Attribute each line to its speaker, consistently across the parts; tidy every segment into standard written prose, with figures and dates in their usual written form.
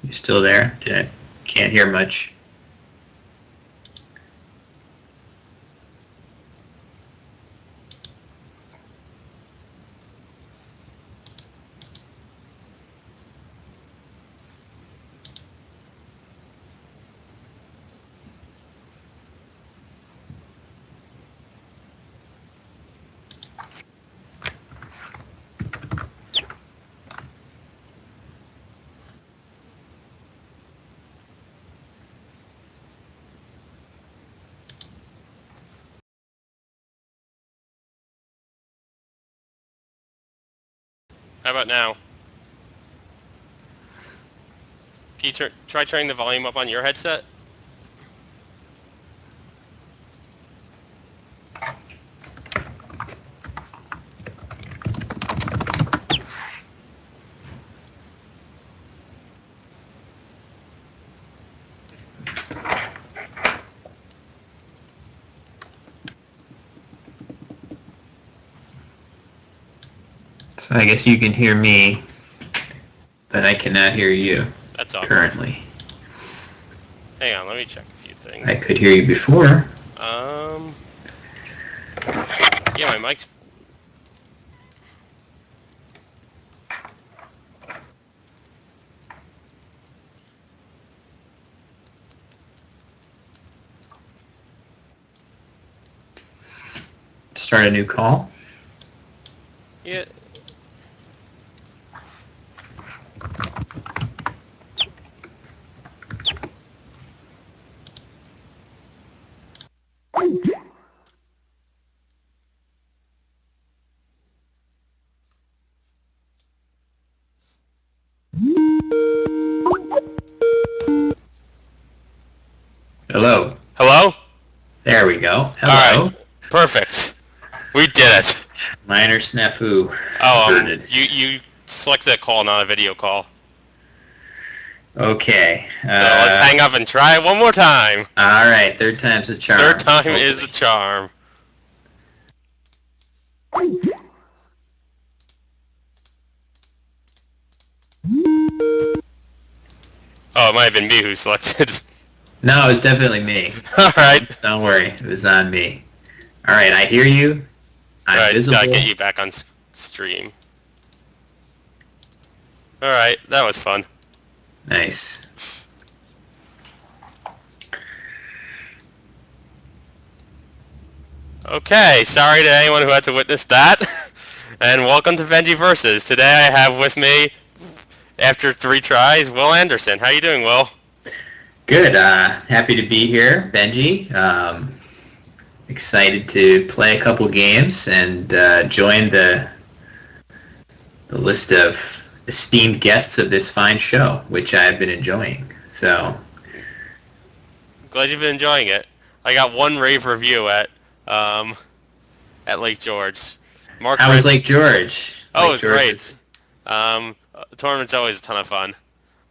Speaker 1: You still there? Can't hear much.
Speaker 2: How about now? Can you try turning the volume up on your headset?
Speaker 1: So I guess you can hear me, but I cannot hear you.
Speaker 2: That's awkward.
Speaker 1: Currently.
Speaker 2: Hang on, let me check a few things.
Speaker 1: I could hear you before.
Speaker 2: Yeah, my mic's...
Speaker 1: Start a new call.
Speaker 2: Yeah.
Speaker 1: Hello.
Speaker 2: Hello?
Speaker 1: There we go. Hello.
Speaker 2: All right. Perfect. We did it.
Speaker 1: Minor snafu.
Speaker 2: Oh, you selected a call, not a video call.
Speaker 1: Okay.
Speaker 2: So let's hang up and try it one more time.
Speaker 1: All right. Third time's the charm.
Speaker 2: Third time is the charm. Oh, it might have been me who selected.
Speaker 1: No, it's definitely me.
Speaker 2: All right.
Speaker 1: Don't worry. It was on me. All right. I hear you. I'm visible.
Speaker 2: Gotta get you back on stream. All right. That was fun.
Speaker 1: Nice.
Speaker 2: Okay. Sorry to anyone who had to witness that. And welcome to Bnjy Versus. Today I have with me, after 3 tries, Will Anderson. How you doing, Will?
Speaker 1: Good. Happy to be here, Bnjy. Excited to play a couple games and join the list of esteemed guests of this fine show, which I've been enjoying. So,
Speaker 2: glad you've been enjoying it. I got 1 rave review at Lake George.
Speaker 1: How was Lake George?
Speaker 2: Oh, it was great. The tournament's always a ton of fun.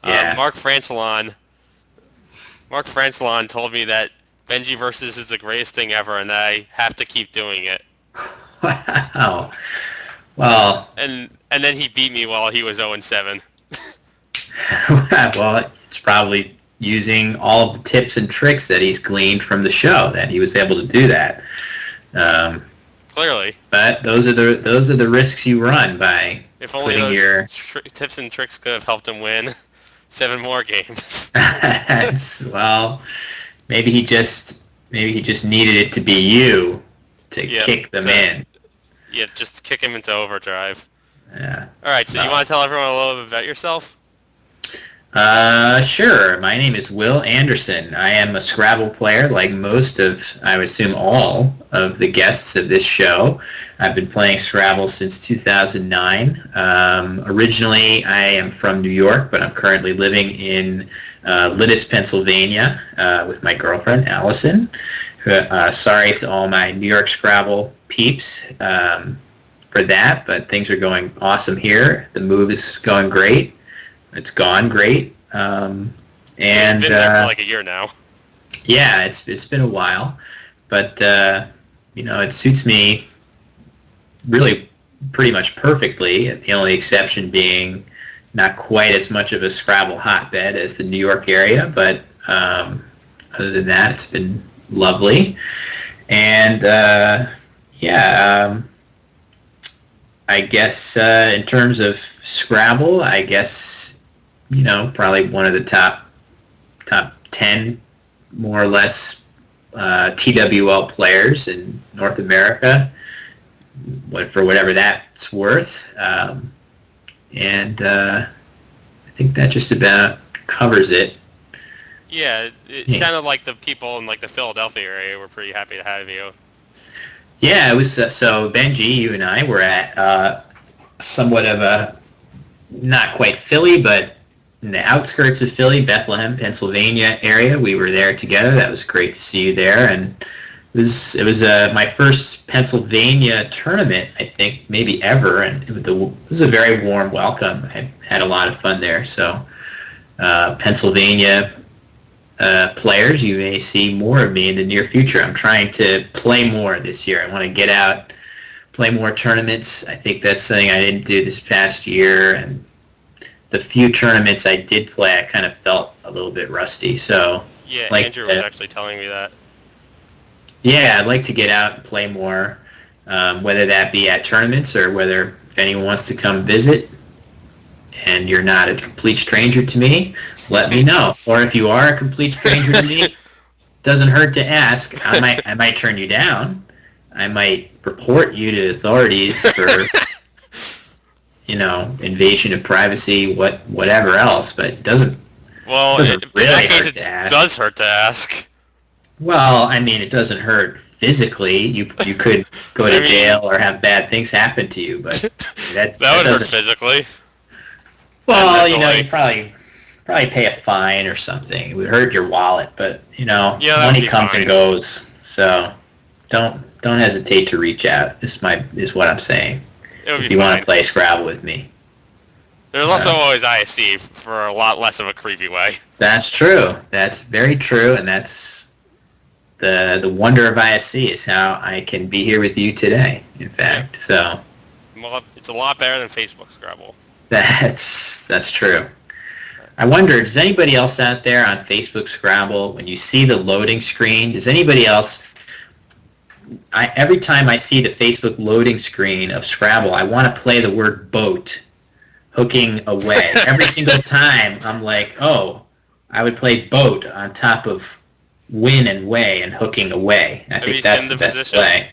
Speaker 1: Yeah.
Speaker 2: Mark Francelon told me that Bnjy Versus is the greatest thing ever, and that I have to keep doing it.
Speaker 1: Wow. Well.
Speaker 2: And then he beat me while he was 0-7.
Speaker 1: Well, it's probably using all of the tips and tricks that he's gleaned from the show that he was able to do that.
Speaker 2: Clearly.
Speaker 1: But those are the risks you run by
Speaker 2: if only
Speaker 1: putting
Speaker 2: those
Speaker 1: your
Speaker 2: tips and tricks could have helped him win 7 more games.
Speaker 1: Well, maybe he just needed it to be you to kick them in.
Speaker 2: Yeah, just kick him into overdrive.
Speaker 1: Yeah.
Speaker 2: All right, so you want to tell everyone a little bit about yourself?
Speaker 1: Sure. My name is Will Anderson. I am a Scrabble player, like most of, I would assume, all of the guests of this show. I've been playing Scrabble since 2009. Originally, I am from New York, but I'm currently living in Lititz, Pennsylvania, with my girlfriend, Allison. Sorry to all my New York Scrabble peeps for that, but things are going awesome here. The move is going great. It's gone great. And
Speaker 2: you've been there for like a year now.
Speaker 1: Yeah, it's been a while, but it suits me really pretty much perfectly. The only exception being, not quite as much of a Scrabble hotbed as the New York area, but other than that, it's been lovely. And yeah, I guess in terms of Scrabble, I guess probably one of the top 10 more or less TWL players in North America, for whatever that's worth. And I think that just about covers it.
Speaker 2: Yeah, it sounded like the people in like the Philadelphia area were pretty happy to have you.
Speaker 1: Yeah, it was so Bnjy, you and I were at somewhat of a not quite Philly, but in the outskirts of Philly, Bethlehem, Pennsylvania area. We were there together. That was great to see you there, and it was my first Pennsylvania tournament, I think, maybe ever, and it was a very warm welcome. I had a lot of fun there. So Pennsylvania players, you may see more of me in the near future. I'm trying to play more this year. I want to get out, play more tournaments. I think that's something I didn't do this past year, and the few tournaments I did play, I kind of felt a little bit rusty. So
Speaker 2: yeah, Andrew was actually telling me that.
Speaker 1: Yeah, I'd like to get out and play more, whether that be at tournaments or whether if anyone wants to come visit and you're not a complete stranger to me, let me know. Or if you are a complete stranger to me, doesn't hurt to ask. I might turn you down. I might report you to authorities for invasion of privacy, whatever else. But it doesn't.
Speaker 2: Well,
Speaker 1: doesn't
Speaker 2: in
Speaker 1: really
Speaker 2: that case,
Speaker 1: hurt to ask.
Speaker 2: Does hurt to ask.
Speaker 1: Well, I mean, it doesn't hurt physically. You could go to jail or have bad things happen to you, but that
Speaker 2: would hurt
Speaker 1: doesn't.
Speaker 2: physically.
Speaker 1: Well, you probably pay a fine or something. It would hurt your wallet, but money comes and goes. So don't hesitate to reach out. Is what I'm saying. If you want to play Scrabble with me.
Speaker 2: There's also always ISC for a lot less of a creepy way.
Speaker 1: That's true. That's very true, and that's the wonder of ISC is how I can be here with you today, in fact. So
Speaker 2: well, it's a lot better than Facebook Scrabble.
Speaker 1: That's true. I wonder, does anybody else out there on Facebook Scrabble, when you see the loading screen, does anybody else, every time I see the Facebook loading screen of Scrabble, I want to play the word boat, hooking away. Every single time, I'm like, oh, I would play boat on top of win and way and hooking away. I think that's the best play.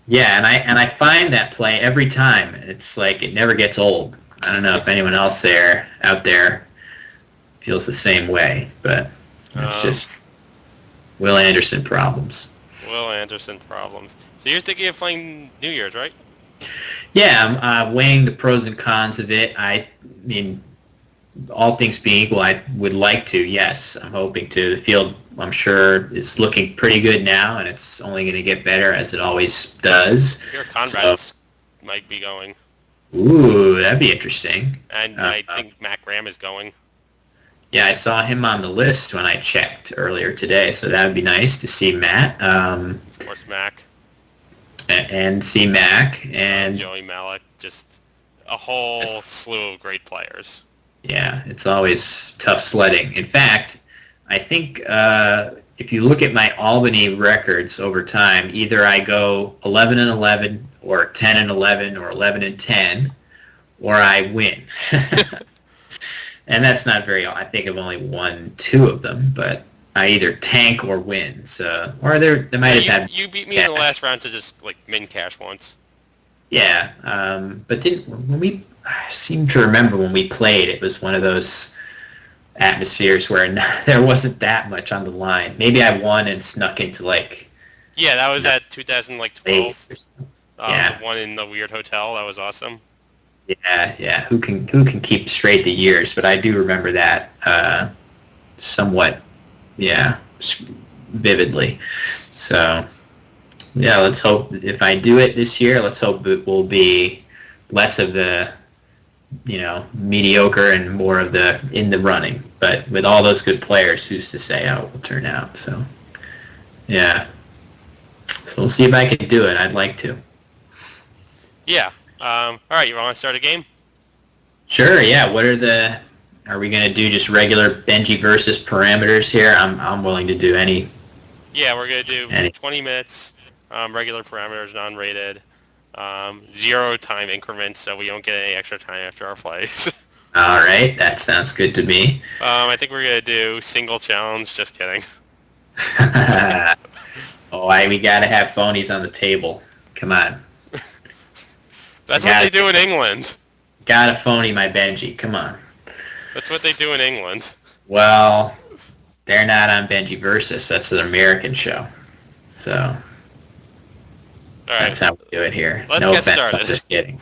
Speaker 1: Yeah, and I find that play every time. It's like it never gets old. I don't know if anyone else out there feels the same way, but it's just Will Anderson problems.
Speaker 2: Will Anderson problems. So you're thinking of playing New Year's, right?
Speaker 1: Yeah, I'm weighing the pros and cons of it. I mean, all things being equal, I would like to, yes. I'm hoping to. The field, I'm sure, is looking pretty good now, and it's only going to get better as it always does.
Speaker 2: Your Conrad's might be going.
Speaker 1: Ooh, that'd be interesting.
Speaker 2: And I think Matt Graham is going.
Speaker 1: Yeah, I saw him on the list when I checked earlier today, so that would be nice to see Matt.
Speaker 2: Of course, Mac.
Speaker 1: And see Mac. And
Speaker 2: Joey Malik. Just a whole slew of great players.
Speaker 1: Yeah, it's always tough sledding. In fact, I think if you look at my Albany records over time, either I go 11-11 or 10-11 or 11-10, or I win. And that's not very. I think I've only won 2 of them, but I either tank or win. So, or there might have had.
Speaker 2: You beat me in the last round to just like min cash once.
Speaker 1: Yeah, but I seem to remember when we played, it was one of those atmospheres where there wasn't that much on the line. Maybe I won and snuck into like.
Speaker 2: Yeah, that was at 2012.
Speaker 1: Yeah.
Speaker 2: The one in the weird hotel. That was awesome.
Speaker 1: Yeah. Who can keep straight the years? But I do remember that somewhat, vividly. So, yeah, let's hope if I do it this year, let's hope it will be less of the, mediocre and more of the in the running. But with all those good players, who's to say how it will turn out? So, yeah. So we'll see if I can do it. I'd like to.
Speaker 2: Yeah. All right, you want to start a game?
Speaker 1: Sure, yeah. Are we going to do just regular Benji versus parameters here? I'm willing to do
Speaker 2: Yeah, we're gonna do
Speaker 1: any.
Speaker 2: 20 minutes, regular parameters, non-rated, 0 time increments, so we don't get any extra time after our plays.
Speaker 1: All right, that sounds good to me.
Speaker 2: I think we're gonna do single challenge. Just kidding.
Speaker 1: We got to have phonies on the table. Come on. I
Speaker 2: That's what they
Speaker 1: got
Speaker 2: do in England.
Speaker 1: got to phony my Benji. Come on.
Speaker 2: That's what they do in England.
Speaker 1: Well, they're not on Benji versus. That's an American show. So
Speaker 2: All right,
Speaker 1: that's how we do it here.
Speaker 2: let's
Speaker 1: No
Speaker 2: get
Speaker 1: offense. I'm
Speaker 2: started.
Speaker 1: just kidding.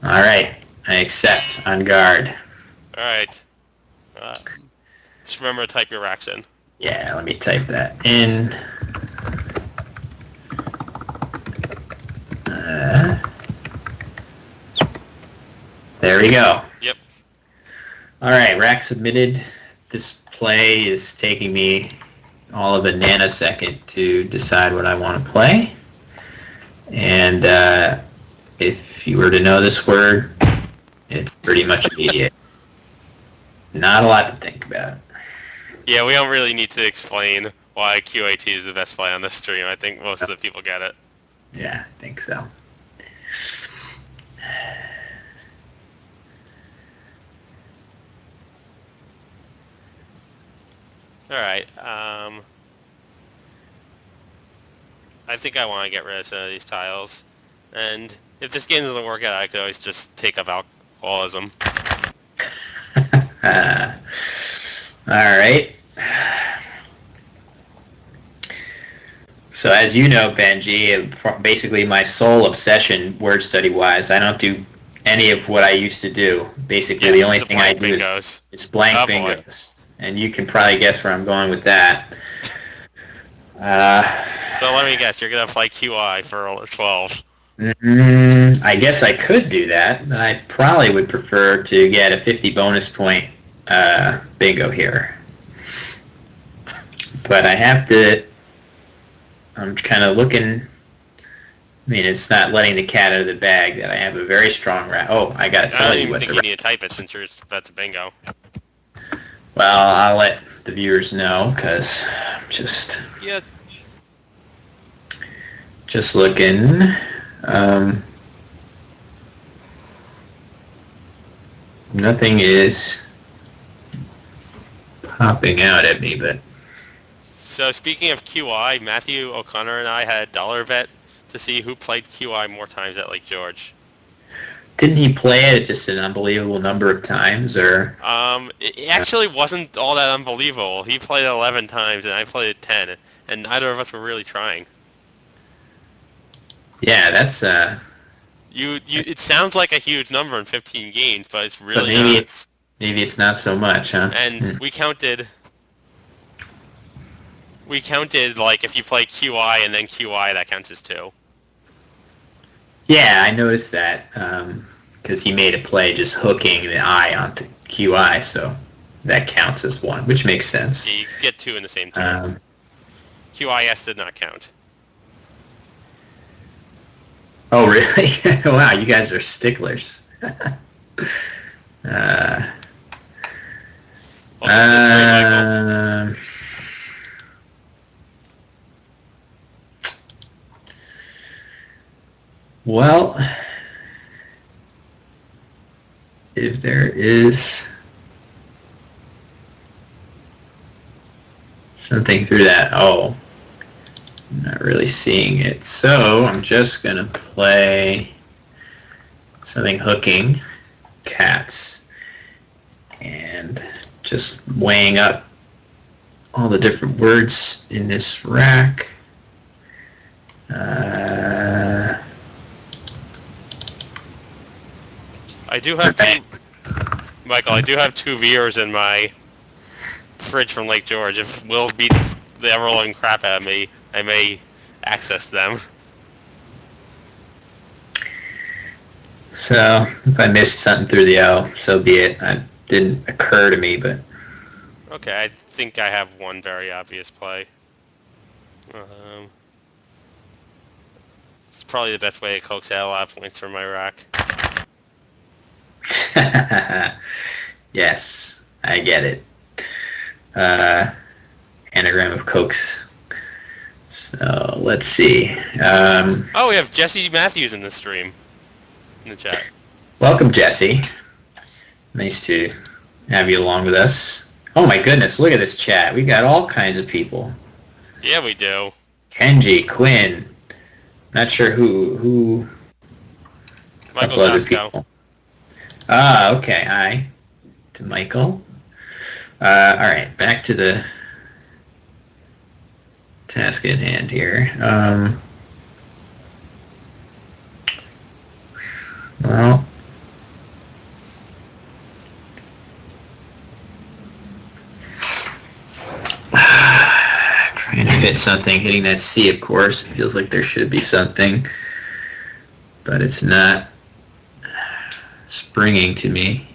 Speaker 1: All right. I accept. On guard.
Speaker 2: All right. Uh, just remember to type your racks in.
Speaker 1: Yeah, let me type that in. Uh, there we go.
Speaker 2: Yep.
Speaker 1: All right, rack submitted. This play is taking me all of a nanosecond to decide what I want to play. And if you were to know this word, it's pretty much immediate. Not a lot to think about.
Speaker 2: Yeah, we don't really need to explain why QAT is the best play on this stream. I think most of the people get it.
Speaker 1: Yeah, I think so.
Speaker 2: All right. I think I want to get rid of some of these tiles. And if this game doesn't work out, I could always just take up alcoholism.
Speaker 1: All right. So as you know, Benji, basically my sole obsession, word study-wise, I don't do any of what I used to do. Basically, the only thing I do is blank bingos. And you can probably guess where I'm going with that.
Speaker 2: So let me guess, you're going to play QI for 12.
Speaker 1: I guess I could do that, but I probably would prefer to get a 50 bonus point bingo here. But I have to... I'm kind of looking... I mean, it's not letting the cat out of the bag that I have a very strong rack. Oh, I got to tell you what
Speaker 2: I don't even think you need to type it since you're about to bingo.
Speaker 1: Well, I'll let the viewers know because I'm just looking. Nothing is popping out at me, but...
Speaker 2: So speaking of QI, Matthew O'Connor and I had a dollar bet to see who played QI more times at Lake George.
Speaker 1: Didn't he play it just an unbelievable number of times, or?
Speaker 2: It actually wasn't all that unbelievable. He played it 11 times, and I played it 10, and neither of us were really trying.
Speaker 1: Yeah, that's
Speaker 2: It sounds like a huge number in 15 games, but it's really
Speaker 1: not. Maybe it's not so much, huh?
Speaker 2: And we counted like if you play QI and then QI, that counts as 2.
Speaker 1: Yeah, I noticed that because he made a play just hooking the I onto QI, so that counts as 1, which makes sense.
Speaker 2: Yeah, you get 2 in the same turn. QIS did not count.
Speaker 1: Oh, really? Wow, you guys are sticklers. Well, if there is something through that, I'm not really seeing it. So I'm just going to play something hooking cats and just weighing up all the different words in this rack.
Speaker 2: I do have Michael, I do have 2 viewers in my fridge from Lake George. If Will beats the ever-loving crap out of me, I may access them.
Speaker 1: So, if I missed something through the O, so be it. It didn't occur to me, but...
Speaker 2: Okay, I think I have one very obvious play. It's probably the best way to coax out a lot of points from my rack.
Speaker 1: Yes, I get it. Anagram of Cokes. So let's see.
Speaker 2: Oh, we have Jesse Matthews in the stream, in the chat.
Speaker 1: Welcome, Jesse. Nice to have you along with us. Oh my goodness, look at this chat. We got all kinds of people.
Speaker 2: Yeah, we do.
Speaker 1: Kenji, Quinn. Not sure who. A
Speaker 2: Michael
Speaker 1: couple other
Speaker 2: Costco.
Speaker 1: people. Okay. Hi to Michael. All right, back to the task at hand here. Well, trying to fit something. Hitting that C, of course. It feels like there should be something, but it's not springing to me.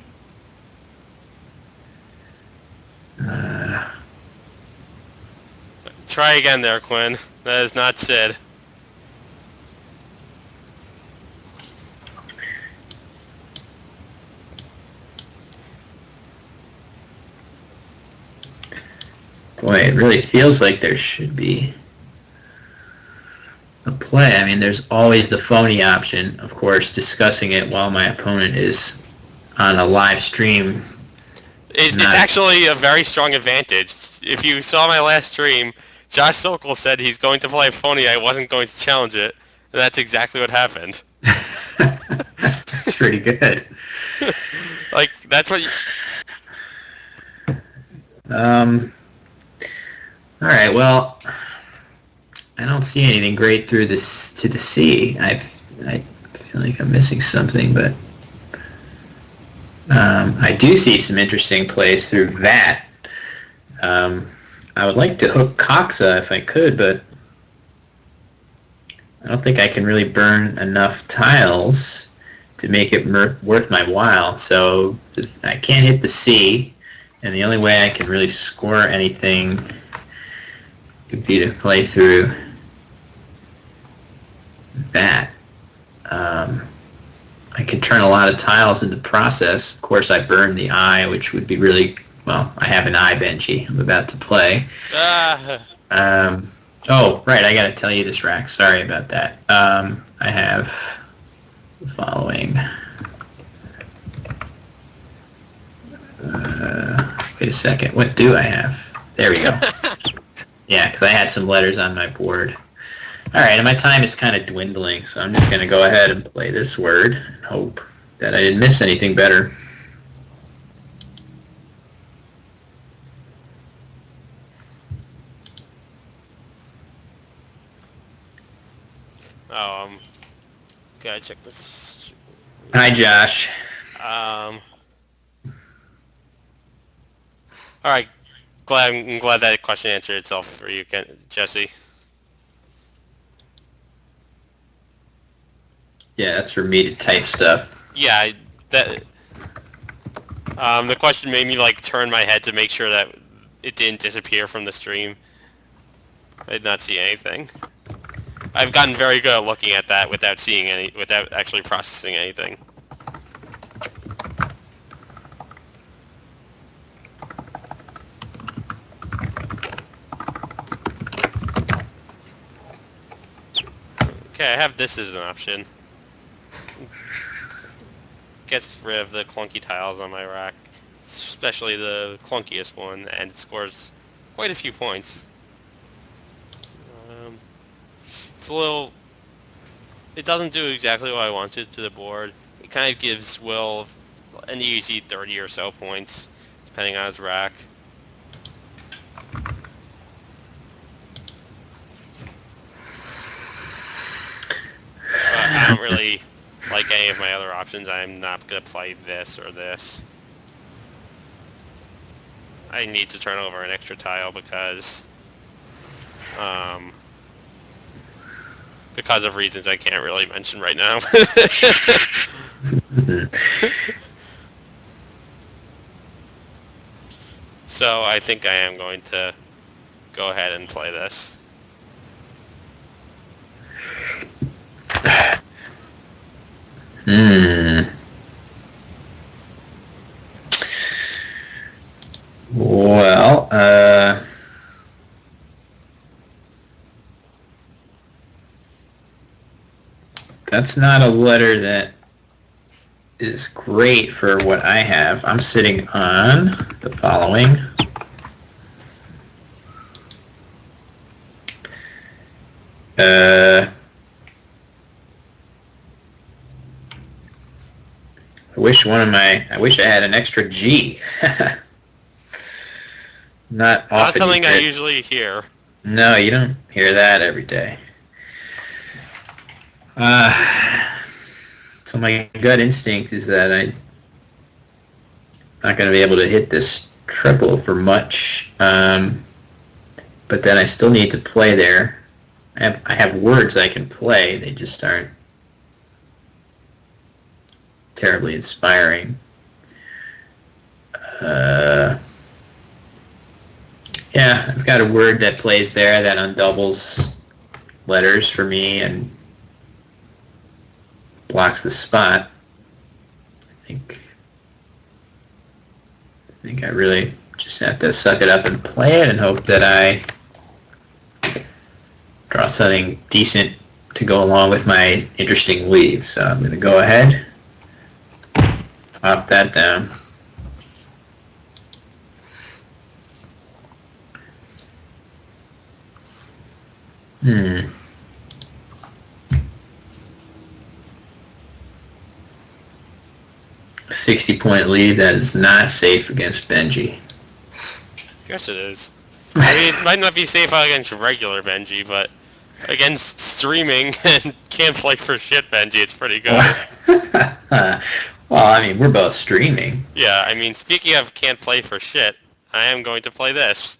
Speaker 2: Try again there, Quinn. That is not Sid.
Speaker 1: Boy, it really feels like there should be a play. I mean, there's always the phony option, of course, discussing it while my opponent is on a live stream.
Speaker 2: It's actually a very strong advantage. If you saw my last stream, Josh Sokol said he's going to play phony. I wasn't going to challenge it. And that's exactly what happened.
Speaker 1: That's pretty good.
Speaker 2: Like, that's what you...
Speaker 1: All right, well, I don't see anything great through this to the C. I feel like I'm missing something, but I do see some interesting plays through that. I would like to hook Coxa if I could, but I don't think I can really burn enough tiles to make it worth my while. So I can't hit the C, and the only way I can really score anything would be to play through that. I could turn a lot of tiles in the process. Of course, I burn the I, which would be really, well, I have an I Bnjy I'm about to play. Oh, right, I got to tell you this, Rack. Sorry about that. I have the following. Wait a second. What do I have? There we go. Yeah, because I had some letters on my board. All right, and my time is kind of dwindling, so I'm just going to go ahead and play this word and hope that I didn't miss anything better.
Speaker 2: Gotta check this.
Speaker 1: Hi, Josh.
Speaker 2: All right. I'm glad that question answered itself for you, Jesse.
Speaker 1: Yeah, that's for me to type stuff.
Speaker 2: Yeah, the question made me like turn my head to make sure that it didn't disappear from the stream. I did not see anything. I've gotten very good at looking at that without actually processing anything. Okay, I have this as an option. Gets rid of the clunky tiles on my rack, especially the clunkiest one, and it scores quite a few points. It's a little... It doesn't do exactly what I wanted to the board. It kind of gives Will an easy 30 or so points, depending on his rack. But I don't really like any of my other options. I'm not going to play this or this. I need to turn over an extra tile because of reasons I can't really mention right now. So I think I am going to go ahead and play this.
Speaker 1: That's not a letter that is great for what I have. I'm sitting on the following. I wish I had an extra G. Not
Speaker 2: Not
Speaker 1: often you
Speaker 2: something I
Speaker 1: hear.
Speaker 2: usually hear.
Speaker 1: No, you don't hear that every day. So my gut instinct is that I'm not going to be able to hit this triple for much. But then I still need to play there. I have words I can play. They just aren't terribly inspiring. Yeah, I've got a word that plays there that undoubles letters for me and blocks the spot. I think I really just have to suck it up and play it and hope that I draw something decent to go along with my interesting leave. So I'm going to go ahead, pop that down. Hmm. 60-point lead. That is not safe against Bnjy.
Speaker 2: Guess it is. I mean, it might not be safe against regular Bnjy, but against streaming and can't play for shit Bnjy, it's pretty good.
Speaker 1: Well, I mean, we're both streaming.
Speaker 2: Yeah, I mean, speaking of can't play for shit, I am going to play this.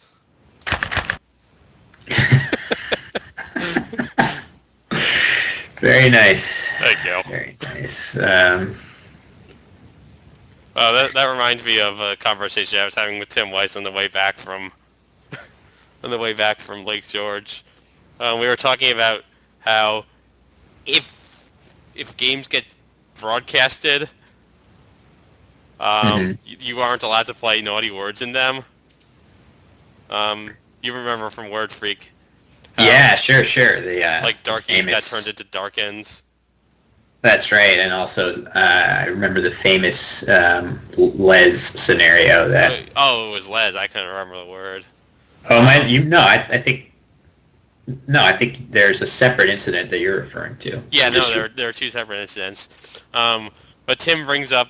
Speaker 1: Very nice.
Speaker 2: Thank you.
Speaker 1: Very nice.
Speaker 2: That reminds me of a conversation I was having with Tim Weiss on the way back from Lake George. We were talking about how if games get broadcasted, you aren't allowed to play naughty words in them. You remember from Word Freak?
Speaker 1: Yeah, sure. The
Speaker 2: like Dark Ends got turned into Dark Ends.
Speaker 1: That's right, and also I remember the famous Les scenario that.
Speaker 2: It was Les. I couldn't remember the word.
Speaker 1: I think. No, I think there's a separate incident that you're referring to.
Speaker 2: Yeah, no, there are two separate incidents. But Tim brings up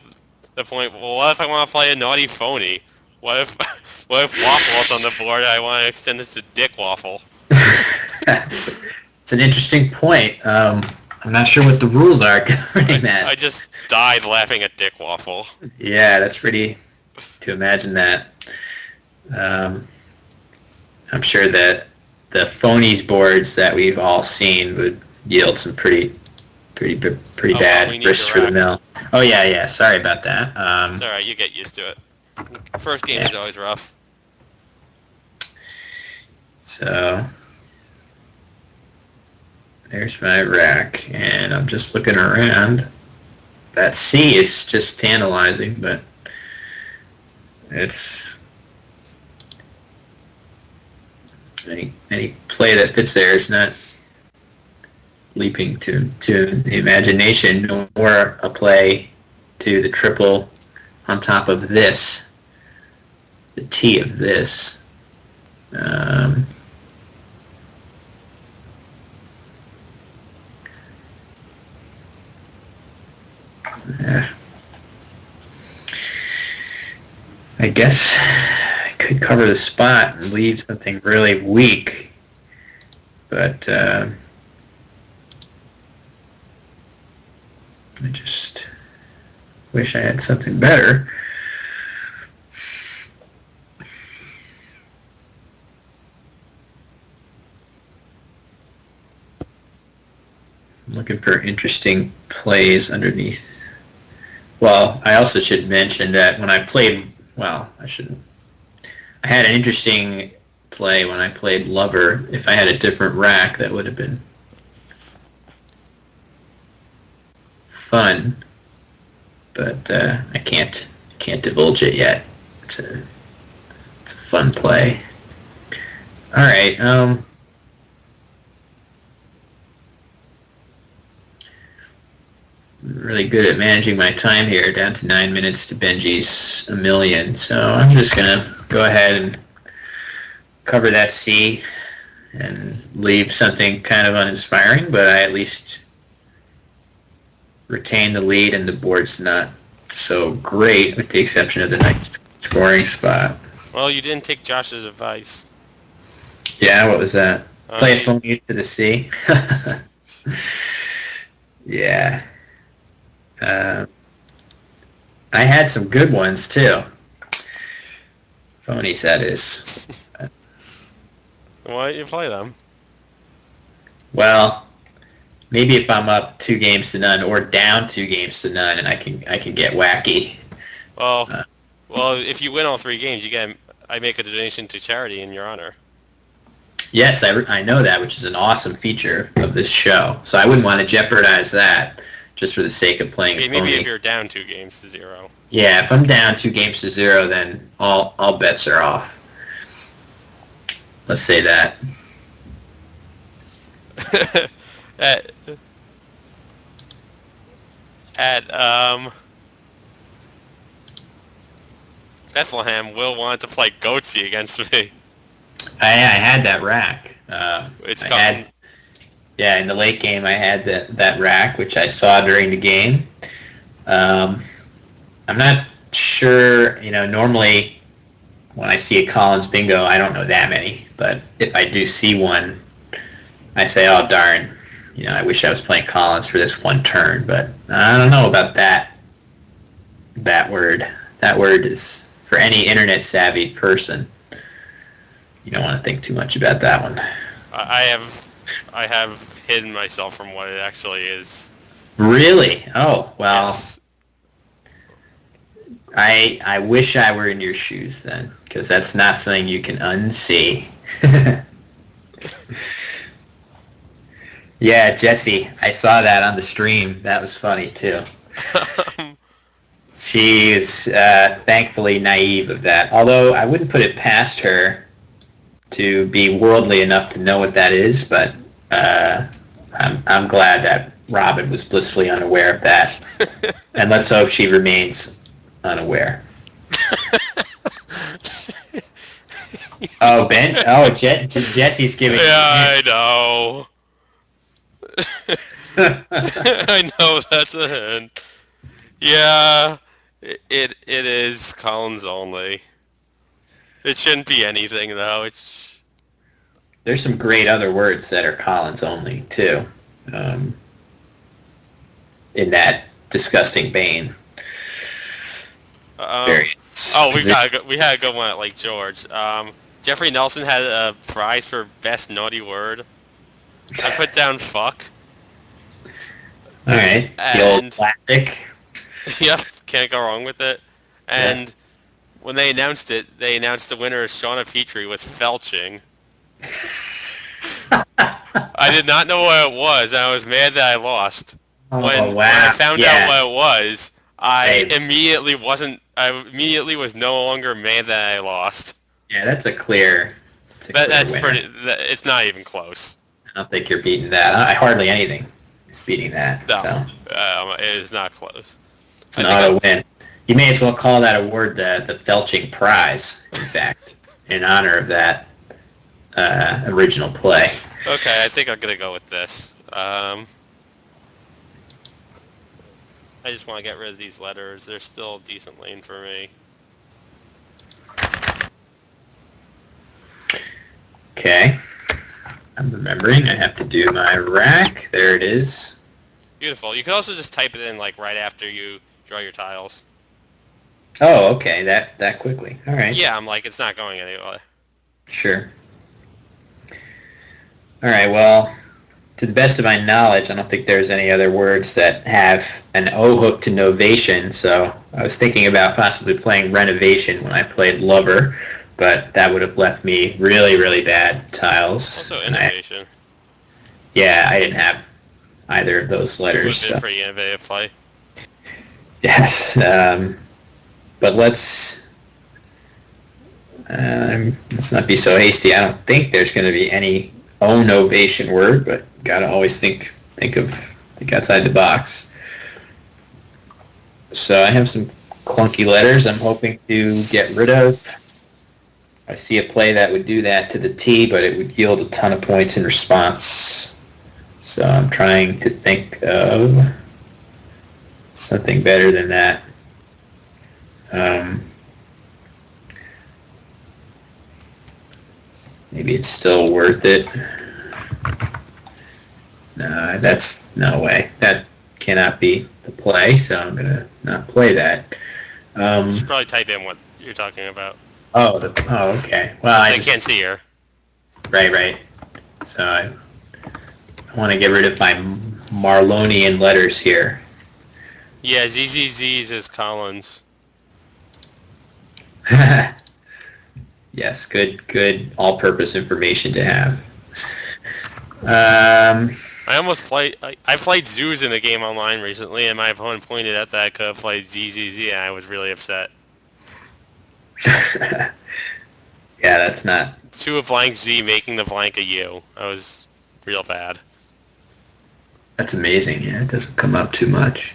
Speaker 2: the point. Well, what if I want to play a naughty phony? What if Waffle's on the board? And I want to extend this to Dick Waffle.
Speaker 1: It's an interesting point. I'm not sure what the rules are governing that.
Speaker 2: I just died laughing at Dick Waffle.
Speaker 1: Yeah, that's pretty to imagine that. I'm sure that the phonies boards that we've all seen would yield some pretty bad risks for the mill. Oh yeah. Sorry about that.
Speaker 2: It's all right. You get used to it. First game is always rough.
Speaker 1: So there's my rack, and I'm just looking around. That C is just tantalizing, but it's any play that fits there is not leaping to the imagination, nor a play to the triple on top of this, the T of this. I guess I could cover the spot and leave something really weak, but I just wish I had something better. I'm looking for interesting plays underneath. Well, I also should mention that when I played, I had an interesting play when I played Lover. If I had a different rack, that would have been fun, but I can't divulge it yet. It's a fun play. All right. really good at managing my time here, down to 9 minutes to Bnjy's a million. So I'm just going to go ahead and cover that C and leave something kind of uninspiring, but I at least retain the lead, and the board's not so great, with the exception of the next scoring spot.
Speaker 2: Well, you didn't take Josh's advice.
Speaker 1: Yeah, what was that? Play a phony to the C? Yeah. I had some good ones, too. Phonies, that is.
Speaker 2: Why don't you play them?
Speaker 1: Well, maybe if I'm up 2-0 or down 2-0, and I can get wacky.
Speaker 2: Well, if you win all 3 games, I make a donation to charity in your honor.
Speaker 1: Yes, I know that, which is an awesome feature of this show. So I wouldn't want to jeopardize that just for the sake of playing a phony.
Speaker 2: Maybe if you're down 2-0.
Speaker 1: Yeah, if I'm down 2-0, then all bets are off. Let's say that.
Speaker 2: at Bethlehem, Will wanted to play Goatsy against me.
Speaker 1: I had that rack.
Speaker 2: It's coming.
Speaker 1: In the late game, I had that rack, which I saw during the game. I'm not sure, normally when I see a Collins bingo, I don't know that many, but if I do see one, I say, oh, darn, I wish I was playing Collins for this one turn, but I don't know about that word. That word is for any internet-savvy person. You don't want to think too much about that one.
Speaker 2: I have hidden myself from what it actually is.
Speaker 1: Really? Oh, well,
Speaker 2: yes.
Speaker 1: I wish I were in your shoes then, because that's not something you can unsee. Yeah, Jesse, I saw that on the stream. That was funny, too. She's thankfully naive of that, although I wouldn't put it past her to be worldly enough to know what that is, but I'm glad that Robin was blissfully unaware of that, and let's hope she remains unaware. Oh, Ben? Oh, Jesse's giving.
Speaker 2: Yeah, I know. I know that's a hint. Yeah, it is Collins only. It shouldn't be anything though.
Speaker 1: There's some great other words that are Collins only too, in that disgusting vein.
Speaker 2: We had a good one at Lake George. Jeffrey Nelson had a prize for best naughty word. I put down fuck.
Speaker 1: All right, the old classic.
Speaker 2: Yep, can't go wrong with it. And when they announced the winner as Shauna Petrie with felching. I did not know what it was, and I was mad that I lost. When I found out what it was, I immediately was no longer mad that I lost.
Speaker 1: Yeah, that's a clear.
Speaker 2: That's
Speaker 1: winner.
Speaker 2: pretty. It's not even close.
Speaker 1: I don't think you're beating that. Hardly anything is beating that.
Speaker 2: No,
Speaker 1: so.
Speaker 2: It is not close.
Speaker 1: It's an auto win. You may as well call that award the Felching Prize, in fact, in honor of that original play.
Speaker 2: Okay, I think I'm going to go with this. I just want to get rid of these letters. They're still a decent lane for me.
Speaker 1: Okay. I'm remembering I have to do my rack. There it is.
Speaker 2: Beautiful. You can also just type it in right after you draw your tiles.
Speaker 1: Oh, okay. That quickly. All right.
Speaker 2: Yeah, I'm it's not going anywhere.
Speaker 1: Sure. All right, well, to the best of my knowledge, I don't think there's any other words that have an O hook to novation, so I was thinking about possibly playing renovation when I played lover, but that would have left me really, really bad tiles.
Speaker 2: Also innovation.
Speaker 1: I didn't have either of those letters.
Speaker 2: It would have been pretty innovative play.
Speaker 1: Yes, but let's not be so hasty. I don't think there's going to be any O-novation word, but gotta always think outside the box. So I have some clunky letters I'm hoping to get rid of. I see a play that would do that to the T, but it would yield a ton of points in response. So I'm trying to think of something better than that. Maybe it's still worth it. No, that's no way. That cannot be the play, so I'm going to not play that.
Speaker 2: You should probably type in what you're talking about.
Speaker 1: Okay. Well,
Speaker 2: They can't see her.
Speaker 1: Right. So I want to get rid of my Marlonian letters here.
Speaker 2: Yeah, ZZZ's is Collins.
Speaker 1: Yes, good all-purpose information to have.
Speaker 2: I almost played. I played Zoos in a game online recently, and my opponent pointed out that I could have played ZZZ, and I was really upset.
Speaker 1: Yeah, that's not...
Speaker 2: To a blank Z making the blank a U. I was real bad.
Speaker 1: That's amazing. Yeah, it doesn't come up too much.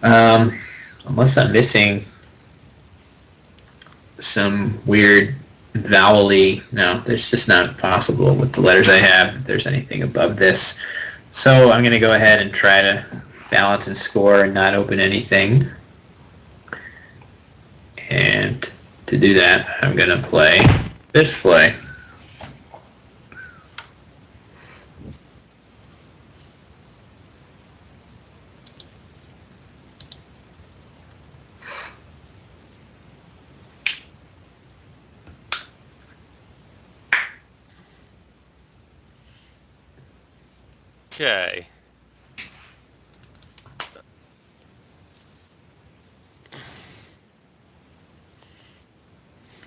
Speaker 1: Unless I'm missing some weird vowel-y... No, it's just not possible with the letters I have if there's anything above this. So I'm going to go ahead and try to balance and score and not open anything. And to do that, I'm going to play this play.
Speaker 2: Okay.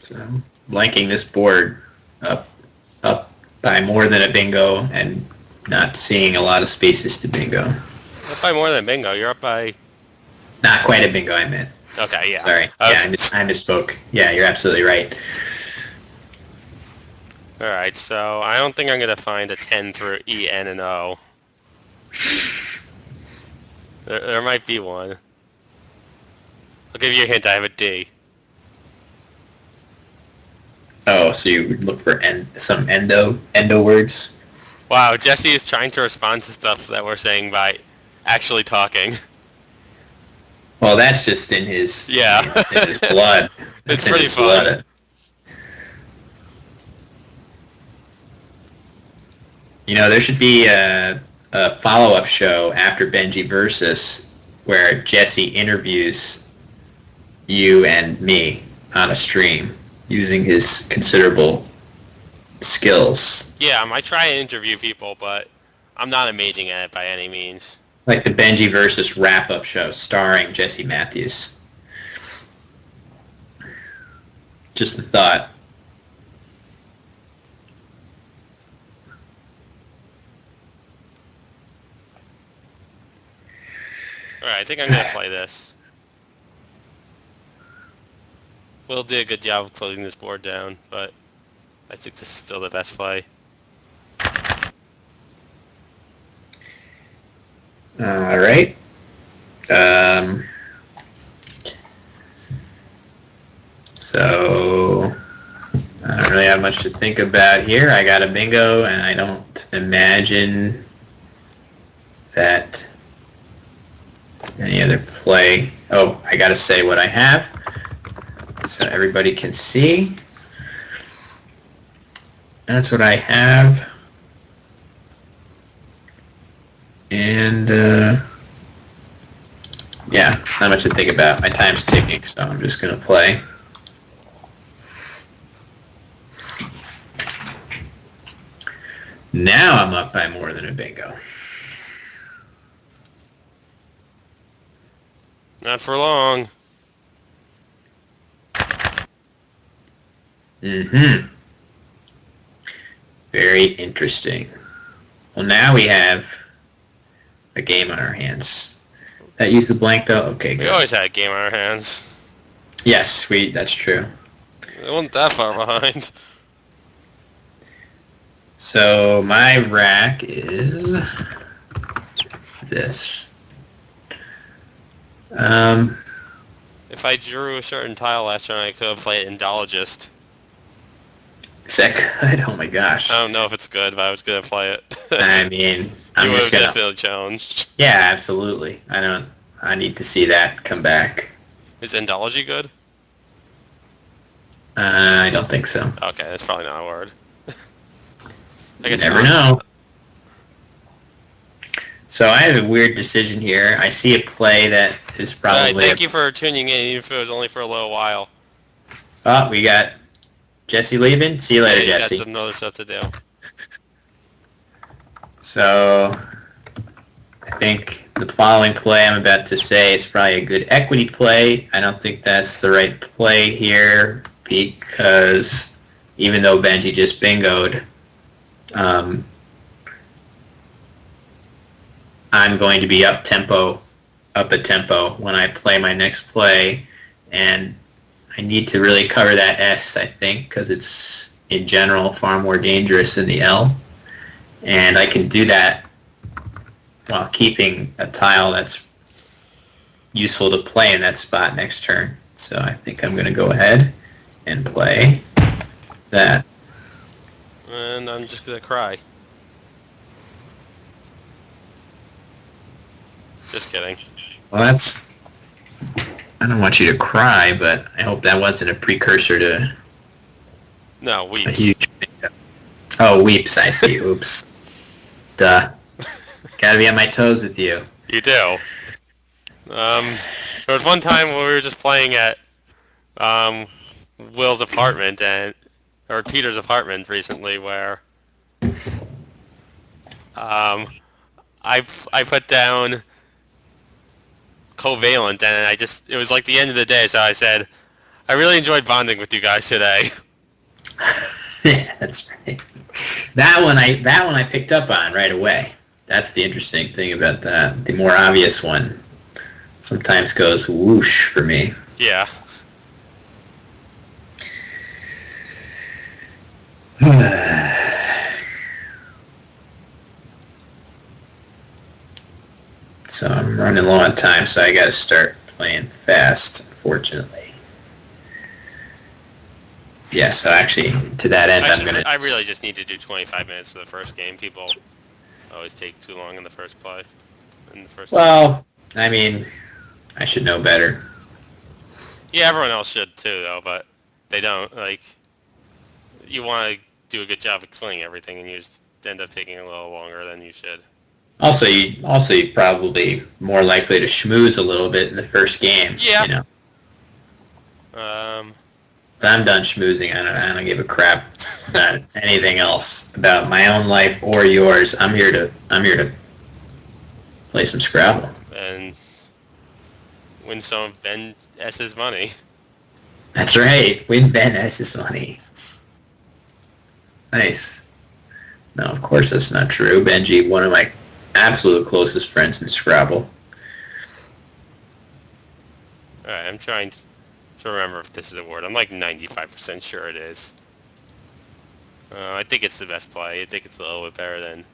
Speaker 1: So I'm blanking this board up by more than a bingo and not seeing a lot of spaces to bingo.
Speaker 2: Up by more than bingo. You're up by...
Speaker 1: Not quite a bingo, I meant.
Speaker 2: Okay, yeah.
Speaker 1: Sorry. I misspoke. Yeah, you're absolutely right.
Speaker 2: Alright, so I don't think I'm going to find a 10 through E, N, and O. There might be one. I'll give you a hint. I have a D.
Speaker 1: Oh, so you would look for some endo words?
Speaker 2: Wow, Jesse is trying to respond to stuff that we're saying by actually talking.
Speaker 1: Well, that's just in his in his blood.
Speaker 2: It's pretty fun.
Speaker 1: Blood. You know, there should be a follow-up show after Bnjy Versus where Jesse interviews you and me on a stream using his considerable skills.
Speaker 2: Yeah, I might try and interview people, but I'm not amazing at it by any means.
Speaker 1: Like the Bnjy Versus wrap-up show starring Jesse Matthews. Just a thought.
Speaker 2: Alright, I think I'm going to play this. Will did a good job of closing this board down, but I think this is still the best play.
Speaker 1: All right. So I don't really have much to think about here. I got a bingo, and I don't imagine that any other play. Oh, I got to say what I have so everybody can see. That's what I have. And yeah, not much to think about. My time's ticking, so I'm just going to play. Now I'm up by more than a bingo.
Speaker 2: Not for long.
Speaker 1: Mm-hmm. Very interesting. Well, now we have a game on our hands. That used the blank though? Okay, good.
Speaker 2: We always had a game on our hands.
Speaker 1: Yes, that's true.
Speaker 2: It wasn't that far behind.
Speaker 1: So my rack is this.
Speaker 2: If I drew a certain tile last turn, I could have played Endologist.
Speaker 1: Is that good? Oh my gosh.
Speaker 2: I don't know if it's good, but I was going to play it.
Speaker 1: I mean,
Speaker 2: You
Speaker 1: I'm
Speaker 2: would
Speaker 1: just
Speaker 2: have
Speaker 1: gonna.
Speaker 2: definitely challenged.
Speaker 1: Yeah, absolutely. I need to see that come back.
Speaker 2: Is Endology good?
Speaker 1: I don't think so.
Speaker 2: Okay, that's probably not a word. I
Speaker 1: You
Speaker 2: guess
Speaker 1: never
Speaker 2: not.
Speaker 1: know. So I have a weird decision here. I see a play that is
Speaker 2: All right,
Speaker 1: probably.
Speaker 2: thank you for tuning in, even if it was only for a little while.
Speaker 1: Oh, we got Jesse leaving. See you
Speaker 2: Yeah,
Speaker 1: later,
Speaker 2: he's got
Speaker 1: Jesse.
Speaker 2: some other stuff to do.
Speaker 1: So I think the following play I'm about to say is probably a good equity play. I don't think that's the right play here because even though Bnjy just bingoed, I'm going to be up a tempo when I play my next play, and I need to really cover that S, I think, because it's in general far more dangerous than the L, and I can do that while keeping a tile that's useful to play in that spot next turn. So I think I'm going to go ahead and play that.
Speaker 2: And I'm just going to cry. Just kidding.
Speaker 1: Well, I don't want you to cry, but I hope that wasn't a precursor to
Speaker 2: No,
Speaker 1: a
Speaker 2: weeps.
Speaker 1: huge bingo. Oh, weeps, I see. Oops. Duh. Gotta be on my toes with you.
Speaker 2: You do. There was one time when we were just playing at Will's apartment or Peter's apartment recently, where um, I put down covalent, and it was like the end of the day, so I said, I really enjoyed bonding with you guys today.
Speaker 1: Yeah, that's right. That one I picked up on right away. That's the interesting thing about that. The more obvious one sometimes goes whoosh for me.
Speaker 2: Yeah.
Speaker 1: So I'm running low on time, so I got to start playing fast, unfortunately. Yeah, so actually, to that end, I'm going to...
Speaker 2: I really just need to do 25 minutes for the first game. People always take too long in the first play.
Speaker 1: Well, I mean, I should know better.
Speaker 2: Yeah, everyone else should too, though, but they don't. Like, you want to do a good job explaining everything, and you just end up taking a little longer than you should.
Speaker 1: Also, you're probably more likely to schmooze a little bit in the first game.
Speaker 2: Yeah.
Speaker 1: You know. But I'm done schmoozing. I don't give a crap about anything else about my own life or yours. I'm here to play some Scrabble
Speaker 2: and win some of Ben S's money.
Speaker 1: That's right. Win Ben S's money. Nice. No, of course that's not true. Bnjy, one of my absolute closest friends in Scrabble.
Speaker 2: Alright, I'm trying to remember if this is a word. I'm like 95% sure it is. I think it's the best play. I think it's a little bit better than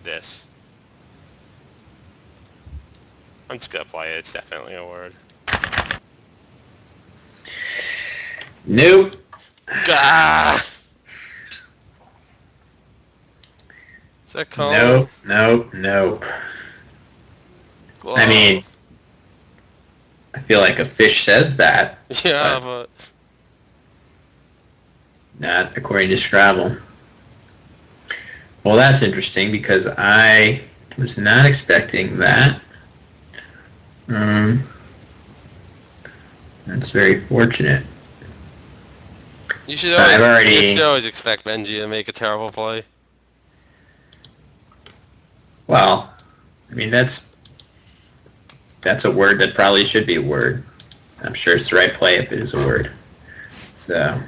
Speaker 2: this. I'm just gonna play it. It's definitely a word.
Speaker 1: Nope.
Speaker 2: Ah! Is that calm?
Speaker 1: Nope.
Speaker 2: Glow.
Speaker 1: I mean, I feel like a fish says that.
Speaker 2: Yeah, but
Speaker 1: not according to Scrabble. Well, that's interesting because I was not expecting that. That's very fortunate.
Speaker 2: you should always expect Bnjy to make a terrible play.
Speaker 1: Well, I mean that's a word that probably should be a word. I'm sure it's the right play if it is a word. So,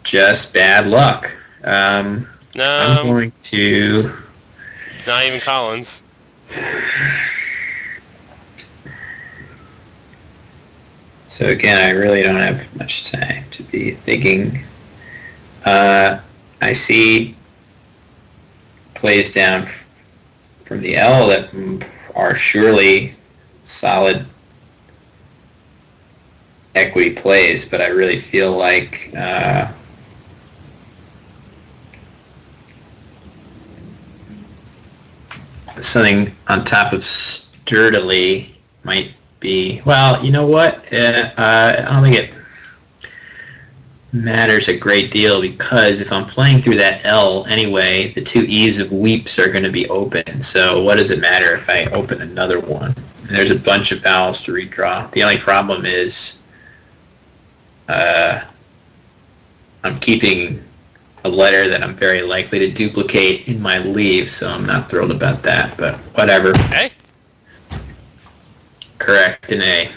Speaker 1: just bad luck. I'm going to...
Speaker 2: It's not even Collins.
Speaker 1: So again, I really don't have much time to be thinking. I see plays down from the L that are surely solid equity plays, but I really feel like something on top of sturdily might be, well, you know what? I don't think it matters a great deal because if I'm playing through that L anyway, the two E's of weeps are going to be open. So what does it matter if I open another one? And there's a bunch of vowels to redraw. The only problem is I'm keeping a letter that I'm very likely to duplicate in my leave, so I'm not thrilled about that, but whatever.
Speaker 2: Hey?
Speaker 1: Correct, an A.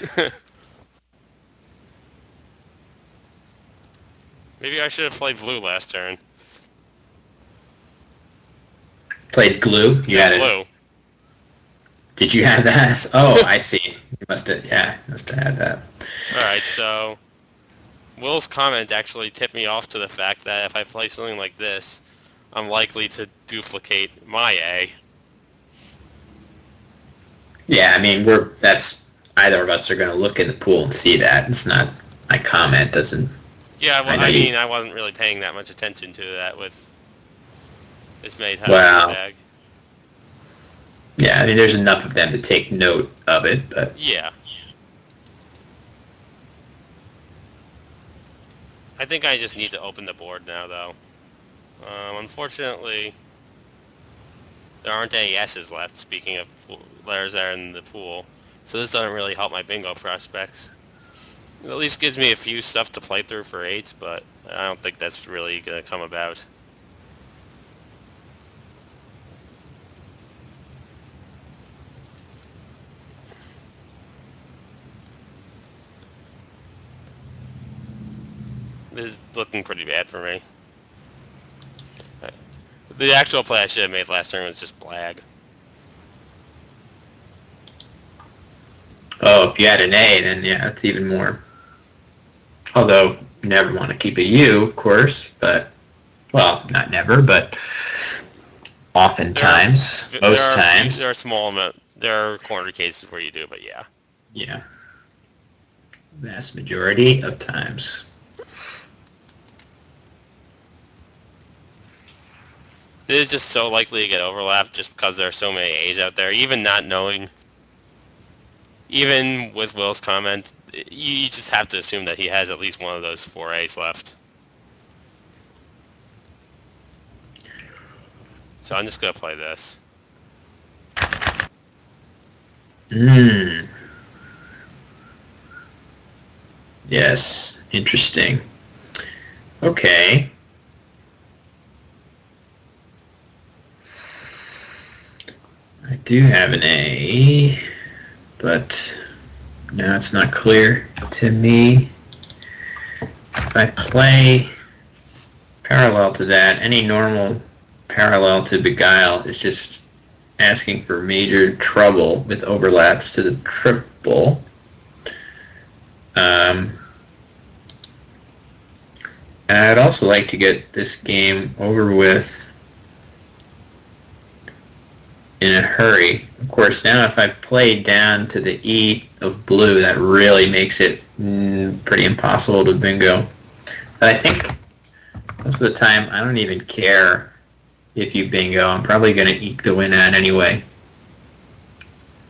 Speaker 2: Maybe I should have played blue last turn.
Speaker 1: Played glue? You had
Speaker 2: blue.
Speaker 1: it. Did you have that? Oh, I see. You must have had that.
Speaker 2: Alright, so Will's comment actually tipped me off to the fact that if I play something like this, I'm likely to duplicate my A.
Speaker 1: Yeah, I mean, that's either of us are going to look in the pool and see that. It's not, my comment doesn't.
Speaker 2: Yeah, well, I wasn't really paying that much attention to that with this made
Speaker 1: bag. Yeah, I mean, there's enough of them to take note of it, but
Speaker 2: yeah. I think I just need to open the board now, though. Unfortunately, there aren't any S's left, speaking of letters that are in the pool, so this doesn't really help my bingo prospects. It at least gives me a few stuff to play through for 8s, but I don't think that's really going to come about. This is looking pretty bad for me. The actual play I should have made last turn was just blag.
Speaker 1: oh, if you had an A, then yeah, it's even more. Although, you never want to keep a U, of course, but, well, not never, but oftentimes, most times.
Speaker 2: There are small amount, there are corner cases where you do, but yeah.
Speaker 1: Yeah. Vast majority of times.
Speaker 2: This is just so likely to get overlapped just because there are so many A's out there. Even not knowing, even with Will's comment, you just have to assume that he has at least one of those 4 A's left. So I'm just going to play this.
Speaker 1: Yes, interesting. Okay. I do have an A, but now it's not clear to me. If I play parallel to that, any normal parallel to beguile is just asking for major trouble with overlaps to the triple. And I'd also like to get this game over with in a hurry. Of course, now if I play down to the E of blue, that really makes it pretty impossible to bingo. But I think most of the time I don't even care if you bingo. I'm probably going to eke the win out anyway.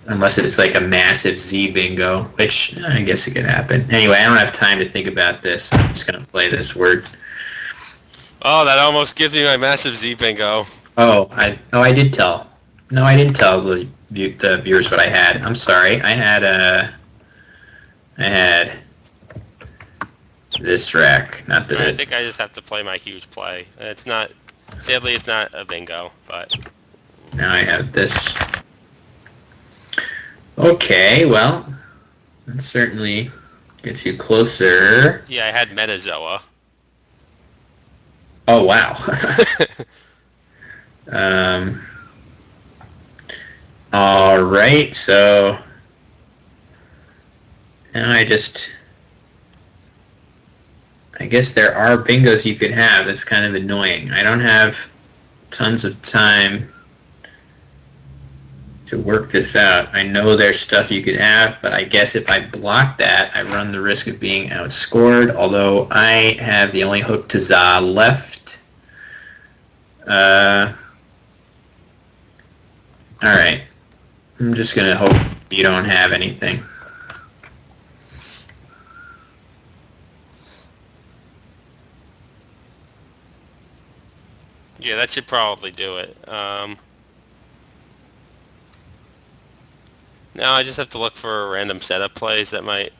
Speaker 1: Unless it's like a massive Z bingo, which I guess it could happen. Anyway, I don't have time to think about this. I'm just going to play this word.
Speaker 2: Oh, that almost gives me my massive Z bingo.
Speaker 1: I did tell. No, I didn't tell the viewers what I had. I'm sorry. I had this rack, not the.
Speaker 2: I think I just have to play my huge play. It's not. Sadly, it's not a bingo, but.
Speaker 1: Now I have this. Okay, well, that certainly gets you closer.
Speaker 2: Yeah, I had Metazoa.
Speaker 1: Oh, wow. All right, so now I guess there are bingos you could have. That's kind of annoying. I don't have tons of time to work this out. I know there's stuff you could have, but I guess if I block that, I run the risk of being outscored, although I have the only hook to za left. Alright. I'm just going to hope you don't have anything.
Speaker 2: Yeah, that should probably do it. Now I just have to look for random setup plays that might...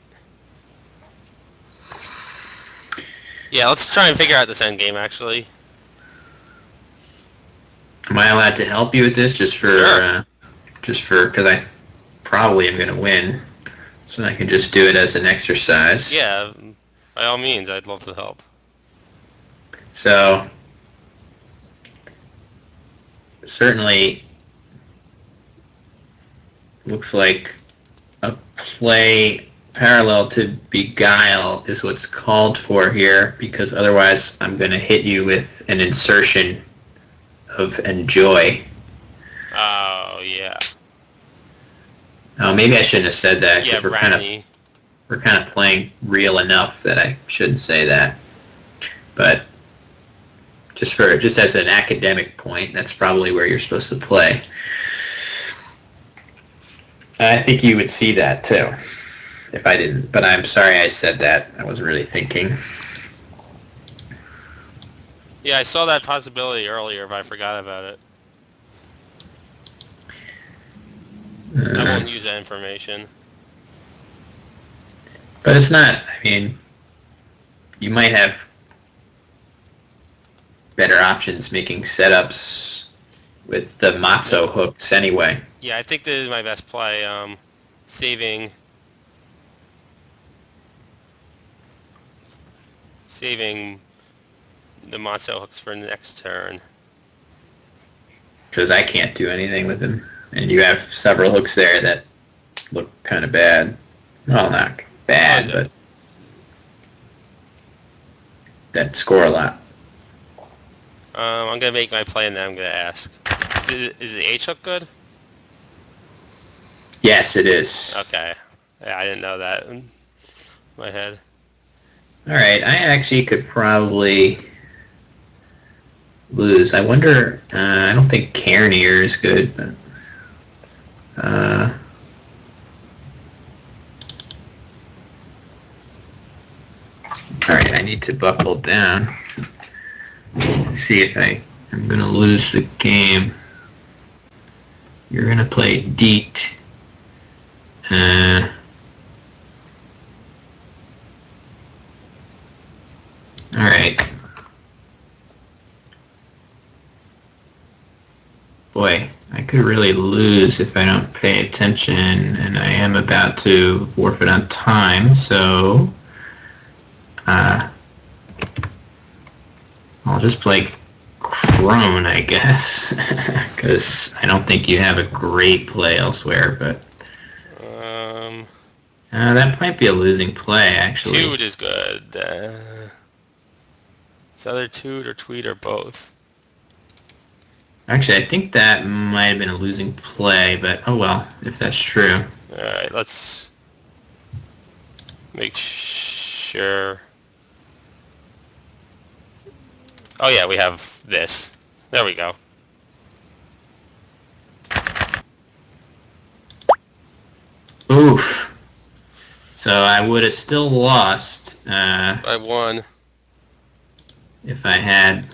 Speaker 2: Yeah, let's try and figure out this end game, actually.
Speaker 1: Am I allowed to help you with this
Speaker 2: Sure.
Speaker 1: because I probably am going to win, so I can just do it as an exercise.
Speaker 2: Yeah, by all means, I'd love to help.
Speaker 1: So, certainly looks like a play parallel to Beguile is what's called for here, because otherwise I'm going to hit you with an insertion of Bnjy.
Speaker 2: Oh, yeah.
Speaker 1: Oh, maybe I shouldn't have said that,
Speaker 2: Yeah,
Speaker 1: because
Speaker 2: Brownie.
Speaker 1: we're kind of playing real enough that I shouldn't say that. But just as an academic point, that's probably where you're supposed to play. I think you would see that too, if I didn't. But I'm sorry I said that. I wasn't really thinking.
Speaker 2: Yeah, I saw that possibility earlier, but I forgot about it. I won't use that information.
Speaker 1: But it's not, I mean, you might have better options making setups with the matzo hooks anyway.
Speaker 2: Yeah, I think this is my best play. Saving the matzo hooks for next turn.
Speaker 1: Because I can't do anything with them. And you have several hooks there that look kind of bad. Well, not bad, but that score a lot.
Speaker 2: I'm going to make my play and then I'm going to ask. Is the H hook good?
Speaker 1: Yes, it is.
Speaker 2: Okay. Yeah, I didn't know that in my head.
Speaker 1: All right, I actually could probably lose. I wonder, I don't think Cairnier is good, but... Alright, I need to buckle down. See if I'm going to lose the game. You're going to play Deet. Alright. Boy, I could really lose if I don't pay attention, and I am about to forfeit on time, so I'll just play Crone, I guess, because I don't think you have a great play elsewhere, but that might be a losing play, actually.
Speaker 2: Toot is good. It's either Toot or Tweet or both.
Speaker 1: Actually, I think that might have been a losing play, but oh well, if that's true.
Speaker 2: Alright, let's make sure. Oh yeah, we have this. There we go.
Speaker 1: Oof. So I would have still lost
Speaker 2: I won.
Speaker 1: if I had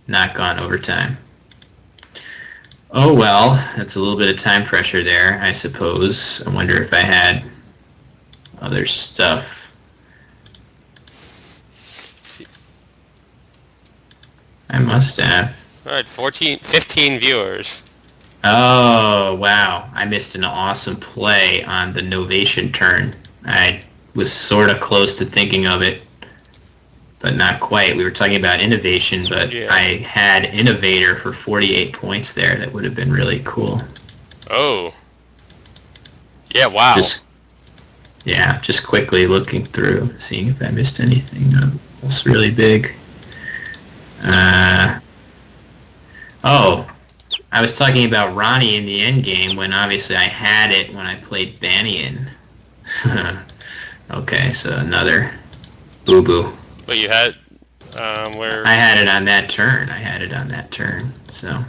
Speaker 1: not gone overtime. Oh well, that's a little bit of time pressure there, I suppose. I wonder if I had other stuff. I must have.
Speaker 2: Alright, 15 viewers.
Speaker 1: Oh, wow. I missed an awesome play on the Novation turn. I was sort of close to thinking of it, but not quite. We were talking about innovation, but
Speaker 2: Yeah.
Speaker 1: I had Innovator for 48 points there. That would have been really cool.
Speaker 2: Oh. Yeah, wow.
Speaker 1: Just quickly looking through, seeing if I missed anything else really big. I was talking about Ronnie in the end game when obviously I had it when I played Banyan. Okay, so another boo-boo.
Speaker 2: But you had where?
Speaker 1: I had it on that turn. So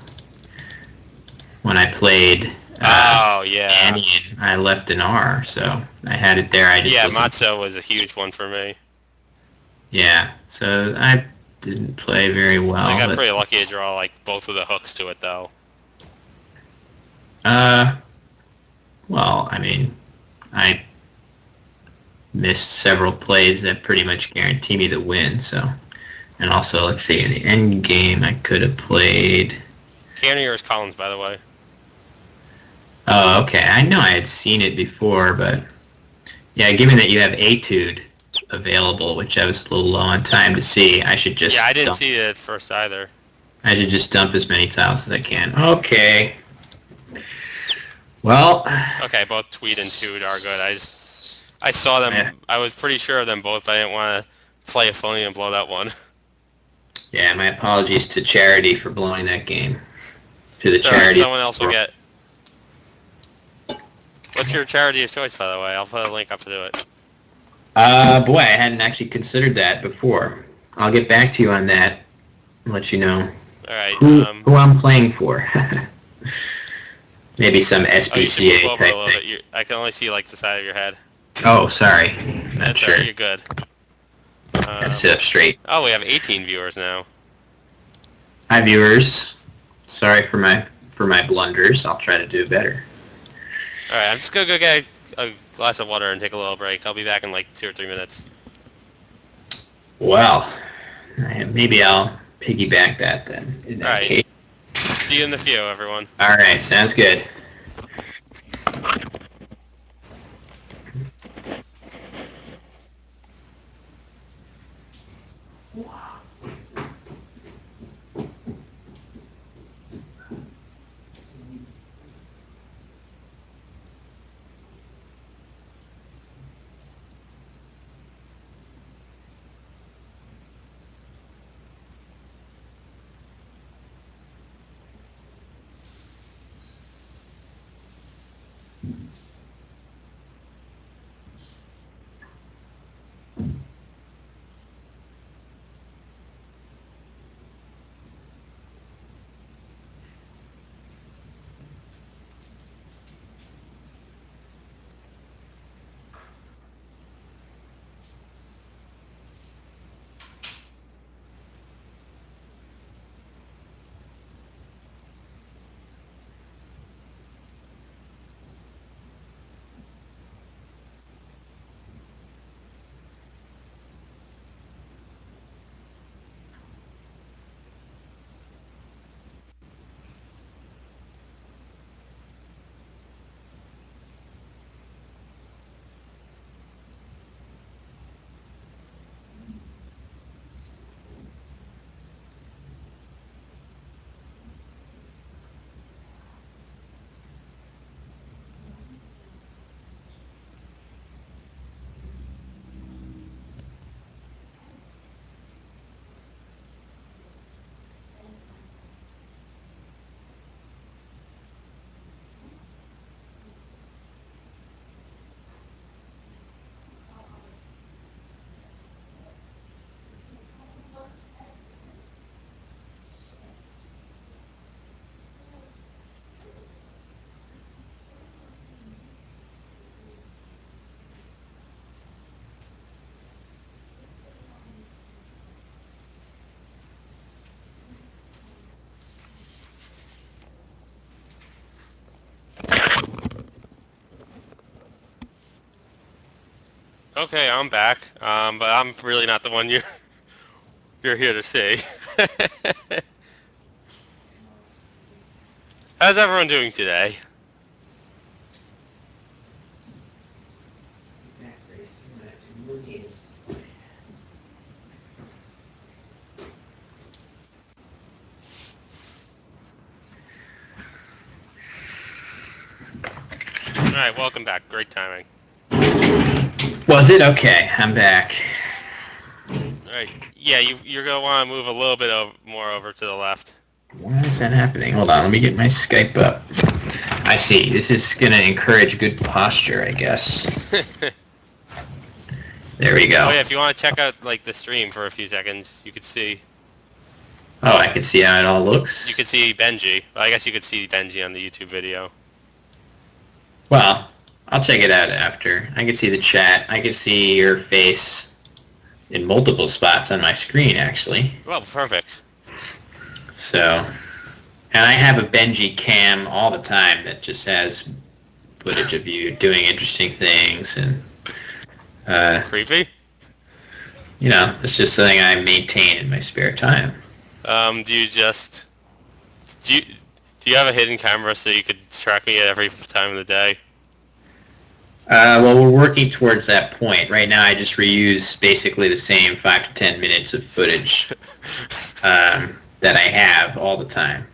Speaker 1: when I played
Speaker 2: Oh yeah.
Speaker 1: Banyan, I left an R, so I had it there. I just
Speaker 2: Yeah,
Speaker 1: wasn't.
Speaker 2: Matzo was a huge one for me.
Speaker 1: Yeah, so I didn't play very well.
Speaker 2: I got
Speaker 1: but
Speaker 2: pretty lucky to draw like both of the hooks to it though.
Speaker 1: Uh, well, I mean, I missed several plays that pretty much guarantee me the win. So, and also, let's see, in the end game, I could have played.
Speaker 2: Canier's Collins, by the way.
Speaker 1: Oh, okay. I know I had seen it before, but yeah, given that you have Etude available, which I was a little low on time to see, I should just
Speaker 2: Yeah, I didn't see it at first either.
Speaker 1: I should just dump as many tiles as I can. Okay. Well.
Speaker 2: Okay, both Tweed and Tude are good. I saw them.
Speaker 1: Yeah.
Speaker 2: I was pretty sure of them both, but I didn't want to play a phony and blow that one.
Speaker 1: Yeah, my apologies to Charity for blowing that game. To the
Speaker 2: Sorry,
Speaker 1: charity.
Speaker 2: someone else will get. What's your charity of choice, by the way? I'll put a link up to do it.
Speaker 1: Boy, I hadn't actually considered that before. I'll get back to you on that and let you know
Speaker 2: All right.
Speaker 1: who I'm playing for. Maybe some
Speaker 2: Oh, you should
Speaker 1: SPCA
Speaker 2: move over
Speaker 1: type
Speaker 2: a little
Speaker 1: thing.
Speaker 2: bit. I can only see like the side of your head.
Speaker 1: Oh, sorry. Not
Speaker 2: That's
Speaker 1: sure.
Speaker 2: alright. You're good.
Speaker 1: Gotta sit up straight.
Speaker 2: Oh, we have 18 viewers now.
Speaker 1: Hi, viewers. Sorry for my blunders. I'll try to do better.
Speaker 2: All right, I'm just gonna go get a glass of water and take a little break. I'll be back in like 2 or 3 minutes.
Speaker 1: Well, maybe I'll piggyback that then. In that
Speaker 2: Alright.
Speaker 1: case.
Speaker 2: See you in the few, everyone.
Speaker 1: All right, sounds good.
Speaker 2: Okay, I'm back. But I'm really not the one you're here to see. How's everyone doing today? All right, welcome back. Great timing.
Speaker 1: Was it? Okay, I'm back.
Speaker 2: All right. Yeah, you're gonna want to move a little bit more over to the left.
Speaker 1: Why is that happening? Hold on, let me get my Skype up. I see. This is going to encourage good posture, I guess. There we go.
Speaker 2: Oh yeah, if you want to check out like the stream for a few seconds, you could see.
Speaker 1: Oh, I can see how it all looks.
Speaker 2: You could see Bnjy. Well, I guess you could see Bnjy on the YouTube video.
Speaker 1: Well, I'll check it out after. I can see the chat. I can see your face in multiple spots on my screen, actually.
Speaker 2: Well, perfect.
Speaker 1: So, and I have a Bnjy cam all the time that just has footage of you doing interesting things, and
Speaker 2: Creepy.
Speaker 1: you know, it's just something I maintain in my spare time.
Speaker 2: Do you have a hidden camera so you could track me at every time of the day?
Speaker 1: Well, we're working towards that point. Right now, I just reuse basically the same 5 to 10 minutes of footage that I have all the time.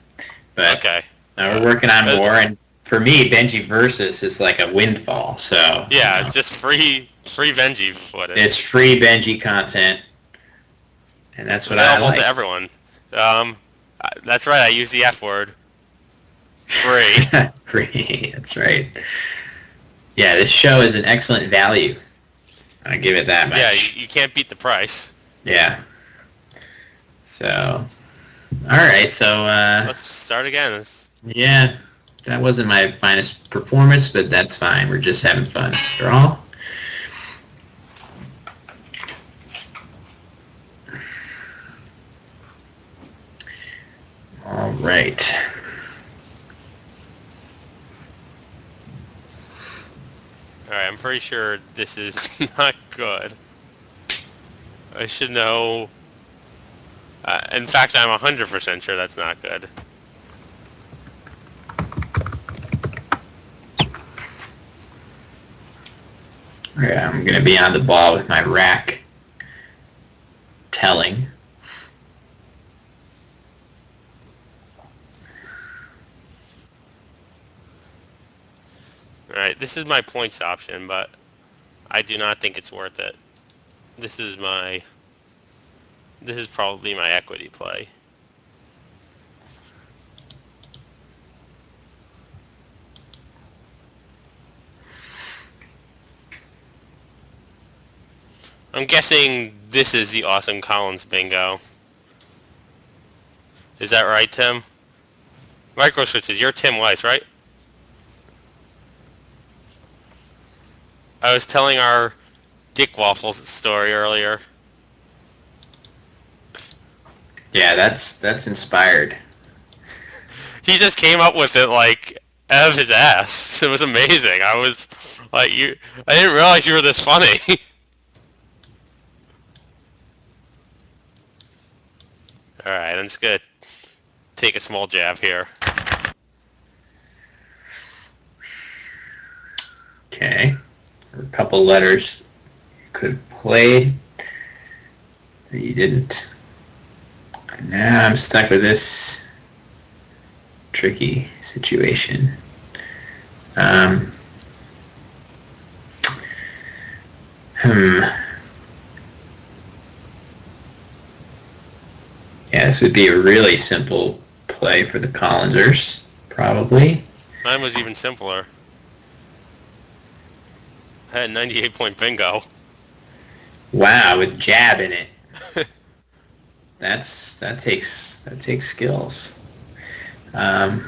Speaker 1: But
Speaker 2: Okay.
Speaker 1: we're working on more, and for me, Bnjy Versus is like a windfall. So
Speaker 2: yeah, it's just free Bnjy footage.
Speaker 1: It's free Bnjy content, and that's what I like.
Speaker 2: Available to everyone. That's right. I use the F word. Free.
Speaker 1: Free. That's right. Yeah, this show is an excellent value. I give it that much.
Speaker 2: Yeah, you can't beat the price.
Speaker 1: Yeah. So, all right. So,
Speaker 2: let's start again.
Speaker 1: Yeah, that wasn't my finest performance, but that's fine. We're just having fun after all. All right.
Speaker 2: Alright, I'm pretty sure this is not good. I should know. In fact, I'm 100% sure that's not good.
Speaker 1: Yeah, I'm going to be on the ball with my rack telling.
Speaker 2: Alright, this is my points option, but I do not think it's worth it. This is probably my equity play. I'm guessing this is the Awesome Collins bingo. Is that right, Tim? Micro switches, you're Tim Weiss, right? I was telling our Dick Waffles story earlier.
Speaker 1: Yeah, that's inspired.
Speaker 2: He just came up with it like out of his ass. It was amazing. I was like, I didn't realize you were this funny. All right, I'm just gonna take a small jab here.
Speaker 1: Okay, a couple letters you could have played that you didn't. Now I'm stuck with this tricky situation. Yeah, this would be a really simple play for the Collinsers, probably.
Speaker 2: Mine was even simpler. I had 98-point bingo.
Speaker 1: Wow, with jab in it. that takes skills.
Speaker 2: I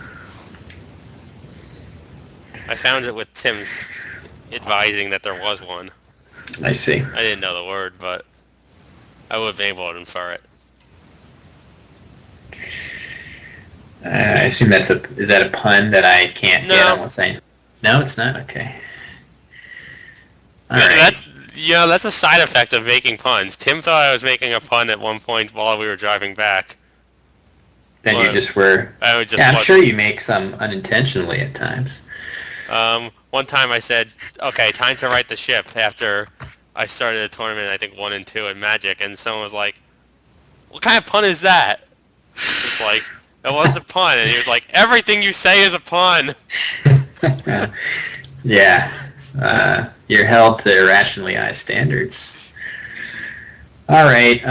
Speaker 2: found it with Tim's advising that there was one.
Speaker 1: I see.
Speaker 2: I didn't know the word, but I would have been able to infer it.
Speaker 1: I assume is that a pun that I can't
Speaker 2: No.
Speaker 1: get unless I... No, it's not? Okay. All right.
Speaker 2: That's a side effect of making puns. Tim thought I was making a pun at one point while we were driving back.
Speaker 1: Then you just were... I'm sure you make some unintentionally at times.
Speaker 2: One time I said, okay, time to right the ship after I started a tournament, I think 1 and 2 in Magic, and someone was like, what kind of pun is that? It's like, that wasn't a pun, and he was like, everything you say is a pun.
Speaker 1: Yeah. You're held to irrationally high standards. All right.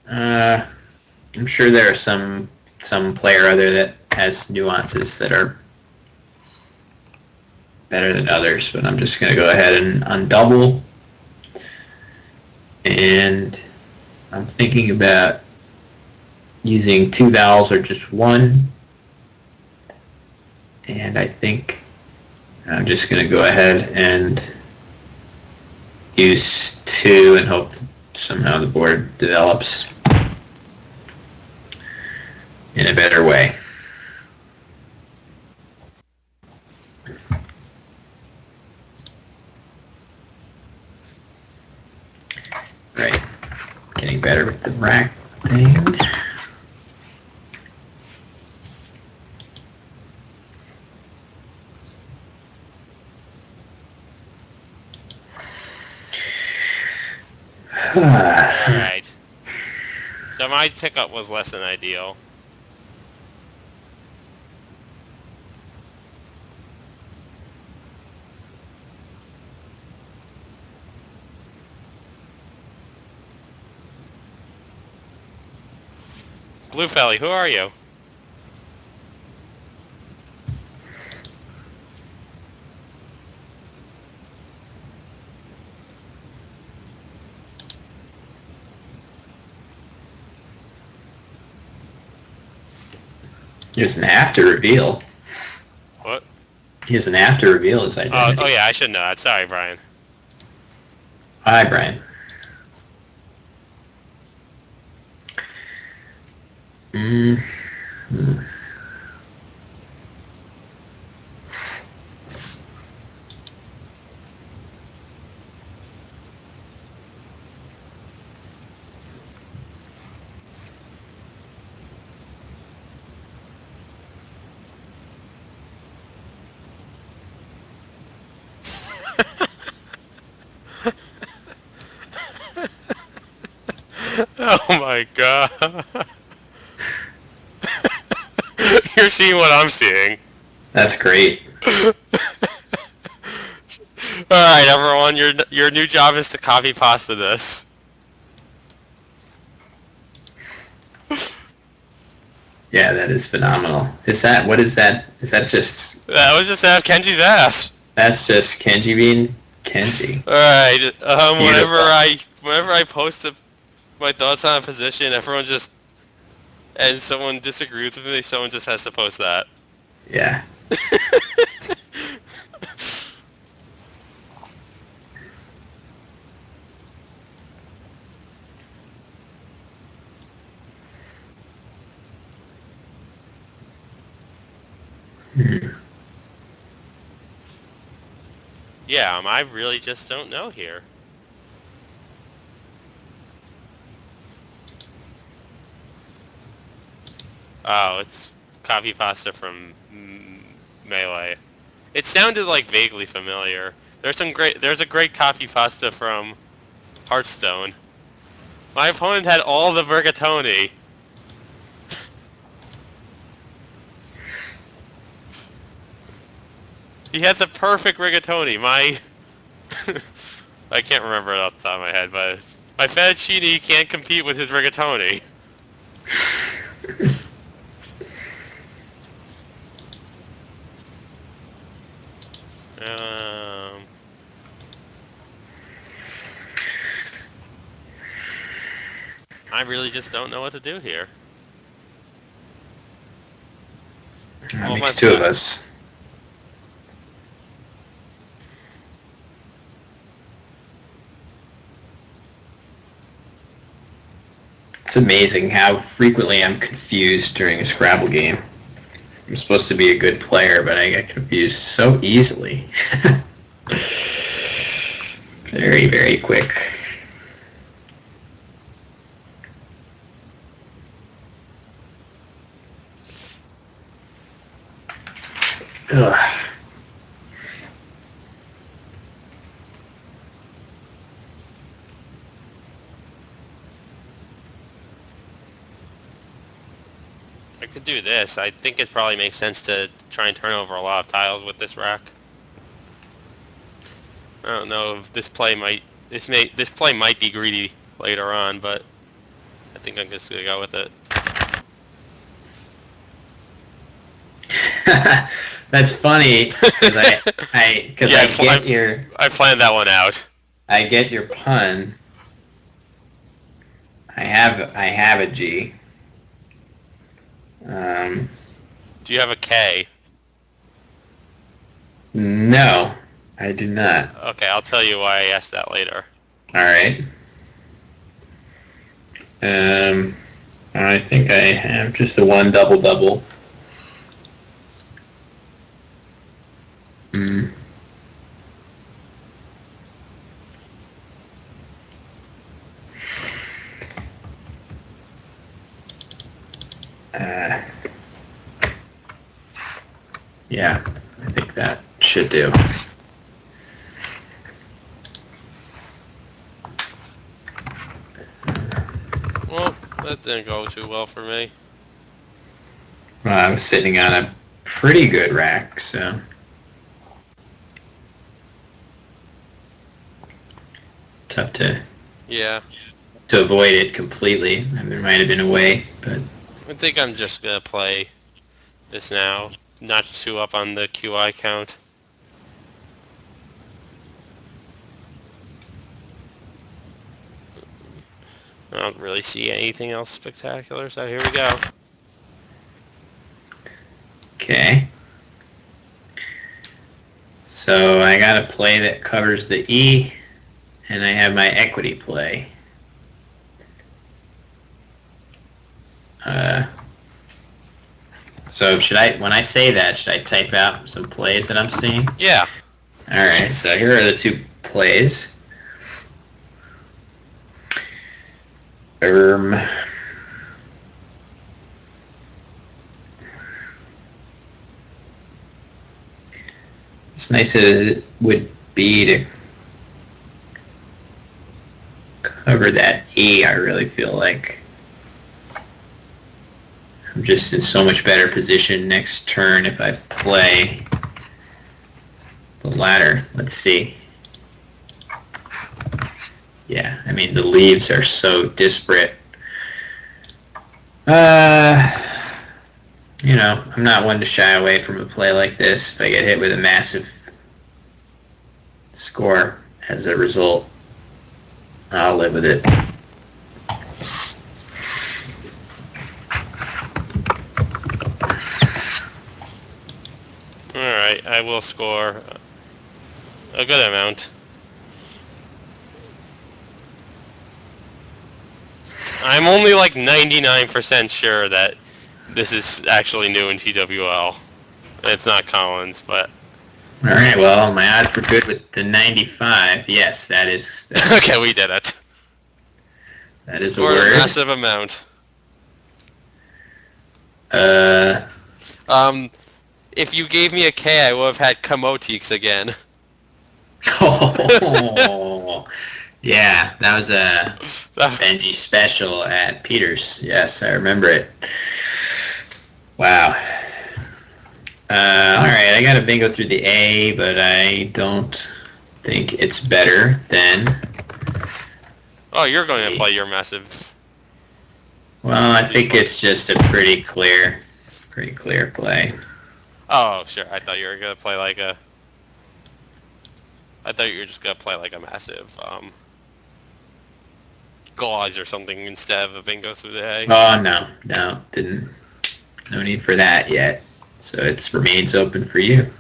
Speaker 1: I'm sure there are some player or other that has nuances that are better than others, but I'm just going to go ahead and undouble. And I'm thinking about using two vowels or just one. And I think I'm just going to go ahead and use two and hope somehow the board develops in a better way. Right. Getting better with the rack thing.
Speaker 2: Alright. So my pickup was less than ideal. Blue Felly, who are you?
Speaker 1: He doesn't have to reveal.
Speaker 2: What?
Speaker 1: He doesn't have to reveal his identity.
Speaker 2: Oh yeah, I should know that. Sorry, Brian.
Speaker 1: Hi, Brian. Mm-hmm.
Speaker 2: Oh my god. You're seeing what I'm seeing.
Speaker 1: That's great.
Speaker 2: Alright, everyone, your new job is to copy pasta this.
Speaker 1: Yeah, that is phenomenal. What is that? Is that just,
Speaker 2: That was just out of Kenji's ass.
Speaker 1: that's just Kenji being Kenji.
Speaker 2: Alright,
Speaker 1: Beautiful.
Speaker 2: whenever I post my thoughts on a position, everyone just, and someone disagrees with me, someone just has to post that.
Speaker 1: Yeah.
Speaker 2: Yeah, I really just don't know here. Oh, it's copy pasta from Melee. It sounded like vaguely familiar. There's a great copy pasta from Hearthstone. My opponent had all the rigatoni. He had the perfect rigatoni. I can't remember it off the top of my head, but my fettuccine can't compete with his rigatoni. Um, I really just don't know what to do here.
Speaker 1: That
Speaker 2: Well,
Speaker 1: makes two of us. It's amazing how frequently I'm confused during a Scrabble game. I'm supposed to be a good player, but I get confused so easily. Very, very quick. Ugh.
Speaker 2: I could do this. I think it probably makes sense to try and turn over a lot of tiles with this rack. I don't know if this play might be greedy later on, but I think I'm just gonna go with it.
Speaker 1: That's funny because
Speaker 2: I planned that one out.
Speaker 1: I get your pun. I have a G.
Speaker 2: Do you have a K?
Speaker 1: No, I do not.
Speaker 2: Okay, I'll tell you why I asked that later.
Speaker 1: All right. I think I have just the one double. Mm. Yeah, I think that should do.
Speaker 2: Well, that didn't go too well for me.
Speaker 1: Well, I was sitting on a pretty good rack, so tough to avoid it completely. And there might have been a way, but
Speaker 2: I think I'm just gonna play this now. Not too up on the QI count. I don't really see anything else spectacular, so here we go.
Speaker 1: okay. So I got a play that covers the E, and I have my equity play. So when I say that, should I type out some plays that I'm seeing?
Speaker 2: Yeah.
Speaker 1: All right, so here are the two plays. As nice as it would be to cover that E, I really feel like I'm just in so much better position next turn if I play the ladder. Let's see. Yeah, I mean, the leaves are so disparate. I'm not one to shy away from a play like this if I get hit with a massive score as a result. I'll live with it.
Speaker 2: Alright, I will score a good amount. I'm only like 99% sure that this is actually new in TWL. It's not Collins, but...
Speaker 1: Alright, well, my odds were good with the 95. Yes, that is...
Speaker 2: Okay, we did it.
Speaker 1: That is
Speaker 2: Scored
Speaker 1: a word.
Speaker 2: A massive amount. If you gave me a K, I would have had Komotiks again.
Speaker 1: Oh, yeah, that was a Bnjy special at Peters. Yes, I remember it. Wow. All right, I got a bingo through the A, but I don't think it's better than...
Speaker 2: Oh, you're going to play your massive...
Speaker 1: Well, I think it's just a pretty clear play.
Speaker 2: Oh, sure. I thought you were going to play like a... I thought you were just going to play like a massive, gauze or something instead of a bingo through the A.
Speaker 1: Oh, no, didn't. No need for that yet. So it remains open for you.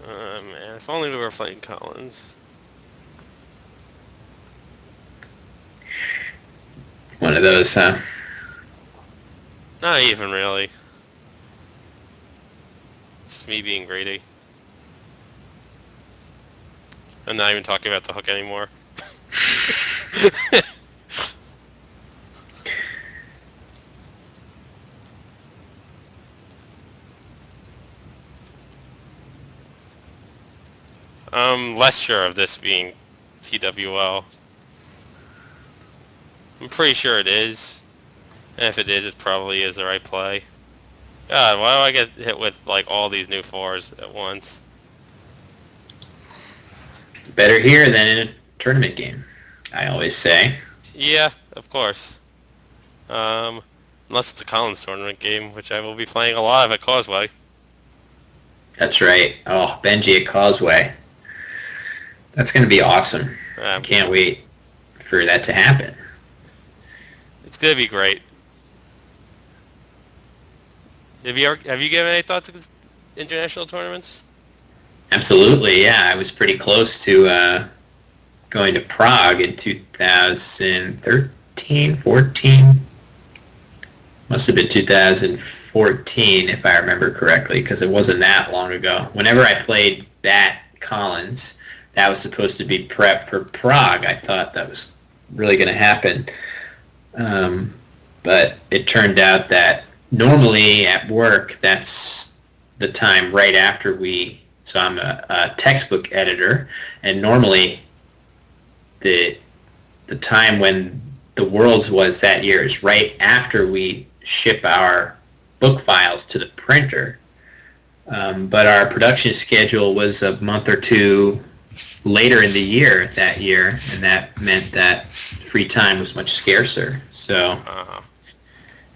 Speaker 2: Man, if only we were playing Collins.
Speaker 1: One of those, huh?
Speaker 2: Not even really. It's me being greedy. I'm not even talking about the hook anymore. I'm less sure of this being TWL. I'm pretty sure it is. And if it is, it probably is the right play. God, why do I get hit with like all these new fours at once?
Speaker 1: Better here than in a tournament game, I always say.
Speaker 2: Yeah, of course. Unless it's a Collins tournament game, which I will be playing a lot of at Causeway.
Speaker 1: That's right. Oh, Bnjy at Causeway. That's going to be awesome. I can't wait for that to happen.
Speaker 2: It's gonna be great. Have you given any thought to international tournaments?
Speaker 1: Absolutely, yeah. I was pretty close to going to Prague in 2013, 14. Must have been 2014 if I remember correctly, because it wasn't that long ago. Whenever I played that Collins, that was supposed to be prep for Prague. I thought that was really going to happen. But it turned out that normally at work, that's the time right after so I'm a textbook editor, and normally the time when the Worlds was that year is right after we ship our book files to the printer. But our production schedule was a month or two later in the year that year, and that meant that free time was much scarcer. So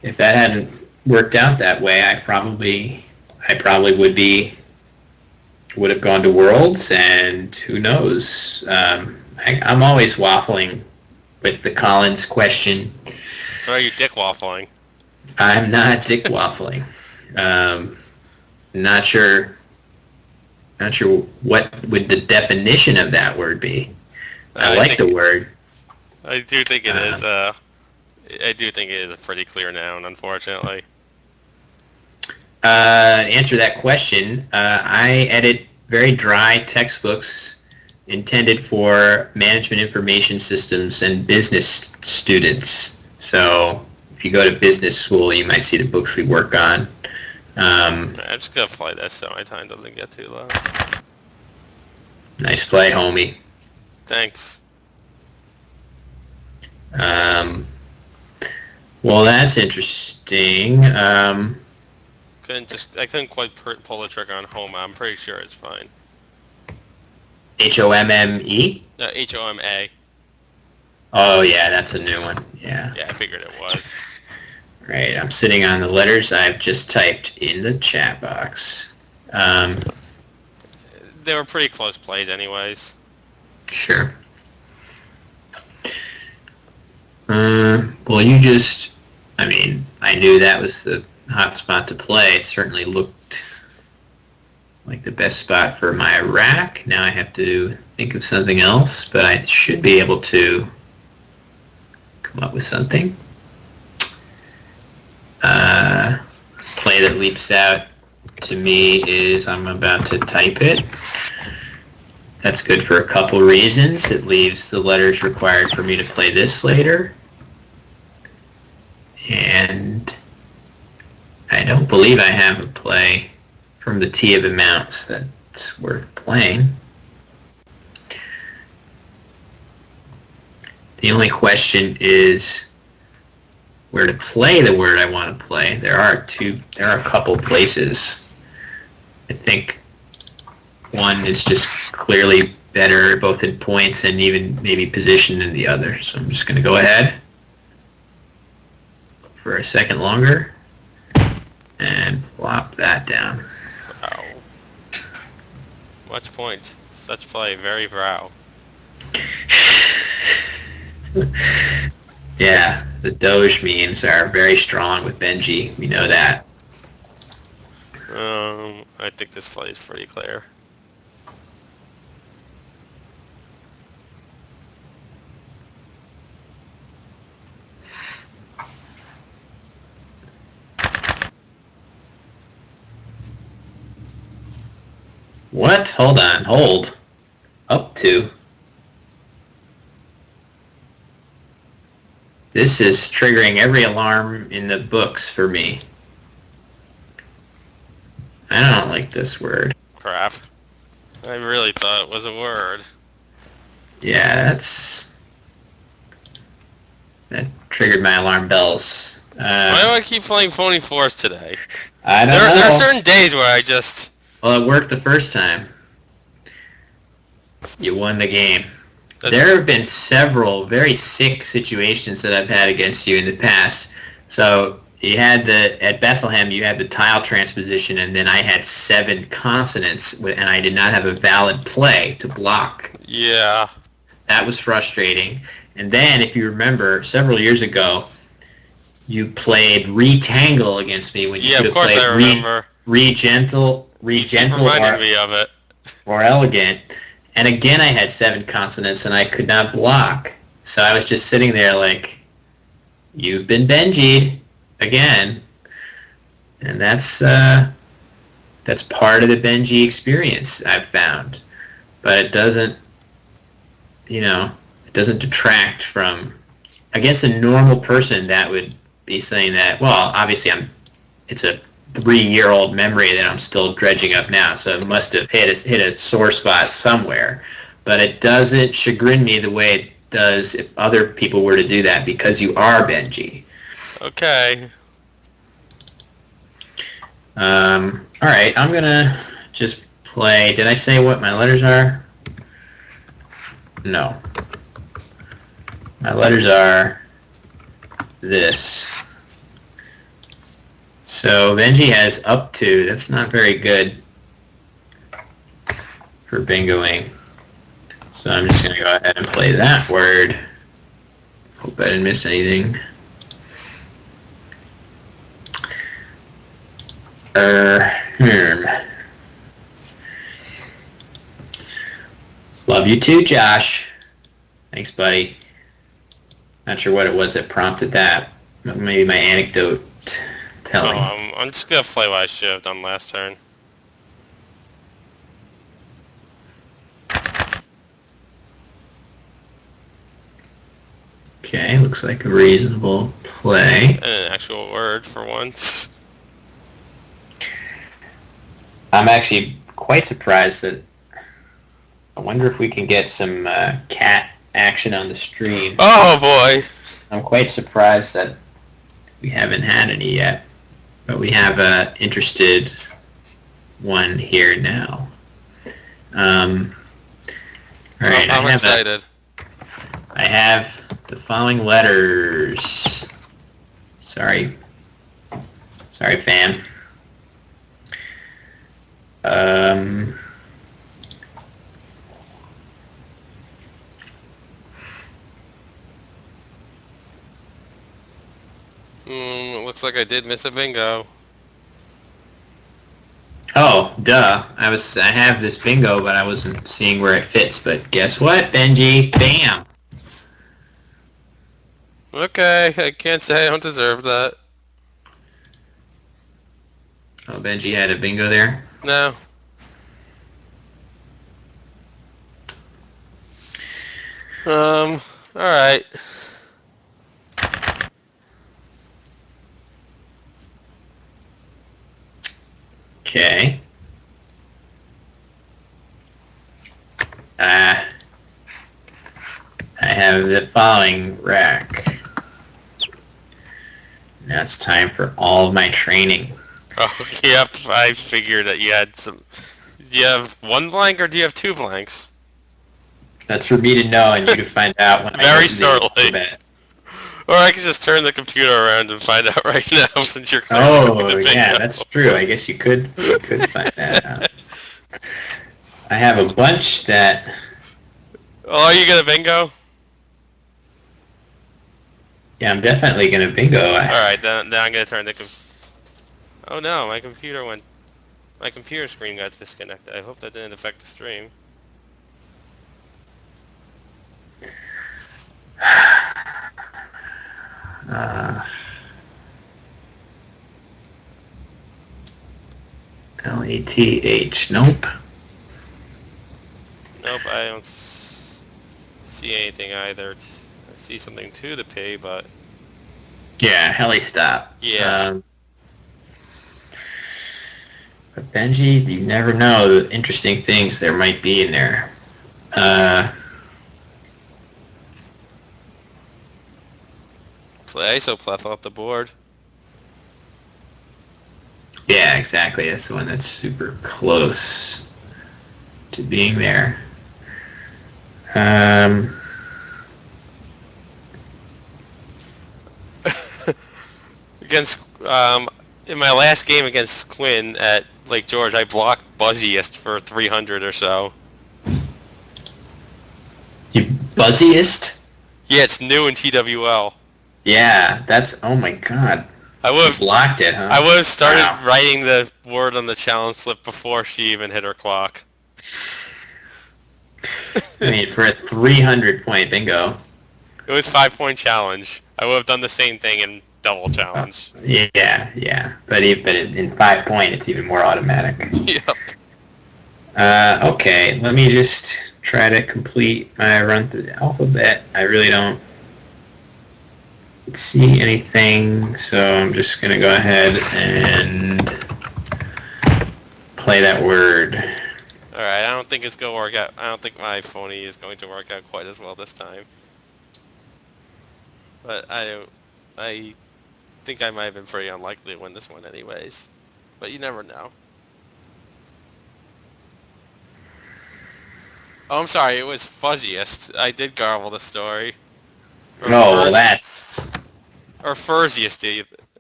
Speaker 1: if that hadn't worked out that way, I probably would have gone to Worlds, and who knows? I'm always waffling with the Collins question.
Speaker 2: Or are you dick waffling?
Speaker 1: I'm not dick waffling. Not sure what would the definition of that word be. I like the word.
Speaker 2: I do think it is. I do think it is a pretty clear noun, unfortunately.
Speaker 1: Answer that question. I edit very dry textbooks intended for management information systems and business students. So if you go to business school, you might see the books we work on.
Speaker 2: I'm just going to play this so my time doesn't get too low.
Speaker 1: Nice play, homie.
Speaker 2: Thanks.
Speaker 1: Well, that's interesting.
Speaker 2: I couldn't quite pull the trigger on Homa. I'm pretty sure it's fine.
Speaker 1: Homme?
Speaker 2: Homa.
Speaker 1: Oh, yeah, that's a new one. Yeah.
Speaker 2: Yeah, I figured it was.
Speaker 1: Right, I'm sitting on the letters I've just typed in the chat box.
Speaker 2: They were pretty close plays anyways.
Speaker 1: Sure. Well, I knew that was the hot spot to play. It certainly looked like the best spot for my rack. Now I have to think of something else, but I should be able to come up with something. Play that leaps out to me is I'm about to type it. That's good for a couple reasons. It leaves the letters required for me to play this later. And I don't believe I have a play from the T of amounts that's worth playing. The only question is where to play the word I want to play. There are a couple places. I think one is just clearly better, both in points and even maybe position than the other. So I'm just going to go ahead for a second longer and plop that down.
Speaker 2: Wow. Much point. Such play, very brow.
Speaker 1: Yeah, the Doge memes are very strong with Bnjy. We know that.
Speaker 2: I think this play is pretty clear.
Speaker 1: What? Hold on. Hold. Up to. This is triggering every alarm in the books for me. I don't like this word.
Speaker 2: Crap. I really thought it was a word.
Speaker 1: Yeah, that triggered my alarm bells.
Speaker 2: Why do I keep playing phony fours today?
Speaker 1: I don't know.
Speaker 2: There are certain days where I just...
Speaker 1: Well, it worked the first time. You won the game. There have been several very sick situations that I've had against you in the past. So you had at Bethlehem, you had the tile transposition, and then I had 7 consonants, and I did not have a valid play to block.
Speaker 2: Yeah.
Speaker 1: That was frustrating. And then, if you remember, several years ago, you played Retangle against me when you
Speaker 2: Yeah,
Speaker 1: could
Speaker 2: of
Speaker 1: have
Speaker 2: course
Speaker 1: played
Speaker 2: I remember.
Speaker 1: Regentle,
Speaker 2: You keep reminding me of it.
Speaker 1: or Elegant. And again, I had 7 consonants, and I could not block. So I was just sitting there like, you've been Bnjy'd again. And that's part of the Bnjy experience, I've found. But it doesn't, it doesn't detract from, I guess, a normal person that would be saying that, well, obviously it's a 3-year-old memory that I'm still dredging up now, so it must have hit a sore spot somewhere. But it doesn't chagrin me the way it does if other people were to do that, because you are Bnjy.
Speaker 2: Okay.
Speaker 1: All right, I'm gonna just play. Did I say what my letters are? No. My letters are this. So Bnjy has up to. That's not very good for bingoing. So I'm just gonna go ahead and play that word. Hope I didn't miss anything. Love you too, Josh. Thanks, buddy. Not sure what it was that prompted that. Maybe my anecdote telling.
Speaker 2: I'm just gonna play what I should have done last turn.
Speaker 1: Okay, looks like a reasonable play.
Speaker 2: And an actual word for once.
Speaker 1: I'm actually quite surprised that. I wonder if we can get some cat action on the stream.
Speaker 2: Oh boy!
Speaker 1: I'm quite surprised that we haven't had any yet, but we have an interested one here now. All right,
Speaker 2: I'm excited.
Speaker 1: I have the following letters. Sorry, fam.
Speaker 2: Looks like I did miss a bingo.
Speaker 1: Oh, duh. I have this bingo, but I wasn't seeing where it fits. But guess what, Bnjy? Bam!
Speaker 2: Okay, I can't say I don't deserve that.
Speaker 1: Oh, Bnjy had a bingo there?
Speaker 2: No. Alright.
Speaker 1: Okay. I have the following rack. Now it's time for all of my training.
Speaker 2: Oh, yep, I figured that you had some... Do you have 1 blank or do you have 2 blanks?
Speaker 1: That's for me to know and you to find out when
Speaker 2: Very
Speaker 1: I go to the
Speaker 2: shortly.
Speaker 1: alphabet.
Speaker 2: Or I could just turn the computer around and find out right now since you're clearly
Speaker 1: Oh,
Speaker 2: the bingo.
Speaker 1: yeah, that's true. I guess you could find that out. I have a bunch that...
Speaker 2: Oh, you get a bingo?
Speaker 1: Yeah, I'm definitely going to bingo.
Speaker 2: Alright, then I'm going to turn the... Oh no, my computer screen got disconnected. I hope that didn't affect the stream.
Speaker 1: L-E-T-H. Nope.
Speaker 2: Nope, I don't see anything either. I see something to the P, but...
Speaker 1: Yeah, heli stop.
Speaker 2: Yeah.
Speaker 1: But Bnjy, you never know the interesting things there might be in there.
Speaker 2: Play isopleth off the board.
Speaker 1: Yeah, exactly. That's the one that's super close to being there. Um,
Speaker 2: Against in my last game against Quinn at Lake George, I blocked Buzziest for 300 or so.
Speaker 1: you buzziest?
Speaker 2: Yeah, it's new in TWL.
Speaker 1: Yeah, that's, oh my god.
Speaker 2: I would
Speaker 1: You
Speaker 2: have
Speaker 1: blocked it, huh?
Speaker 2: I would have started
Speaker 1: Wow.
Speaker 2: writing the word on the challenge slip before she even hit her clock.
Speaker 1: I mean, for a 300 point bingo.
Speaker 2: It was 5 point challenge. I would have done the same thing in double
Speaker 1: Oh,
Speaker 2: challenge.
Speaker 1: yeah. But in 5 point, it's even more automatic.
Speaker 2: Yep.
Speaker 1: Okay, let me just try to complete my run through the alphabet. I really don't see anything, so I'm just going to go ahead and play that word.
Speaker 2: Alright, I don't think it's going to work out. I don't think my phony is going to work out quite as well this time. But I think I might have been pretty unlikely to win this one anyways. But you never know. Oh, I'm sorry, it was Fuzziest. I did garble the story. Or
Speaker 1: Well, that's...
Speaker 2: Or Furziest.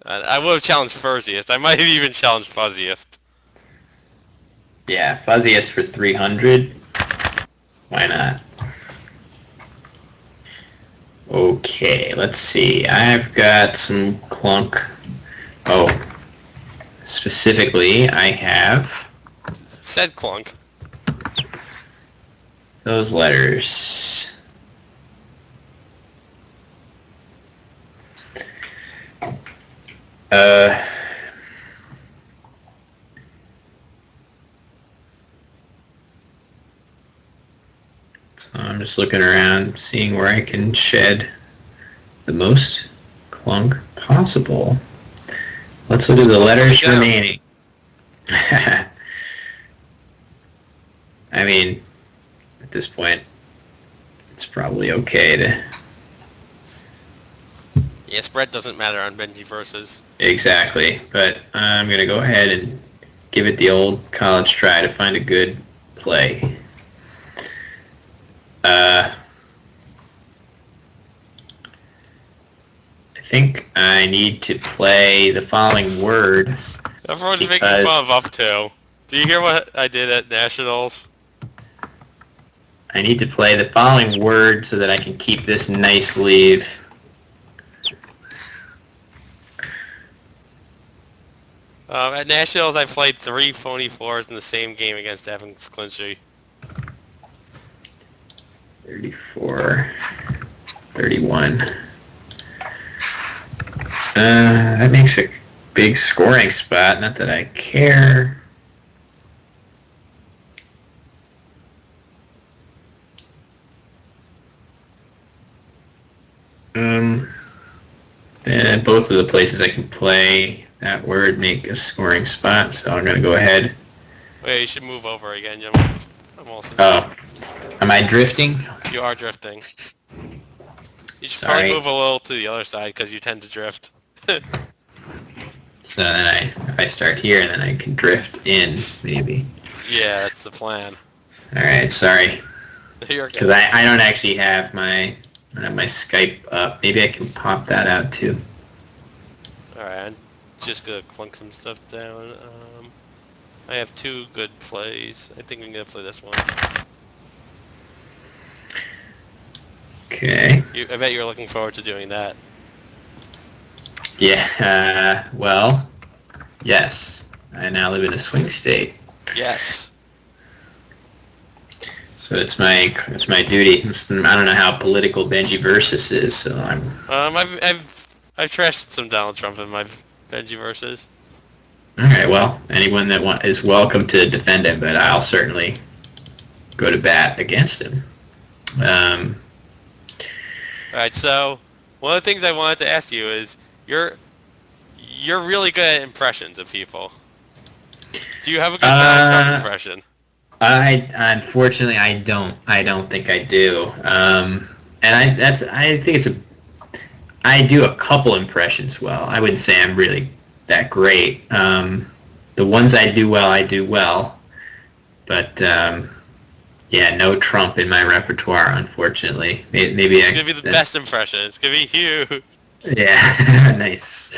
Speaker 2: I would have challenged Furziest. I might have even challenged Fuzziest.
Speaker 1: Yeah, fuzziest for 300. Why not? Okay, let's see. I've got some clunk. Oh, specifically, I have
Speaker 2: Said Clunk.
Speaker 1: those letters. So I'm just looking around, seeing where I can shed the most clunk possible. Let's look at the letters remaining. I mean, at this point, it's probably okay to...
Speaker 2: Yeah, spread doesn't matter on Bnjy versus.
Speaker 1: Exactly, but I'm going to go ahead and give it the old college try to find a good play. I think I need to play the following word.
Speaker 2: Everyone's making fun of up to. Do you hear what I did at Nationals?
Speaker 1: I need to play the following word so that I can keep this nice lead.
Speaker 2: At Nationals, I played 3 phony 4s in the same game against Evans Clinchy.
Speaker 1: 34, 31. That makes a big scoring spot. Not that I care. And both of the places I can play that word make a scoring spot, so I'm going to go ahead.
Speaker 2: Wait, you should move over again. I'm also...
Speaker 1: Oh. Am I drifting?
Speaker 2: You are drifting. You should
Speaker 1: Sorry.
Speaker 2: probably move a little to the other side because you tend to drift.
Speaker 1: So then if I start here, then I can drift in, maybe.
Speaker 2: Yeah, that's the plan.
Speaker 1: Alright, sorry.
Speaker 2: You're
Speaker 1: Because I don't actually have my Skype up. Maybe I can pop that out too.
Speaker 2: Alright, I'm just gonna clunk some stuff down. I have 2 good plays. I think I'm gonna play this one.
Speaker 1: Okay.
Speaker 2: I bet you're looking forward to doing that.
Speaker 1: Yeah, well, yes. I now live in a swing state.
Speaker 2: Yes.
Speaker 1: So it's my duty. I don't know how political Bnjy versus is, so I'm...
Speaker 2: I've trashed some Donald Trump in my Bnjy versus.
Speaker 1: Alright, well, anyone that is welcome to defend him, but I'll certainly go to bat against him.
Speaker 2: Alright, so one of the things I wanted to ask you is you're really good at impressions of people. Do you have a good Donald Trump impression?
Speaker 1: Unfortunately I don't think I do. I do a couple impressions well. I wouldn't say I'm really that great. The ones I do well, but Yeah, no Trump in my repertoire, unfortunately. Maybe
Speaker 2: It's gonna be the best impression. It's gonna be you.
Speaker 1: Yeah, nice.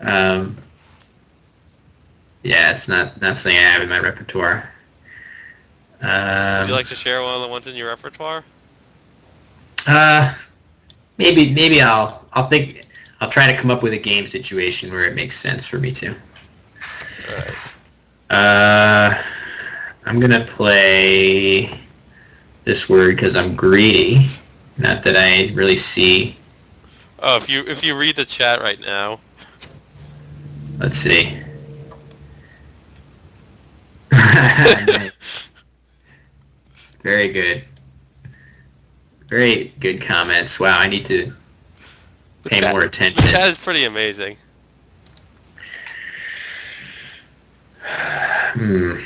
Speaker 1: Um, yeah, it's not something I have in my repertoire.
Speaker 2: Would you
Speaker 1: Um,
Speaker 2: like to share one of the ones in your repertoire?
Speaker 1: uh, maybe I'll try to come up with a game situation where it makes sense for me to.
Speaker 2: All right.
Speaker 1: Uh, I'm gonna play this word because I'm greedy. Not that I really see.
Speaker 2: Oh, if you read the chat right now,
Speaker 1: Let's see. Nice. Very good. Very good comments. Wow, I need to
Speaker 2: the
Speaker 1: pay
Speaker 2: chat
Speaker 1: more
Speaker 2: the chat
Speaker 1: attention.
Speaker 2: is pretty amazing.
Speaker 1: Hmm.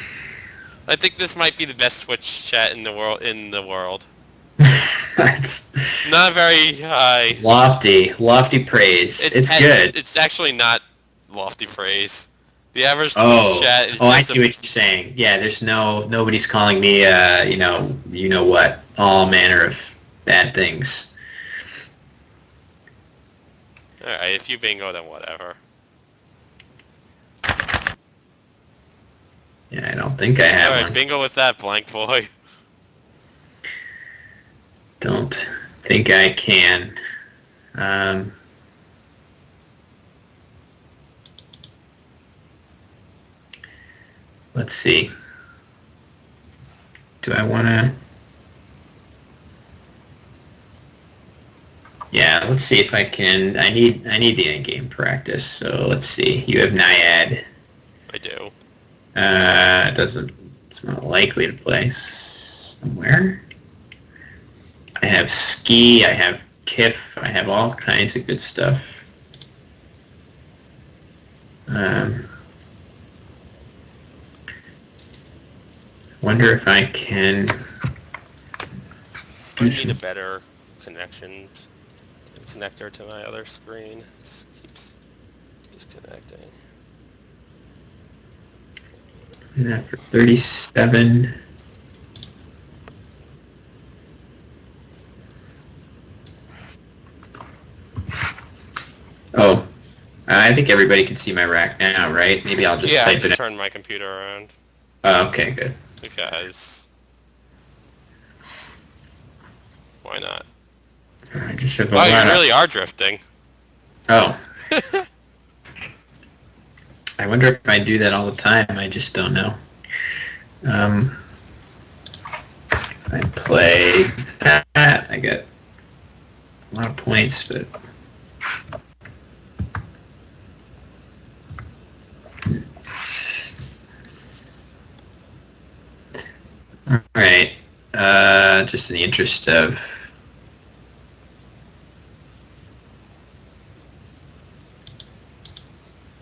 Speaker 2: I think this might be the best Twitch chat in the world.
Speaker 1: That's
Speaker 2: Not very high.
Speaker 1: lofty praise. It's good.
Speaker 2: It's actually not lofty praise. The average Twitch
Speaker 1: Oh,
Speaker 2: chat is
Speaker 1: I
Speaker 2: just
Speaker 1: see what you're saying. Yeah, there's nobody's calling me, you know what, all manner of bad things.
Speaker 2: all right. If you bingo, then whatever.
Speaker 1: Yeah, I don't think I
Speaker 2: All
Speaker 1: have
Speaker 2: right,
Speaker 1: one.
Speaker 2: bingo with that blank boy.
Speaker 1: Don't think I can. Um, let's see. Do I want to? Yeah, let's see if I can. I need the end game practice. So let's see. You have Naiad.
Speaker 2: I do.
Speaker 1: It doesn't. It's not likely to play somewhere. I have Ski. I have Kiff. I have all kinds of good stuff. Um, wonder if I can.
Speaker 2: I need a better connection connector to my other screen. This keeps disconnecting.
Speaker 1: Yeah, for 37. Oh, I think everybody can see my rack now, right? Maybe I'll just
Speaker 2: Yeah, I
Speaker 1: type it
Speaker 2: just
Speaker 1: in.
Speaker 2: turned my computer around
Speaker 1: Oh, okay, good.
Speaker 2: because why not?
Speaker 1: I just have a
Speaker 2: Wow, you
Speaker 1: lot of.
Speaker 2: really are drifting.
Speaker 1: Oh, I wonder if I do that all the time. I just don't know. Um, I play that. I get a lot of points, but all right. Just in the interest of,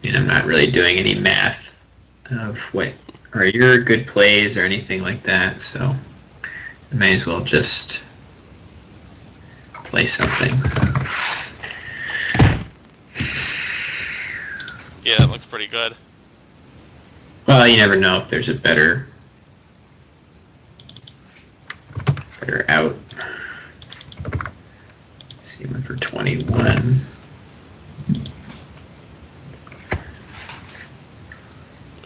Speaker 1: I'm not really doing any math of what are your good plays or anything like that, so I may as well just play something.
Speaker 2: Yeah, it looks pretty good.
Speaker 1: Well, you never know if there's a better out. See one for 21.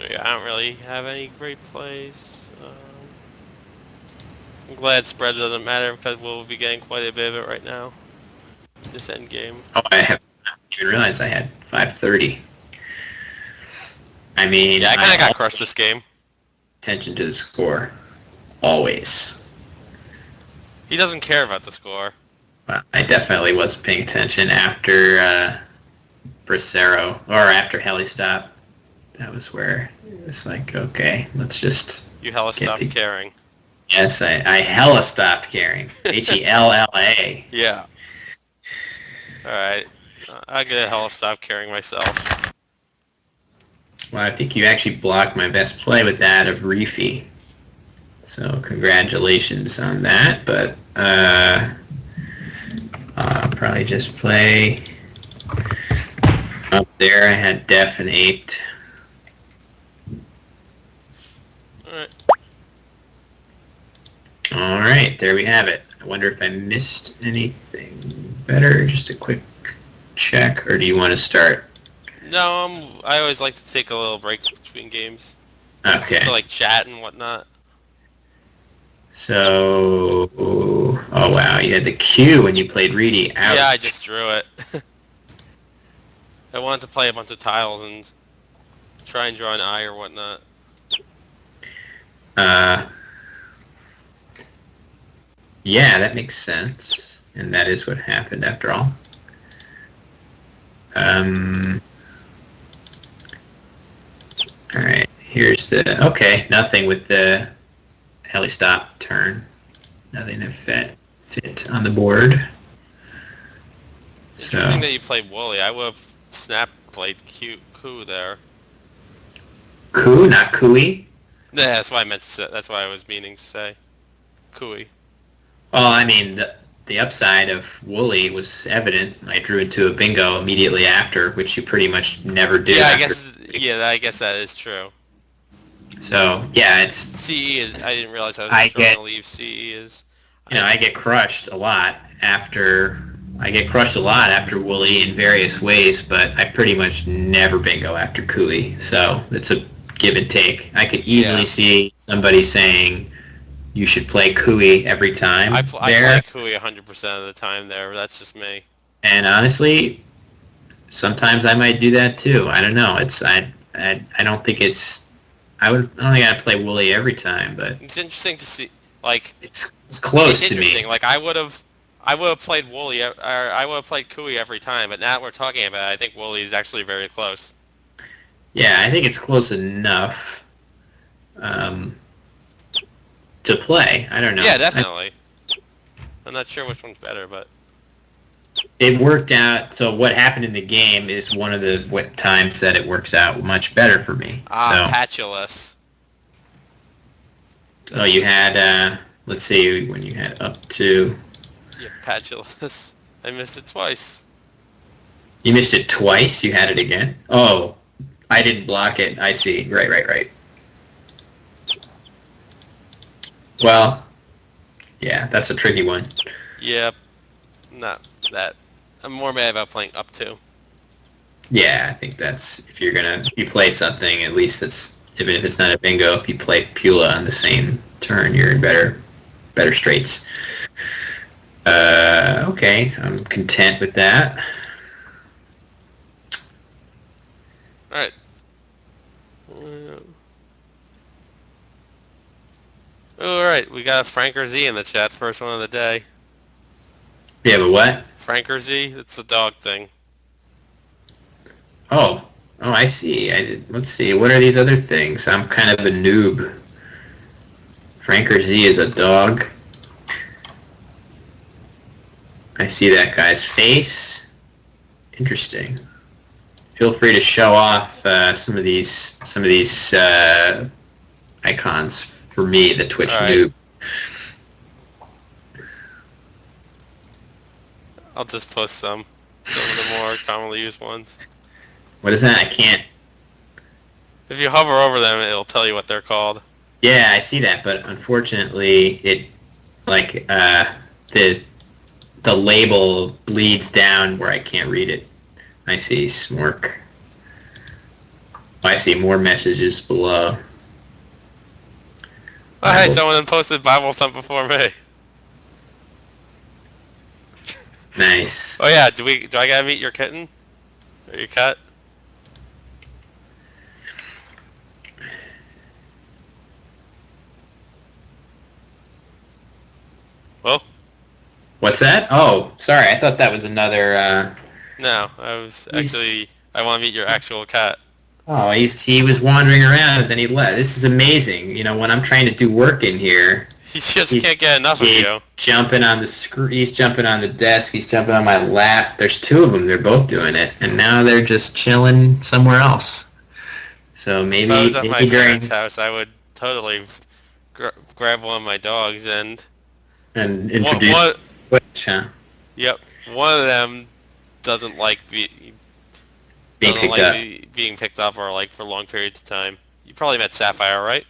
Speaker 2: Yeah, I don't really have any great plays. I'm glad spread doesn't matter because we'll be getting quite a bit of it right now. This end game.
Speaker 1: Oh, I have not even realized I had 530. I mean,
Speaker 2: Yeah, I kind
Speaker 1: I
Speaker 2: of got
Speaker 1: all
Speaker 2: crushed this game.
Speaker 1: attention to the score, always.
Speaker 2: He doesn't care about the score.
Speaker 1: Well, I definitely wasn't paying attention after Bracero, or after Helistop. That was where it was like, okay, let's just
Speaker 2: You hella
Speaker 1: get
Speaker 2: stopped
Speaker 1: to.
Speaker 2: caring.
Speaker 1: Yes, I hella stopped caring. Hella.
Speaker 2: Yeah. Alright. I get a hella stop caring myself.
Speaker 1: Well, I think you actually blocked my best play with that of Reefy. So congratulations on that, but I'll probably just play up there. I had Def and 8.
Speaker 2: Alright.
Speaker 1: Oh, All right, there we have it. I wonder if I missed anything better. Just a quick check, or do you want to start?
Speaker 2: No, I always like to take a little break between games
Speaker 1: Okay.
Speaker 2: to like chat and whatnot.
Speaker 1: So, oh wow, you had the Q when you played Reedy. Ouch.
Speaker 2: Yeah, I just drew it. I wanted to play a bunch of tiles and try and draw an eye or whatnot.
Speaker 1: Yeah, that makes sense, and that is what happened after all. All right, here's the okay. Nothing with the heli stop turn. Nothing to fit on the board.
Speaker 2: Interesting that you played Wooly. I would have Snap played Coup there.
Speaker 1: Coup, not Cooey.
Speaker 2: Yeah, that's what I meant to say. That's what I was meaning to say. Cooey.
Speaker 1: Well, I mean, the upside of Wooly was evident. I drew into a bingo immediately after, which you pretty much never do.
Speaker 2: Yeah, I guess that is true.
Speaker 1: So yeah, it's
Speaker 2: CE is. I didn't realize how strong a leave CE is.
Speaker 1: I get crushed a lot after. I get crushed a lot after Wooly in various ways, but I pretty much never bingo after Cooey. So it's a give and take. I could easily see somebody saying you should play Cooey every time.
Speaker 2: I play Cooey 100% of the time there. That's just me.
Speaker 1: And honestly, sometimes I might do that too. I don't know. I don't think it's. I don't think I'd play Wooly every time, but
Speaker 2: it's interesting to see. Like
Speaker 1: it's close to me.
Speaker 2: Like I would have played Wooly, or I would have played Cooey every time. But now that we're talking about it, I think Wooly is actually very close.
Speaker 1: Yeah, I think it's close enough to play. I don't know.
Speaker 2: Yeah, definitely. I'm not sure which one's better, but
Speaker 1: it worked out. So what happened in the game is one of the times that it works out much better for me.
Speaker 2: Patulous.
Speaker 1: Oh, you had, let's see, when you had up to...
Speaker 2: Yeah, Patulous. I missed it twice.
Speaker 1: You missed it twice? You had it again? Oh, I didn't block it. I see. Right. Well, yeah, that's a tricky one.
Speaker 2: Yep. Not that. I'm more mad about playing up to.
Speaker 1: Yeah, I think that's, if you play something, at least it's, even if it's not a bingo, if you play Pula on the same turn, you're in better straits. Okay, I'm content with that.
Speaker 2: Alright. Alright, we got Franker Z in the chat, first one of the day.
Speaker 1: You have a what?
Speaker 2: Franker Z? It's the dog thing.
Speaker 1: Oh, I see. Let's see. What are these other things? I'm kind of a noob. Franker Z is a dog. I see that guy's face. Interesting. Feel free to show off some of these icons for me, the Twitch noob.
Speaker 2: I'll just post some of the more commonly used ones.
Speaker 1: What is that? I can't.
Speaker 2: If you hover over them, it'll tell you what they're called.
Speaker 1: Yeah, I see that, but unfortunately, it the label bleeds down where I can't read it. I see Smork. I see more messages below.
Speaker 2: Oh, hey, someone posted Bible Thump before me.
Speaker 1: Nice.
Speaker 2: Oh yeah, do I gotta meet your kitten? Or your cat? Well?
Speaker 1: What's that? Oh, sorry. I thought that was another...
Speaker 2: No, I want to meet your actual cat.
Speaker 1: Oh, he was wandering around and then he left. This is amazing. You know, when I'm trying to do work in here...
Speaker 2: He just can't get enough of you.
Speaker 1: He's jumping on the screen. He's jumping on the desk. He's jumping on my lap. There's two of them. They're both doing it. And now they're just chilling somewhere else. So maybe...
Speaker 2: If I was at my parents' house, I would totally grab one of my dogs and
Speaker 1: introduce Twitch, huh?
Speaker 2: Yep. One of them doesn't like being picked up or like for long periods of time. You probably met Sapphire, right?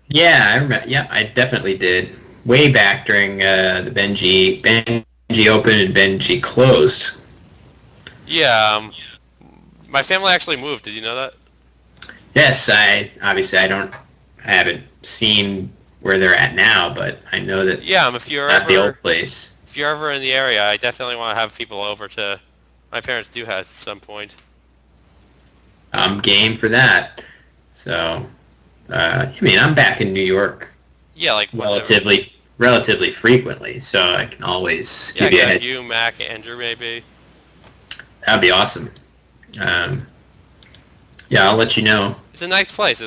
Speaker 1: Yeah, I remember. Yeah, I definitely did. way back during the Bnjy Open and Bnjy closed.
Speaker 2: Yeah, my family actually moved. Did you know that?
Speaker 1: Yes, I haven't seen where they're at now, but I know that
Speaker 2: Yeah,
Speaker 1: not the old place.
Speaker 2: if you're ever in the area, I definitely want to have people over to. My parents do have at some point.
Speaker 1: I'm game for that. So, I mean, I'm back in New York
Speaker 2: Yeah, like whenever.
Speaker 1: relatively frequently, so I can always
Speaker 2: Yeah, I
Speaker 1: give you
Speaker 2: could
Speaker 1: a
Speaker 2: have
Speaker 1: head.
Speaker 2: you, Mac, Andrew, maybe.
Speaker 1: That'd be awesome. Um, yeah, I'll let you know.
Speaker 2: It's a nice place.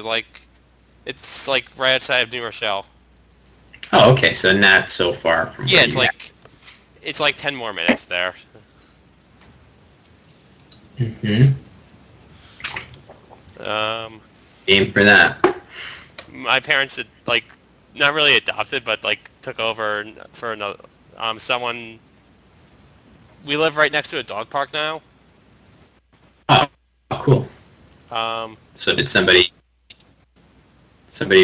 Speaker 2: It's like right outside of New Rochelle.
Speaker 1: Oh, okay, so not so far from
Speaker 2: Yeah,
Speaker 1: where
Speaker 2: it's
Speaker 1: you have.
Speaker 2: like 10 more minutes there.
Speaker 1: Hmm.
Speaker 2: Um,
Speaker 1: Game for that.
Speaker 2: my parents had not really adopted, but took over for another someone. We live right next to a dog park now.
Speaker 1: Oh, cool.
Speaker 2: Um,
Speaker 1: So did somebody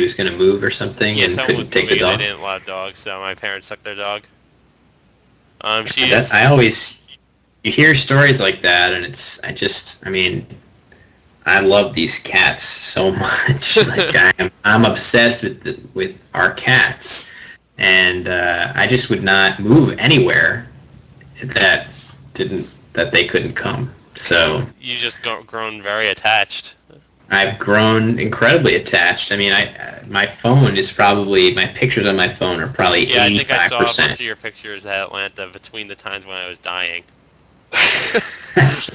Speaker 1: was going to move or something
Speaker 2: yeah,
Speaker 1: and
Speaker 2: someone was
Speaker 1: couldn't take the
Speaker 2: moving and they
Speaker 1: dog?
Speaker 2: didn't allow dogs, so my parents took their dog.
Speaker 1: That
Speaker 2: She's
Speaker 1: I always you hear stories like that, and I mean, I love these cats so much. Like I'm obsessed with our cats, and I just would not move anywhere that didn't that they couldn't come. So
Speaker 2: you just grown very attached.
Speaker 1: I've grown incredibly attached. I mean, my pictures on my phone are probably
Speaker 2: Yeah, I think I saw a bunch
Speaker 1: 85%.
Speaker 2: of your pictures at Atlanta between the times when I was dying.
Speaker 1: That's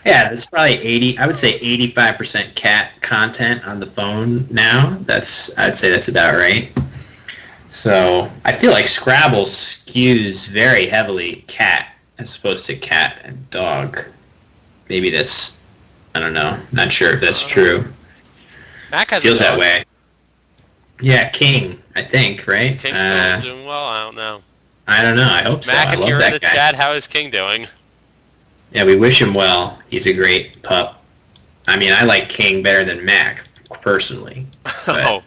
Speaker 1: Yeah, it's probably 80. I would say 85% cat content on the phone now. I'd say that's about right. So I feel like Scrabble skews very heavily cat as opposed to cat and dog. Maybe I don't know. Not sure if that's
Speaker 2: Uh,
Speaker 1: true.
Speaker 2: Mac has a
Speaker 1: Feels that
Speaker 2: dog.
Speaker 1: way. Yeah, King, I think,
Speaker 2: Is
Speaker 1: right?
Speaker 2: King still doing well? I don't know.
Speaker 1: I don't know. I hope so.
Speaker 2: Mac,
Speaker 1: I
Speaker 2: if
Speaker 1: love
Speaker 2: you're in
Speaker 1: that
Speaker 2: the
Speaker 1: guy.
Speaker 2: chat, how is King doing?
Speaker 1: Yeah, we wish him well. He's a great pup. I mean, I like King better than Mac, personally. But
Speaker 2: Oh,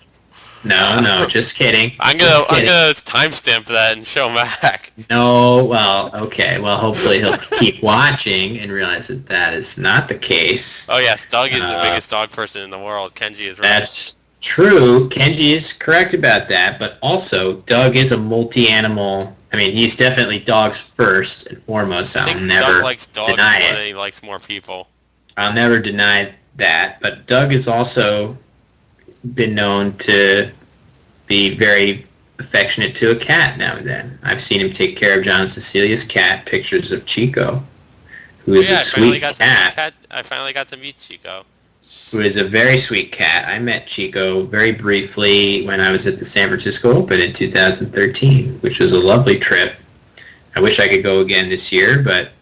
Speaker 1: no, just kidding.
Speaker 2: I'm
Speaker 1: Just
Speaker 2: gonna
Speaker 1: kidding.
Speaker 2: timestamp that and show Mac.
Speaker 1: No, well, okay. Well, hopefully he'll keep watching and realize that that is not the case.
Speaker 2: Oh yes, Doug is the
Speaker 1: Uh,
Speaker 2: biggest dog person in the world. Kenji is right.
Speaker 1: that's true. Kenji is correct about that, but also Doug is a multi-animal. I mean, he's definitely dogs first and foremost.
Speaker 2: I
Speaker 1: I'll
Speaker 2: think Doug
Speaker 1: never
Speaker 2: likes dogs
Speaker 1: deny
Speaker 2: more
Speaker 1: it.
Speaker 2: than he likes more people.
Speaker 1: I'll never deny that. But Doug has also been known to be very affectionate to a cat now and then. I've seen him take care of John and Cecilia's cat, pictures of Chico, who
Speaker 2: Oh
Speaker 1: is a
Speaker 2: yeah,
Speaker 1: sweet cat,
Speaker 2: I finally got to meet Chico.
Speaker 1: who is a very sweet cat. I met Chico very briefly when I was at the San Francisco Open in 2013, which was a lovely trip. I wish I could go again this year, but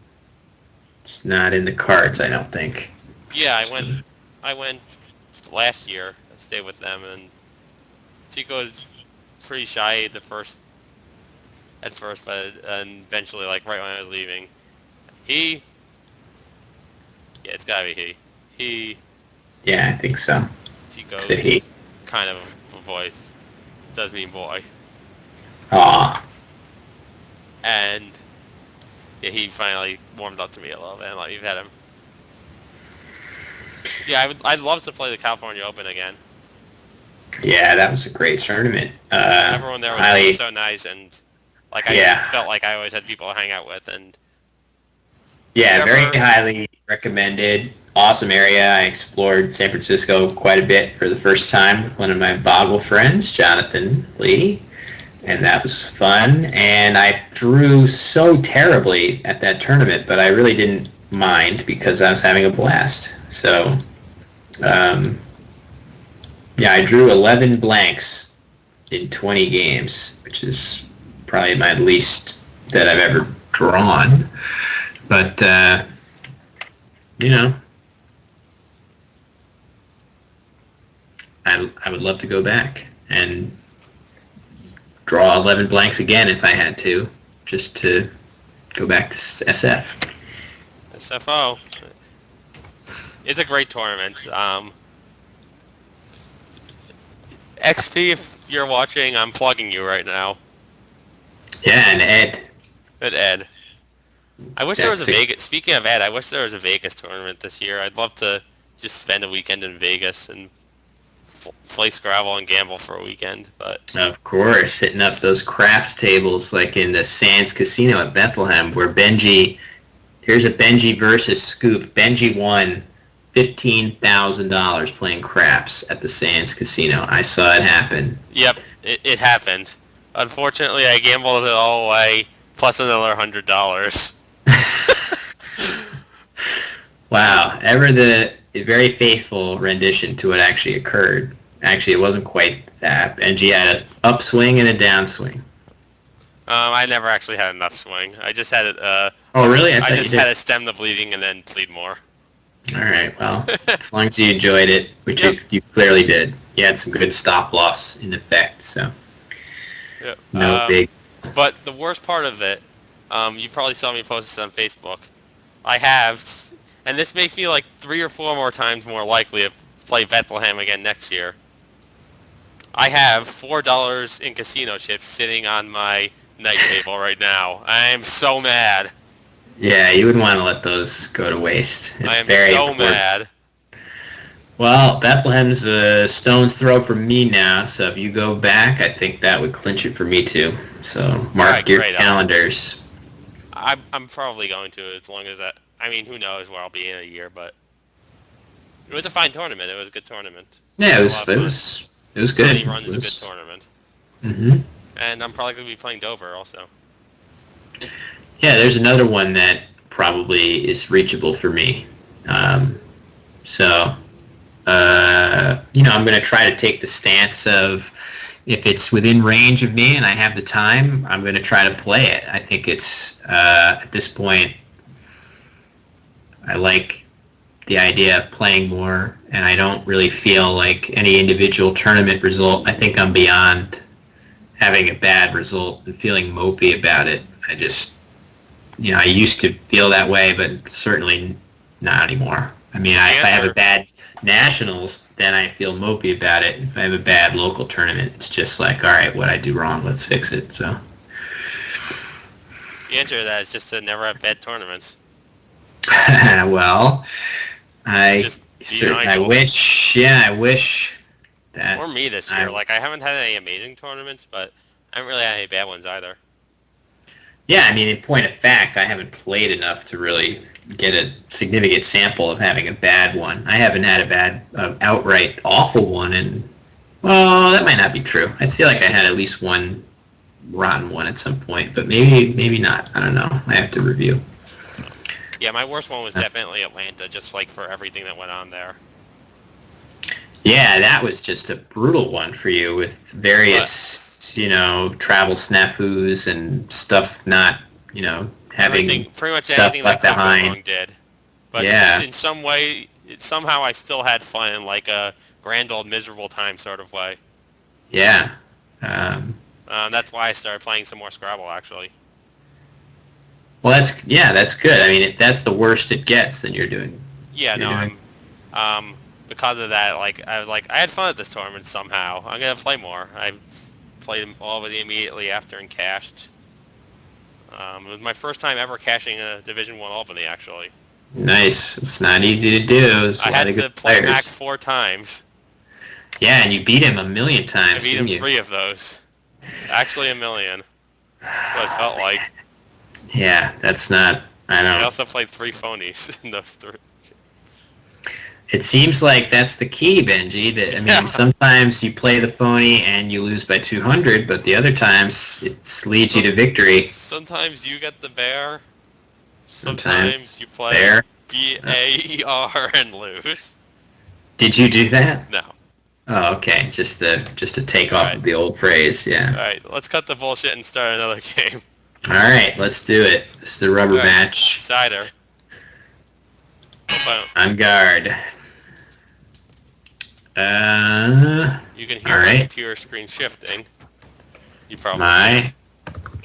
Speaker 1: it's not in the cards, I don't think.
Speaker 2: Yeah, I went last year. I stayed with them, and Chico was pretty shy at first, but and eventually, like right when I was leaving, he yeah, it's gotta be he. He
Speaker 1: Yeah, I think so. Said he.
Speaker 2: Chico's kind of a voice does mean boy,
Speaker 1: Aw.
Speaker 2: and yeah, he finally warmed up to me a little bit and let me pet him. Yeah, I'd love to play the California Open again.
Speaker 1: Yeah, that was a great tournament.
Speaker 2: Everyone there was
Speaker 1: Highly,
Speaker 2: so nice, and like I just
Speaker 1: yeah,
Speaker 2: felt like I always had people to hang out with. And if you
Speaker 1: yeah, very
Speaker 2: ever,
Speaker 1: highly recommended. Awesome area. I explored San Francisco quite a bit for the first time with one of my Boggle friends, Jonathan Lee, and that was fun. And I drew so terribly at that tournament, but I really didn't mind because I was having a blast. So, um, yeah, I drew 11 blanks in 20 games, which is probably my least that I've ever drawn. But, you know, I would love to go back and draw 11 blanks again if I had to, just to go back to SF.
Speaker 2: SFO, it's a great tournament. XP, if you're watching, I'm plugging you right now.
Speaker 1: Yeah, and Ed.
Speaker 2: And Ed. I wish there was a
Speaker 1: That's
Speaker 2: Vegas. Speaking of Ed, I wish there was a Vegas tournament this year. I'd love to just spend a weekend in Vegas and play Scrabble and gamble for a weekend. But
Speaker 1: of course, hitting up those craps tables like in the Sands Casino at Bethlehem, where Bnjy. Here's a Bnjy versus Scoop. Bnjy won $15,000 playing craps at the Sands Casino. I saw it happen.
Speaker 2: yep, it happened. Unfortunately, I gambled it all away, plus another $100.
Speaker 1: Wow, ever the very faithful rendition to what actually occurred. Actually, it wasn't quite that. Bnjy had an upswing and a downswing.
Speaker 2: I never actually had enough swing. I just had it.
Speaker 1: Oh, really?
Speaker 2: I just had to stem the bleeding and then bleed more.
Speaker 1: All right, well, as long as you enjoyed it, which
Speaker 2: Yep.
Speaker 1: you clearly did. You had some good stop loss in effect, so
Speaker 2: Yep.
Speaker 1: no big.
Speaker 2: But the worst part of it, you probably saw me post this on Facebook. I have, and this makes me like 3 or 4 more times more likely to play Bethlehem again next year. I have $4 in casino chips sitting on my night table right now. I am so mad.
Speaker 1: Yeah, you wouldn't want to let those go to waste. It's
Speaker 2: I am
Speaker 1: very
Speaker 2: so
Speaker 1: important.
Speaker 2: mad.
Speaker 1: Well, Bethlehem's a stone's throw from me now, so if you go back, I think that would clinch it for me too. So mark
Speaker 2: Alright,
Speaker 1: your
Speaker 2: great.
Speaker 1: calendars.
Speaker 2: I'm probably going to, as long as that. I mean, who knows where I'll be in a year, but it was a fine tournament. It was a good tournament.
Speaker 1: Yeah, it
Speaker 2: A
Speaker 1: was
Speaker 2: lot of fun.
Speaker 1: it was good.
Speaker 2: Many runs
Speaker 1: It
Speaker 2: a
Speaker 1: was-
Speaker 2: good tournament.
Speaker 1: Mhm.
Speaker 2: And I'm probably going to be playing Dover also.
Speaker 1: Yeah, there's another one that probably is reachable for me. So, I'm going to try to take the stance of if it's within range of me and I have the time, I'm going to try to play it. I think it's, at this point, I like the idea of playing more, and I don't really feel like any individual tournament result. I think I'm beyond having a bad result and feeling mopey about it. I just, I used to feel that way, but certainly not anymore. I mean, if I have a bad nationals, then I feel mopey about it. If I have a bad local tournament, it's just like, all right, what I do wrong, let's fix it. So
Speaker 2: The answer to that is just to never have bad tournaments.
Speaker 1: well, I
Speaker 2: Just be Nigel.
Speaker 1: I wish that.
Speaker 2: Or me this year. Like, I haven't had any amazing tournaments, but I haven't really had any bad ones either.
Speaker 1: Yeah, I mean, in point of fact, I haven't played enough to really get a significant sample of having a bad one. I haven't had a bad, outright awful one, and, well, that might not be true. I feel like I had at least one rotten one at some point, but maybe not. I don't know. I have to review.
Speaker 2: Yeah, my worst one was definitely Atlanta, just like for everything that went on there.
Speaker 1: Yeah, that was just a brutal one for you with various, travel snafus and stuff not, having
Speaker 2: Pretty much
Speaker 1: stuff
Speaker 2: anything
Speaker 1: left
Speaker 2: that could go
Speaker 1: behind.
Speaker 2: wrong did. But
Speaker 1: Yeah.
Speaker 2: in some way, somehow I still had fun in like a grand old miserable time sort of way.
Speaker 1: Yeah.
Speaker 2: That's why I started playing some more Scrabble, actually.
Speaker 1: Well, that's good. I mean, if that's the worst it gets, then you're doing.
Speaker 2: Yeah,
Speaker 1: you're
Speaker 2: no,
Speaker 1: doing-
Speaker 2: I'm because of that, like, I was like, I had fun at this tournament somehow. I'm going to play more. I played them all of it immediately after and cashed. It was my first time ever cashing a Division 1 Albany, actually.
Speaker 1: Nice. It's not easy to do. There's a
Speaker 2: I
Speaker 1: lot
Speaker 2: had
Speaker 1: of
Speaker 2: to
Speaker 1: good
Speaker 2: play
Speaker 1: players.
Speaker 2: Mac 4 times.
Speaker 1: Yeah, and you beat him a million times.
Speaker 2: I beat him
Speaker 1: didn't you?
Speaker 2: 3 of those. Actually, a million. That's what it felt like.
Speaker 1: Yeah, that's not. I
Speaker 2: I
Speaker 1: know.
Speaker 2: also played 3 phonies in those 3.
Speaker 1: It seems like that's the key, Bnjy. That I mean,
Speaker 2: Yeah.
Speaker 1: sometimes you play the phony and you lose by 200, but the other times it leads you to victory.
Speaker 2: Sometimes you get the bear.
Speaker 1: Sometimes
Speaker 2: Sometimes you play
Speaker 1: bear.
Speaker 2: BAER and lose.
Speaker 1: Did you do that?
Speaker 2: No.
Speaker 1: Oh, okay. Just to take off
Speaker 2: Alright.
Speaker 1: of the old phrase. Yeah.
Speaker 2: Alright, let's cut the bullshit and start another game.
Speaker 1: All right, let's do it. It's the rubber
Speaker 2: Alright.
Speaker 1: match.
Speaker 2: Cider. Boom.
Speaker 1: On guard.
Speaker 2: You can hear my
Speaker 1: Alright.
Speaker 2: computer screen shifting. You probably
Speaker 1: My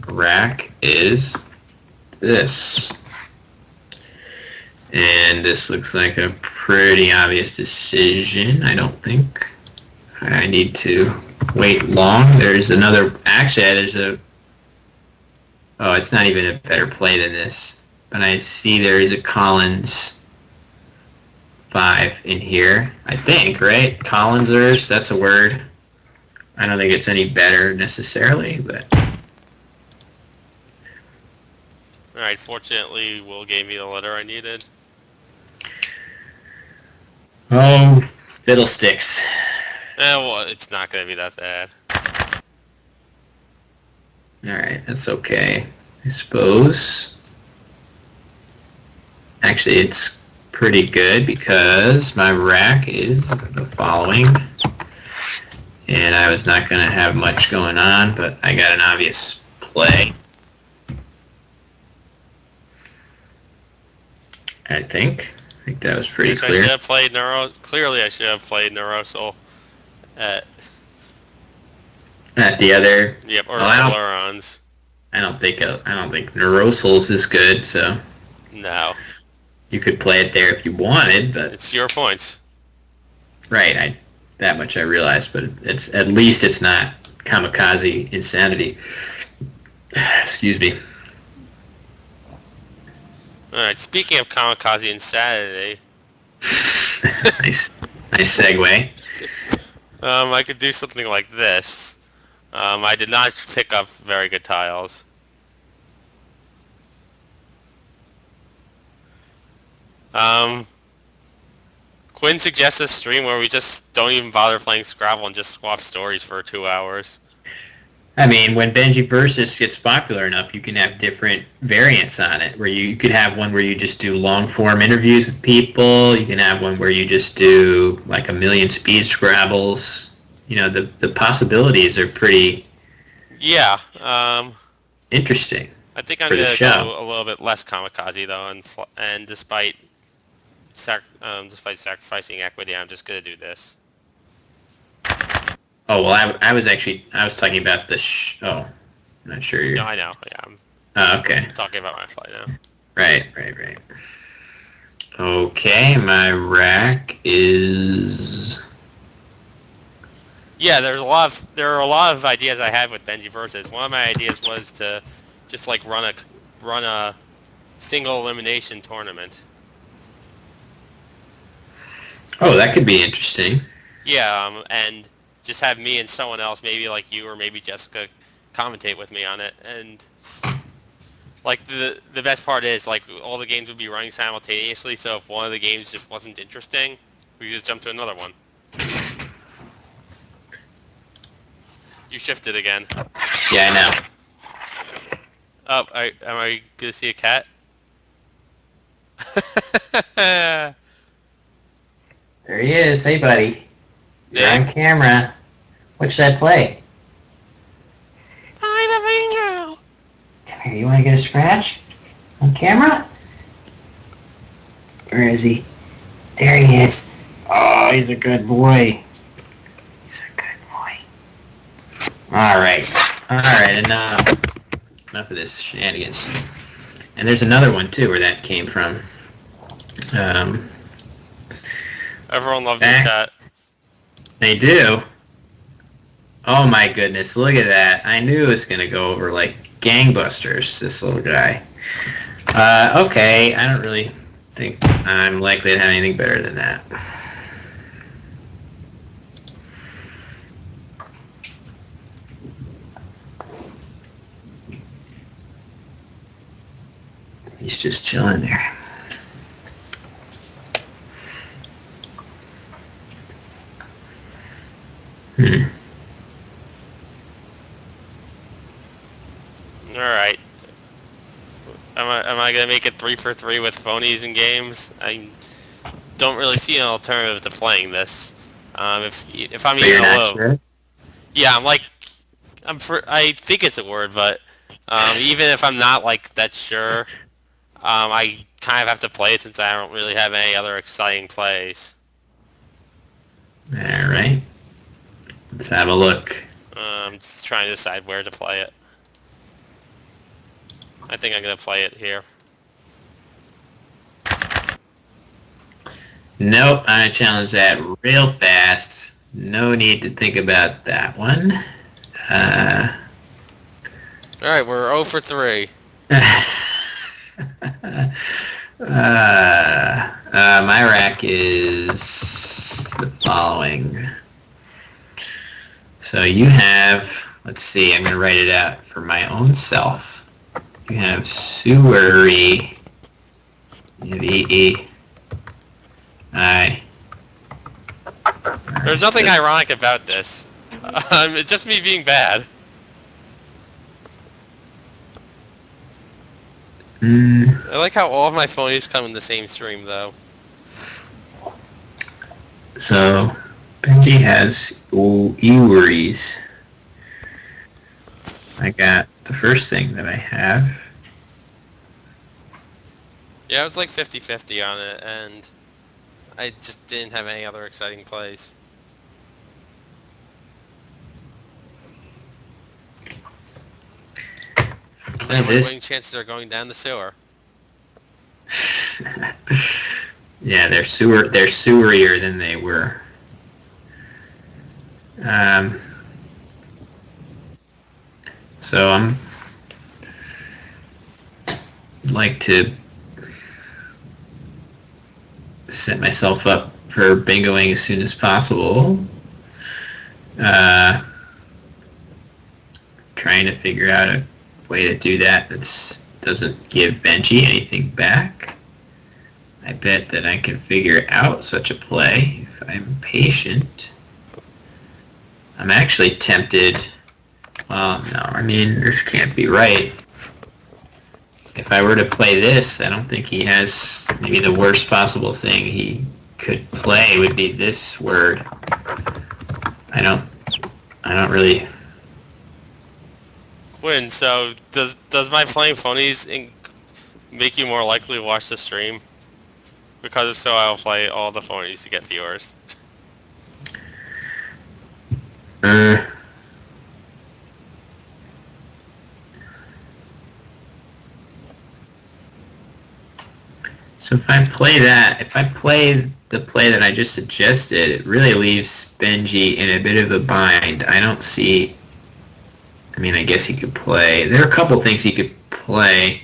Speaker 1: rack is this. And this looks like a pretty obvious decision, I don't think. I need to wait long. There's another. Actually, there's a. Oh, it's not even a better play than this. But I see there is a Collins 5 in here. I think, right? Collinsers. That's a word. I don't think it's any better necessarily, but.
Speaker 2: All right. Fortunately, Will gave me the letter I needed.
Speaker 1: Oh, fiddlesticks.
Speaker 2: Well, it's not going to be that bad.
Speaker 1: Alright, that's okay. I suppose. Actually, it's pretty good because my rack is the following. And I was not going to have much going on, but I got an obvious play. I think that was pretty clear.
Speaker 2: I should have played Clearly, I should have played Neurosil at
Speaker 1: The other.
Speaker 2: Yep, or
Speaker 1: Lurons. I don't think Neurosil's is good, so.
Speaker 2: No.
Speaker 1: You could play it there if you wanted, but
Speaker 2: it's your points.
Speaker 1: Right, that much I realize, but it's at least it's not kamikaze insanity. Excuse me.
Speaker 2: All right. Speaking of kamikaze insanity.
Speaker 1: nice segue.
Speaker 2: I could do something like this. I did not pick up very good tiles. Quinn suggests a stream where we just don't even bother playing Scrabble and just swap stories for 2 hours.
Speaker 1: I mean, when Bnjy Versus gets popular enough, you can have different variants on it, where you could have one where you just do long-form interviews with people. You can have one where you just do like a million speed Scrabbles. You know, the possibilities are pretty interesting.
Speaker 2: I think I'm going to go a little bit less kamikaze, though, and despite sacrificing equity, I'm just going to do this.
Speaker 1: Oh, well, I was talking about the I'm not sure you're...
Speaker 2: No, I know, yeah.
Speaker 1: Oh, okay.
Speaker 2: I'm talking about my flight now.
Speaker 1: Right. Okay, my rack is...
Speaker 2: Yeah, there are a lot of ideas I had with Bnjy Versus. One of my ideas was to just like run a single elimination tournament.
Speaker 1: Oh, that could be interesting.
Speaker 2: Yeah, and just have me and someone else, maybe like you or maybe Jessica, commentate with me on it. And like the best part is like all the games would be running simultaneously. So if one of the games just wasn't interesting, we could just jump to another one. You shifted again.
Speaker 1: Yeah, I know.
Speaker 2: Oh, am I gonna see a cat?
Speaker 1: There he is. Hey, buddy. You're on camera. What should I play?
Speaker 2: Find a bingo.
Speaker 1: Come here. You want to get a scratch? On camera? Where is he? There he is. Oh, he's a good boy. All right, enough of this shenanigans. And there's another one too where that came from.
Speaker 2: Everyone loves this cat.
Speaker 1: They do. Oh my goodness, look at that. I knew it was going to go over like gangbusters, this little guy. Okay, I don't really think I'm likely to have anything better than that. He's just chilling there.
Speaker 2: All right. Am I gonna make it 3 for 3 with phonies and games? I don't really see an alternative to playing this. If I'm even low,
Speaker 1: sure?
Speaker 2: Yeah, I think it's a word, but even if I'm not like that sure, I kind of have to play it since I don't really have any other exciting plays.
Speaker 1: All right. Let's have a look.
Speaker 2: I'm just trying to decide where to play it. I think I'm going to play it here.
Speaker 1: Nope, I challenge that real fast. no need to think about that one.
Speaker 2: All right, we're 0 for 3.
Speaker 1: My rack is the following. So you have, let's see, I'm going to write it out for my own self. You have sewery, you have E-E-I.
Speaker 2: There's nothing ironic about this. It's just me being bad. I like how all of my phonies come in the same stream, though.
Speaker 1: So Bnjy has Eweries. I got the first thing that I have.
Speaker 2: Yeah, it was like 50-50 on it, and I just didn't have any other exciting plays. And then my winning chances are going down the sewer.
Speaker 1: Yeah, they're sewerier than they were. So I'm like to set myself up for bingoing as soon as possible. Trying to figure out a way to do that that doesn't give Bnjy anything back. I bet that I can figure out such a play if I'm patient. I'm actually tempted. Well, no, I mean, this can't be right. If I were to play this, I don't think he has, maybe the worst possible thing he could play would be this word. I don't really.
Speaker 2: Quinn, so does my playing phonies make you more likely to watch the stream? Because if so, I'll play all the phonies to get viewers.
Speaker 1: So if I play the play that I just suggested, it really leaves Bnjy in a bit of a bind. I don't see. I mean, I guess he could play. There are a couple things he could play.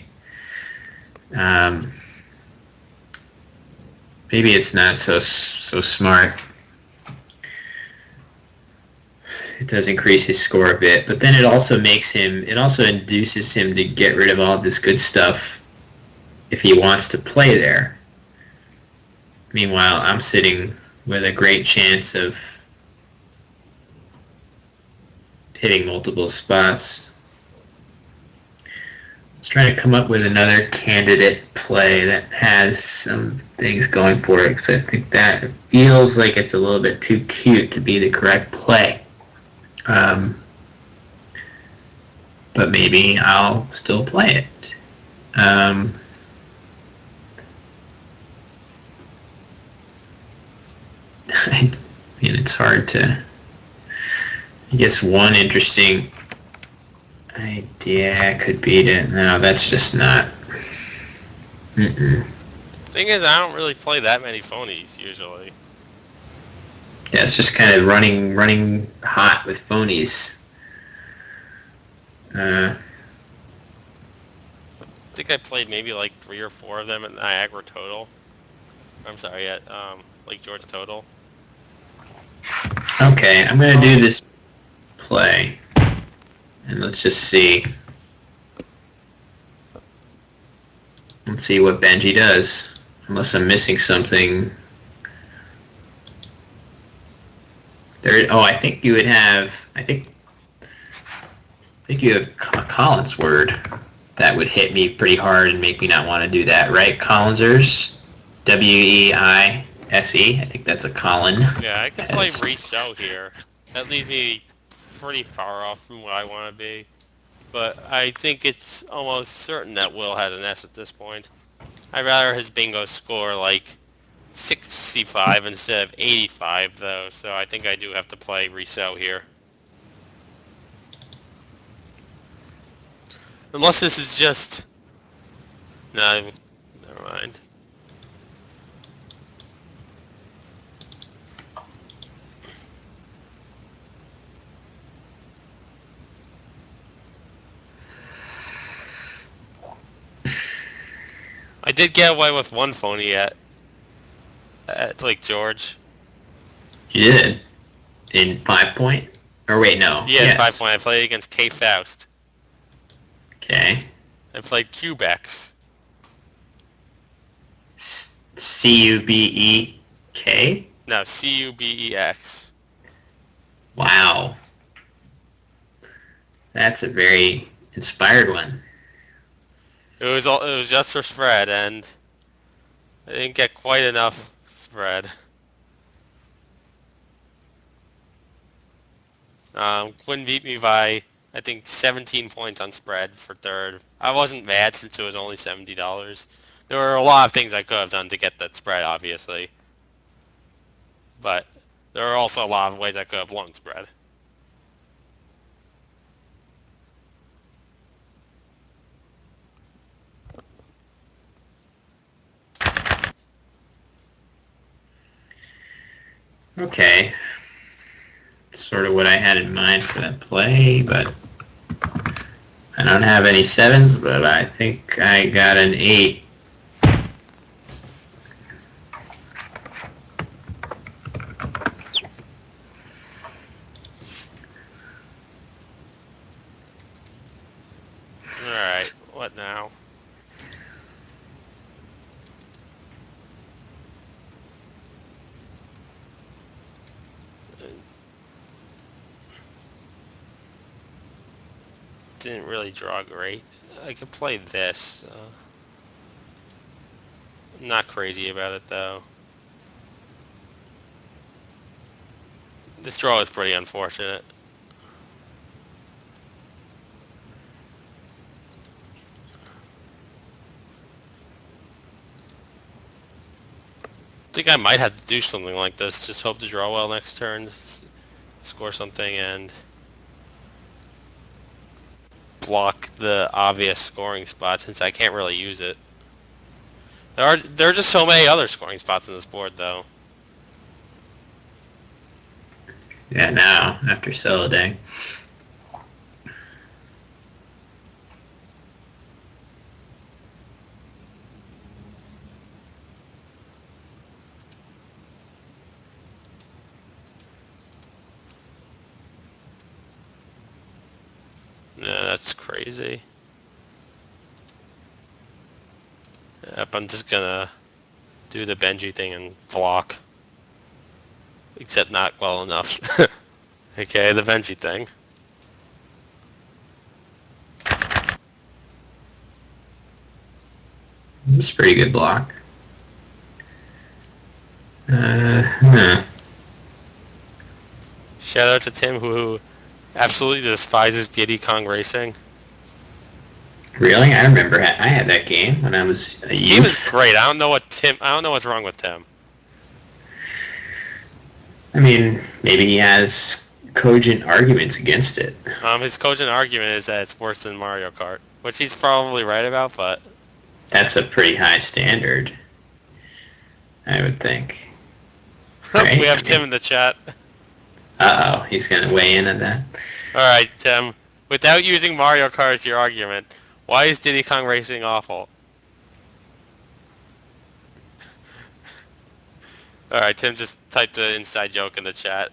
Speaker 1: Maybe it's not so smart. It does increase his score a bit, but then it also induces him to get rid of all this good stuff if he wants to play there. Meanwhile, I'm sitting with a great chance of hitting multiple spots. Let's try to come up with another candidate play that has some things going for it, because I think that feels like it's a little bit too cute to be the correct play. But maybe I'll still play it. I mean, it's hard to. I guess one interesting idea could be to. No, that's just not.
Speaker 2: Thing is, I don't really play that many phonies usually.
Speaker 1: Yeah, it's just kind of running hot with phonies.
Speaker 2: I think I played maybe like 3 or 4 of them at Niagara total. I'm sorry, at Lake George total.
Speaker 1: Okay, I'm gonna do this play, and let's just see. Let's see what Bnjy does, unless I'm missing something. I think you would have. I think you have a Collins word that would hit me pretty hard and make me not want to do that, right? Collinsers, Weise. I think that's a Colin.
Speaker 2: Yeah, I could play Reso here. That leaves me pretty far off from what I want to be. But I think it's almost certain that Will has an S at this point. I'd rather his bingo score like 65 instead of 85, though, so I think I do have to play Reso here. Unless this is just... No, never mind. I did get away with one phony at Lake George.
Speaker 1: You did? In 5 point? Or wait, no.
Speaker 2: Yeah, in 5
Speaker 1: Yes.
Speaker 2: point. I played against K Faust.
Speaker 1: Okay.
Speaker 2: I played Cubex.
Speaker 1: Cubek?
Speaker 2: No, Cubex.
Speaker 1: Wow. That's a very inspired one.
Speaker 2: It was just for spread, and I didn't get quite enough spread. Quinn beat me by, I think, 17 points on spread for third. I wasn't mad since it was only $70. There were a lot of things I could have done to get that spread, obviously. But there are also a lot of ways I could have won spread.
Speaker 1: Okay. Sort of what I had in mind for that play, but I don't have any sevens, but I think I got an 8.
Speaker 2: Alright, what now? Didn't really draw great. I could play this. I'm not crazy about it, though. This draw is pretty unfortunate. I think I might have to do something like this. Just hope to draw well next turn, score something, and block the obvious scoring spot since I can't really use it. There are just so many other scoring spots on this board, though.
Speaker 1: Yeah, now, after solo day.
Speaker 2: Yeah, that's crazy. Yep, I'm just gonna do the Bnjy thing and block. Except not well enough. Okay, the Bnjy thing.
Speaker 1: It's a pretty good block. Huh.
Speaker 2: Shout out to Tim who absolutely despises Diddy Kong Racing.
Speaker 1: Really? I remember I had that game when I was a
Speaker 2: The game is
Speaker 1: youth.
Speaker 2: great. I don't know what's wrong with Tim.
Speaker 1: I mean, maybe he has cogent arguments against it.
Speaker 2: His cogent argument is that it's worse than Mario Kart, which he's probably right about, but
Speaker 1: That's a pretty high standard, I would think.
Speaker 2: we
Speaker 1: Right?
Speaker 2: have Tim in the chat.
Speaker 1: Uh-oh, he's going to weigh in on that.
Speaker 2: Alright, Tim. Without using Mario Kart as your argument, why is Diddy Kong Racing awful? Alright, Tim just typed an inside joke in the chat.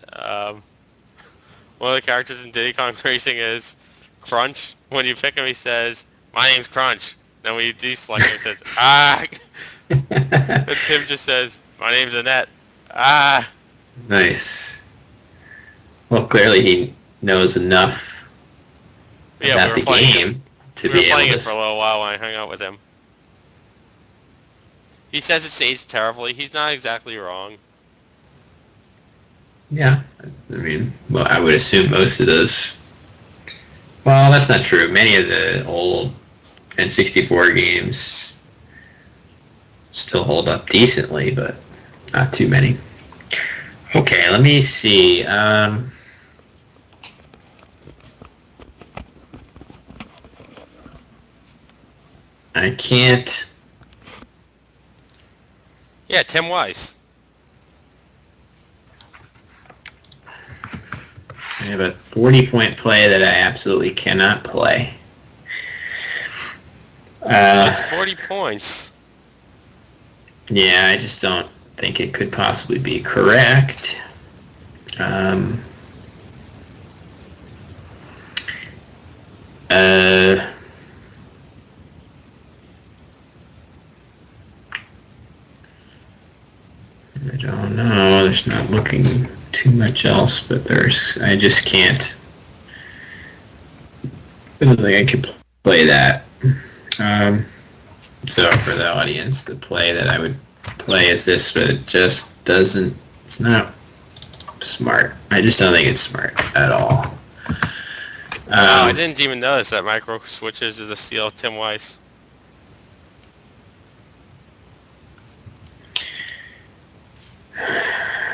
Speaker 2: One of the characters in Diddy Kong Racing is Crunch. When you pick him, he says, "My name's Crunch." Then when you deselect him, he says, "Ah." And Tim just says, "My name's Annette." Ah.
Speaker 1: Nice. Well, clearly he knows enough
Speaker 2: Yeah,
Speaker 1: about the game to
Speaker 2: we were
Speaker 1: be able
Speaker 2: playing
Speaker 1: to...
Speaker 2: it for a little while when I hung out with him. He says it's aged terribly. He's not exactly wrong.
Speaker 1: Yeah, I mean, well, I would assume most of those... Well, that's not true. Many of the old N64 games still hold up decently, but not too many. Okay, let me see. I can't...
Speaker 2: Yeah, Tim Weiss.
Speaker 1: I have a 40-point play that I absolutely cannot play.
Speaker 2: It's 40 points.
Speaker 1: Yeah, I just don't think it could possibly be correct. Um, uh, I don't know. There's not looking too much else, but I just can't. I don't think I can play that. Um, so for the audience, the play that I would play is this, but it just doesn't. It's not smart. I just don't think it's smart at all.
Speaker 2: Wow, I didn't even notice that Micro Switches is a steal of Tim Weiss.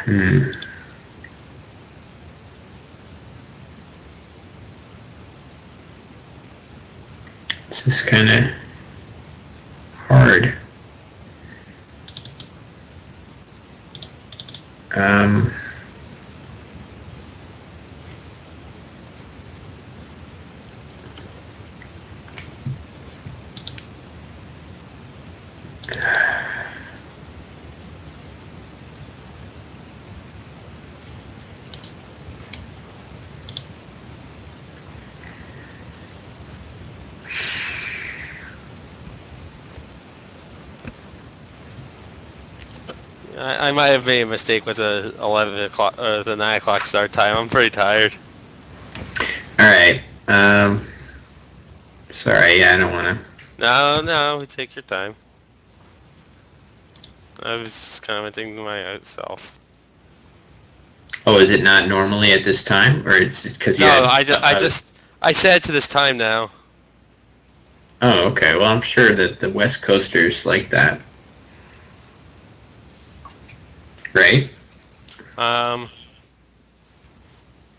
Speaker 1: Hmm. This is kind of hard. Um,
Speaker 2: I might have made a mistake with the 11 o'clock or the 9 o'clock start time. I'm pretty tired.
Speaker 1: all right. Sorry, yeah, I don't want to.
Speaker 2: No, take your time. I was just commenting to myself.
Speaker 1: Oh, is it not normally at this time, or it's because you
Speaker 2: No,
Speaker 1: had?
Speaker 2: I said to this time now.
Speaker 1: Oh, okay. Well, I'm sure that the West Coasters like that, right?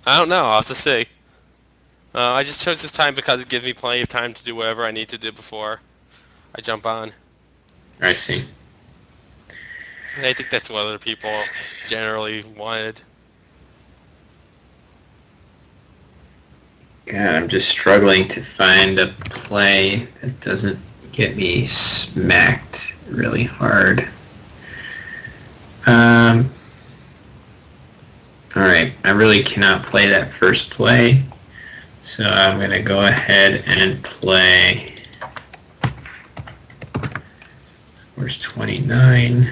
Speaker 2: I don't know. I'll have to see. I just chose this time because it gives me plenty of time to do whatever I need to do before I jump on.
Speaker 1: I see.
Speaker 2: And I think that's what other people generally wanted.
Speaker 1: God, I'm just struggling to find a play that doesn't get me smacked really hard. All right, I really cannot play that first play, so I'm going to go ahead and play. Where's 29?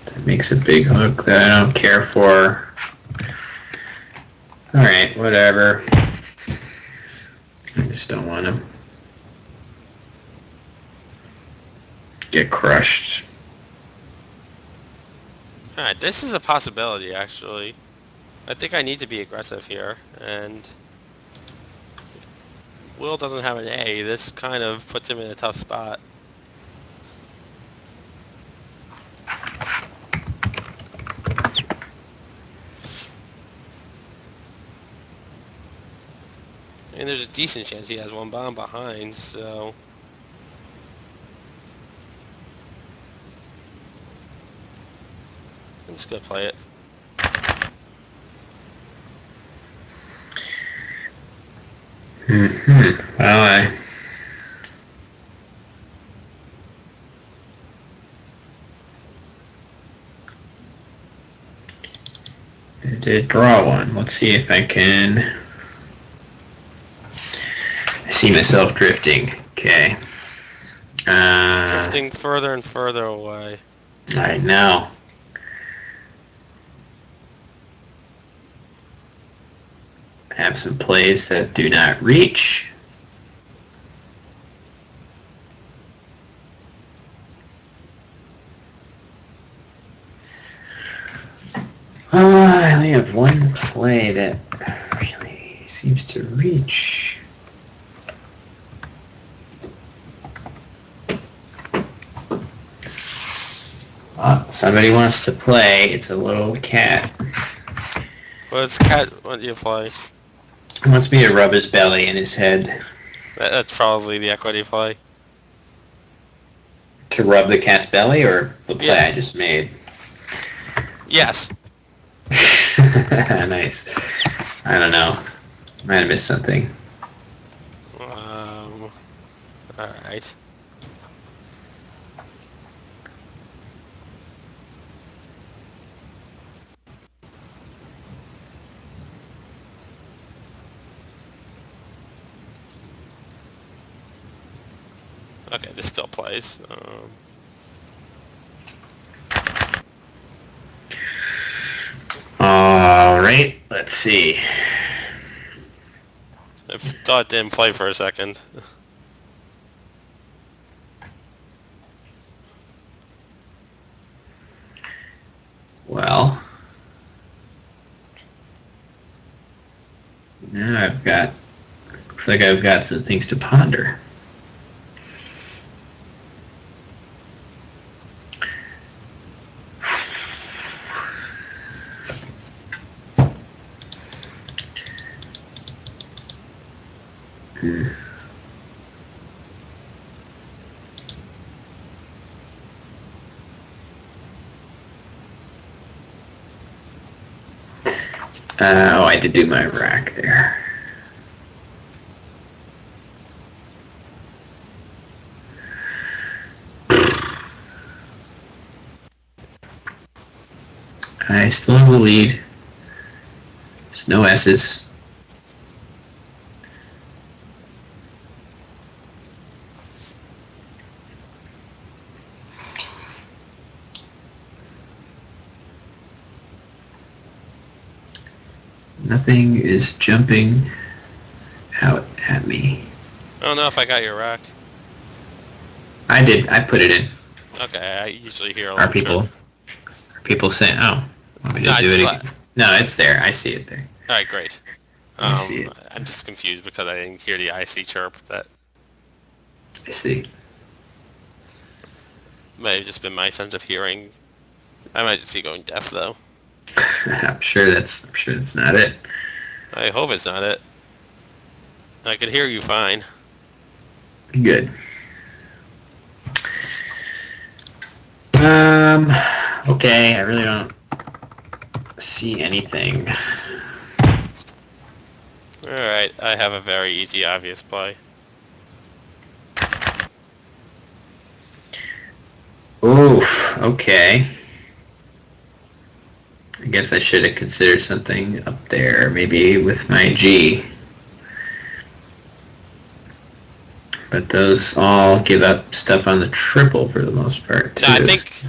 Speaker 1: That makes a big hook that I don't care for. All right, whatever. I just don't want to get crushed.
Speaker 2: Alright, this is a possibility, actually. I think I need to be aggressive here, and if Will doesn't have an A, this kind of puts him in a tough spot. And there's a decent chance he has one bomb behind, so... I'm just gonna play it.
Speaker 1: Well, I did draw one. Let's see if I can. I see myself drifting. Okay.
Speaker 2: Drifting further and further away.
Speaker 1: I know. I have some plays that do not reach. I only have one play that really seems to reach. Somebody wants to play. It's a little cat.
Speaker 2: What's cat? What do you play?
Speaker 1: He wants me to rub his belly and his head.
Speaker 2: That's probably the equity play.
Speaker 1: To rub the cat's belly, or the play I just made?
Speaker 2: Yes.
Speaker 1: Nice. I don't know. Might have missed something.
Speaker 2: Alright. Okay, this still plays.
Speaker 1: All right, let's see.
Speaker 2: I thought it didn't play for a second.
Speaker 1: Well, now looks like I've got some things to ponder. I did do my rack there. I still have the lead. There's no S's. Nothing is jumping out at me.
Speaker 2: I don't know if I got your rack.
Speaker 1: I did. I put it in.
Speaker 2: Okay, I usually hear a
Speaker 1: Are
Speaker 2: little
Speaker 1: people?
Speaker 2: chirp.
Speaker 1: Are people saying, "Oh, want me to
Speaker 2: No,
Speaker 1: do it again"? No, it's there. I see it there.
Speaker 2: Alright, great.
Speaker 1: I see it.
Speaker 2: I'm just confused because I didn't hear the IC chirp. That
Speaker 1: I see.
Speaker 2: may have just been my sense of hearing. I might just be going deaf, though.
Speaker 1: I'm sure that's not it.
Speaker 2: I hope it's not it. I could hear you fine.
Speaker 1: Good. Okay, I really don't see anything.
Speaker 2: Alright, I have a very easy, obvious play.
Speaker 1: Oof, okay. I guess I should have considered something up there, maybe with my G. But those all give up stuff on the triple for the most part, too.
Speaker 2: No, I think,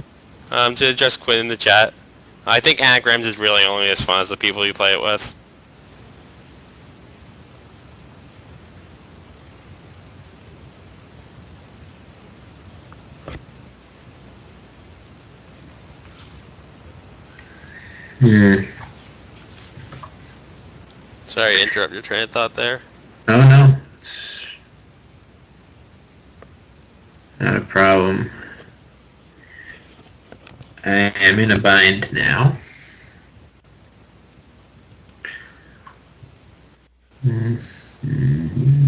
Speaker 2: to address Quinn in the chat, I think anagrams is really only as fun as the people you play it with. Sorry to interrupt your train of thought there.
Speaker 1: Oh, no. It's not a problem. I am in a bind now. Mm-hmm.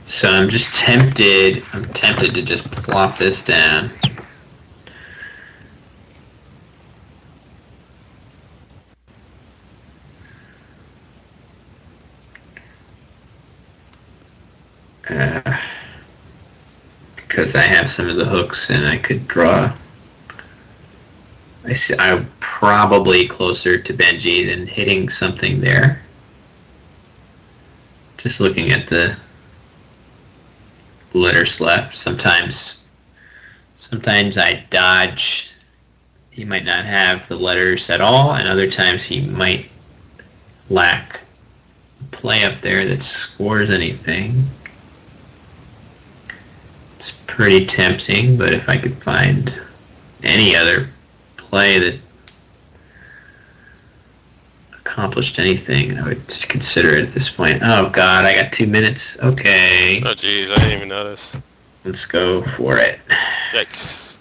Speaker 1: So I'm tempted to just plop this down. Because I have some of the hooks and I could draw. I'm probably closer to Bnjy than hitting something there. Just looking at the letters left. Sometimes I dodge. He might not have the letters at all, and other times he might lack a play up there that scores anything. It's pretty tempting, but if I could find any other play that accomplished anything, I would consider it at this point. Oh God, I got 2 minutes. Okay.
Speaker 2: Oh jeez, I didn't even notice.
Speaker 1: Let's go for it.
Speaker 2: Yikes.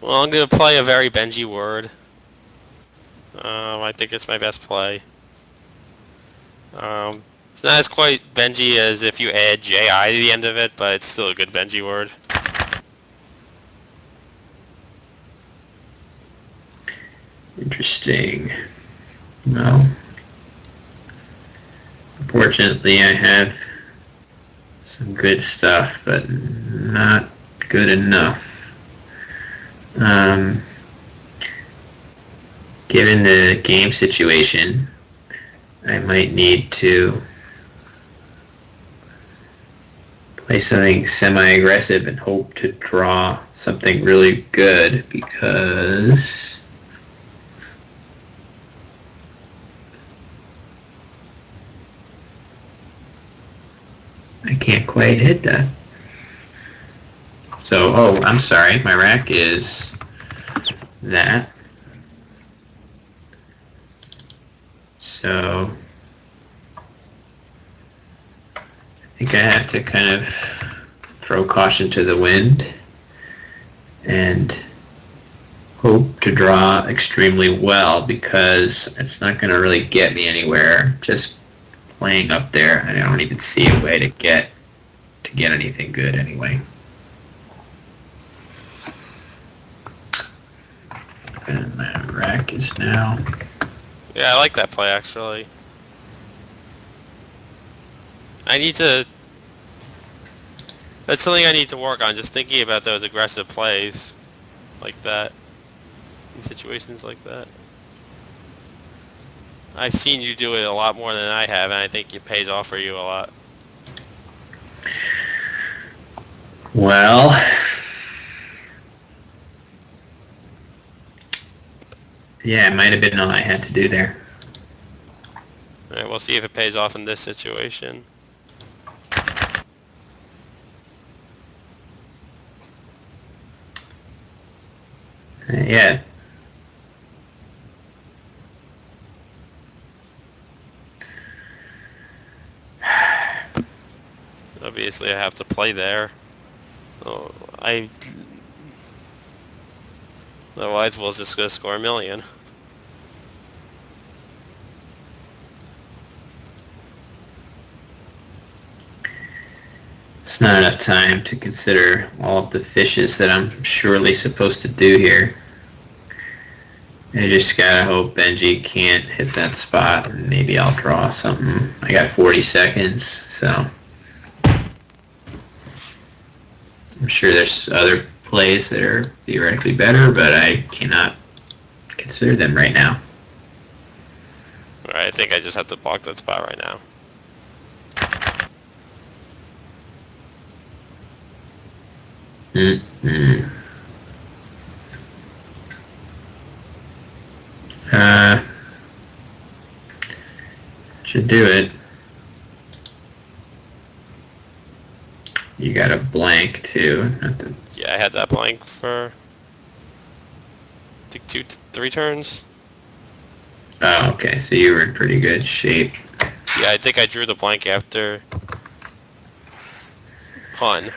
Speaker 2: Well, I'm going to play a very Bnjy word. I think it's my best play. It's not as quite Bnjy as if you add Ji to the end of it, but it's still a good Bnjy word.
Speaker 1: Interesting. Well, unfortunately, I have some good stuff, but not good enough. Given the game situation, I might need to play something semi-aggressive and hope to draw something really good, because I can't quite hit that. So, I'm sorry, my rack is that. So, I think I have to kind of throw caution to the wind and hope to draw extremely well, because it's not going to really get me anywhere just playing up there. I don't even see a way to get anything good anyway. And my rack is now...
Speaker 2: Yeah, I like that play, actually. I need to... That's something I need to work on, just thinking about those aggressive plays like that, in situations like that. I've seen you do it a lot more than I have, and I think it pays off for you a lot.
Speaker 1: Well, yeah, it might have been all I had to do there.
Speaker 2: Alright, we'll see if it pays off in this situation.
Speaker 1: Yeah.
Speaker 2: Obviously, I have to play there. Oh, otherwise, we'll just go score 1,000,000.
Speaker 1: It's not enough time to consider all of the fishes that I'm surely supposed to do here. I just gotta hope Bnjy can't hit that spot, and maybe I'll draw something. I got 40 seconds, so I'm sure there's other plays that are theoretically better, but I cannot consider them right now.
Speaker 2: Alright, I think I just have to block that spot right now.
Speaker 1: Mm-hmm. Should do it. You got a blank too.
Speaker 2: Yeah, I had that blank for, I think, 3 turns.
Speaker 1: Oh, okay. So you were in pretty good shape.
Speaker 2: Yeah, I think I drew the blank after pun.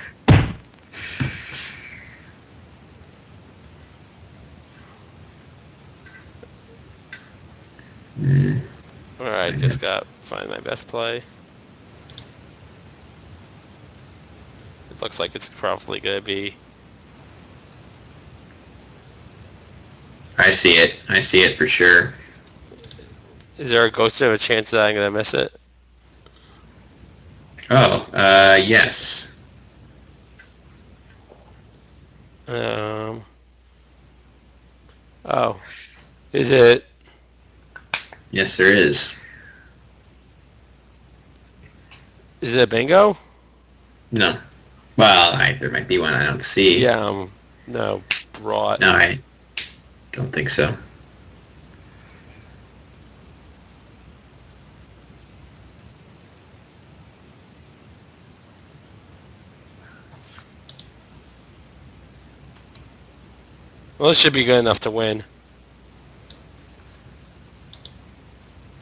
Speaker 2: Alright, just got find my best play. It looks like it's probably going to be...
Speaker 1: I see it. I see it for sure.
Speaker 2: Is there a ghost of a chance that I'm going to miss it?
Speaker 1: Oh, yes.
Speaker 2: Oh. Is it...
Speaker 1: Yes, there is.
Speaker 2: Is it a bingo?
Speaker 1: No. Well, there might be one I don't see.
Speaker 2: Yeah, no, brought.
Speaker 1: No, I don't think so.
Speaker 2: Well, it should be good enough to win.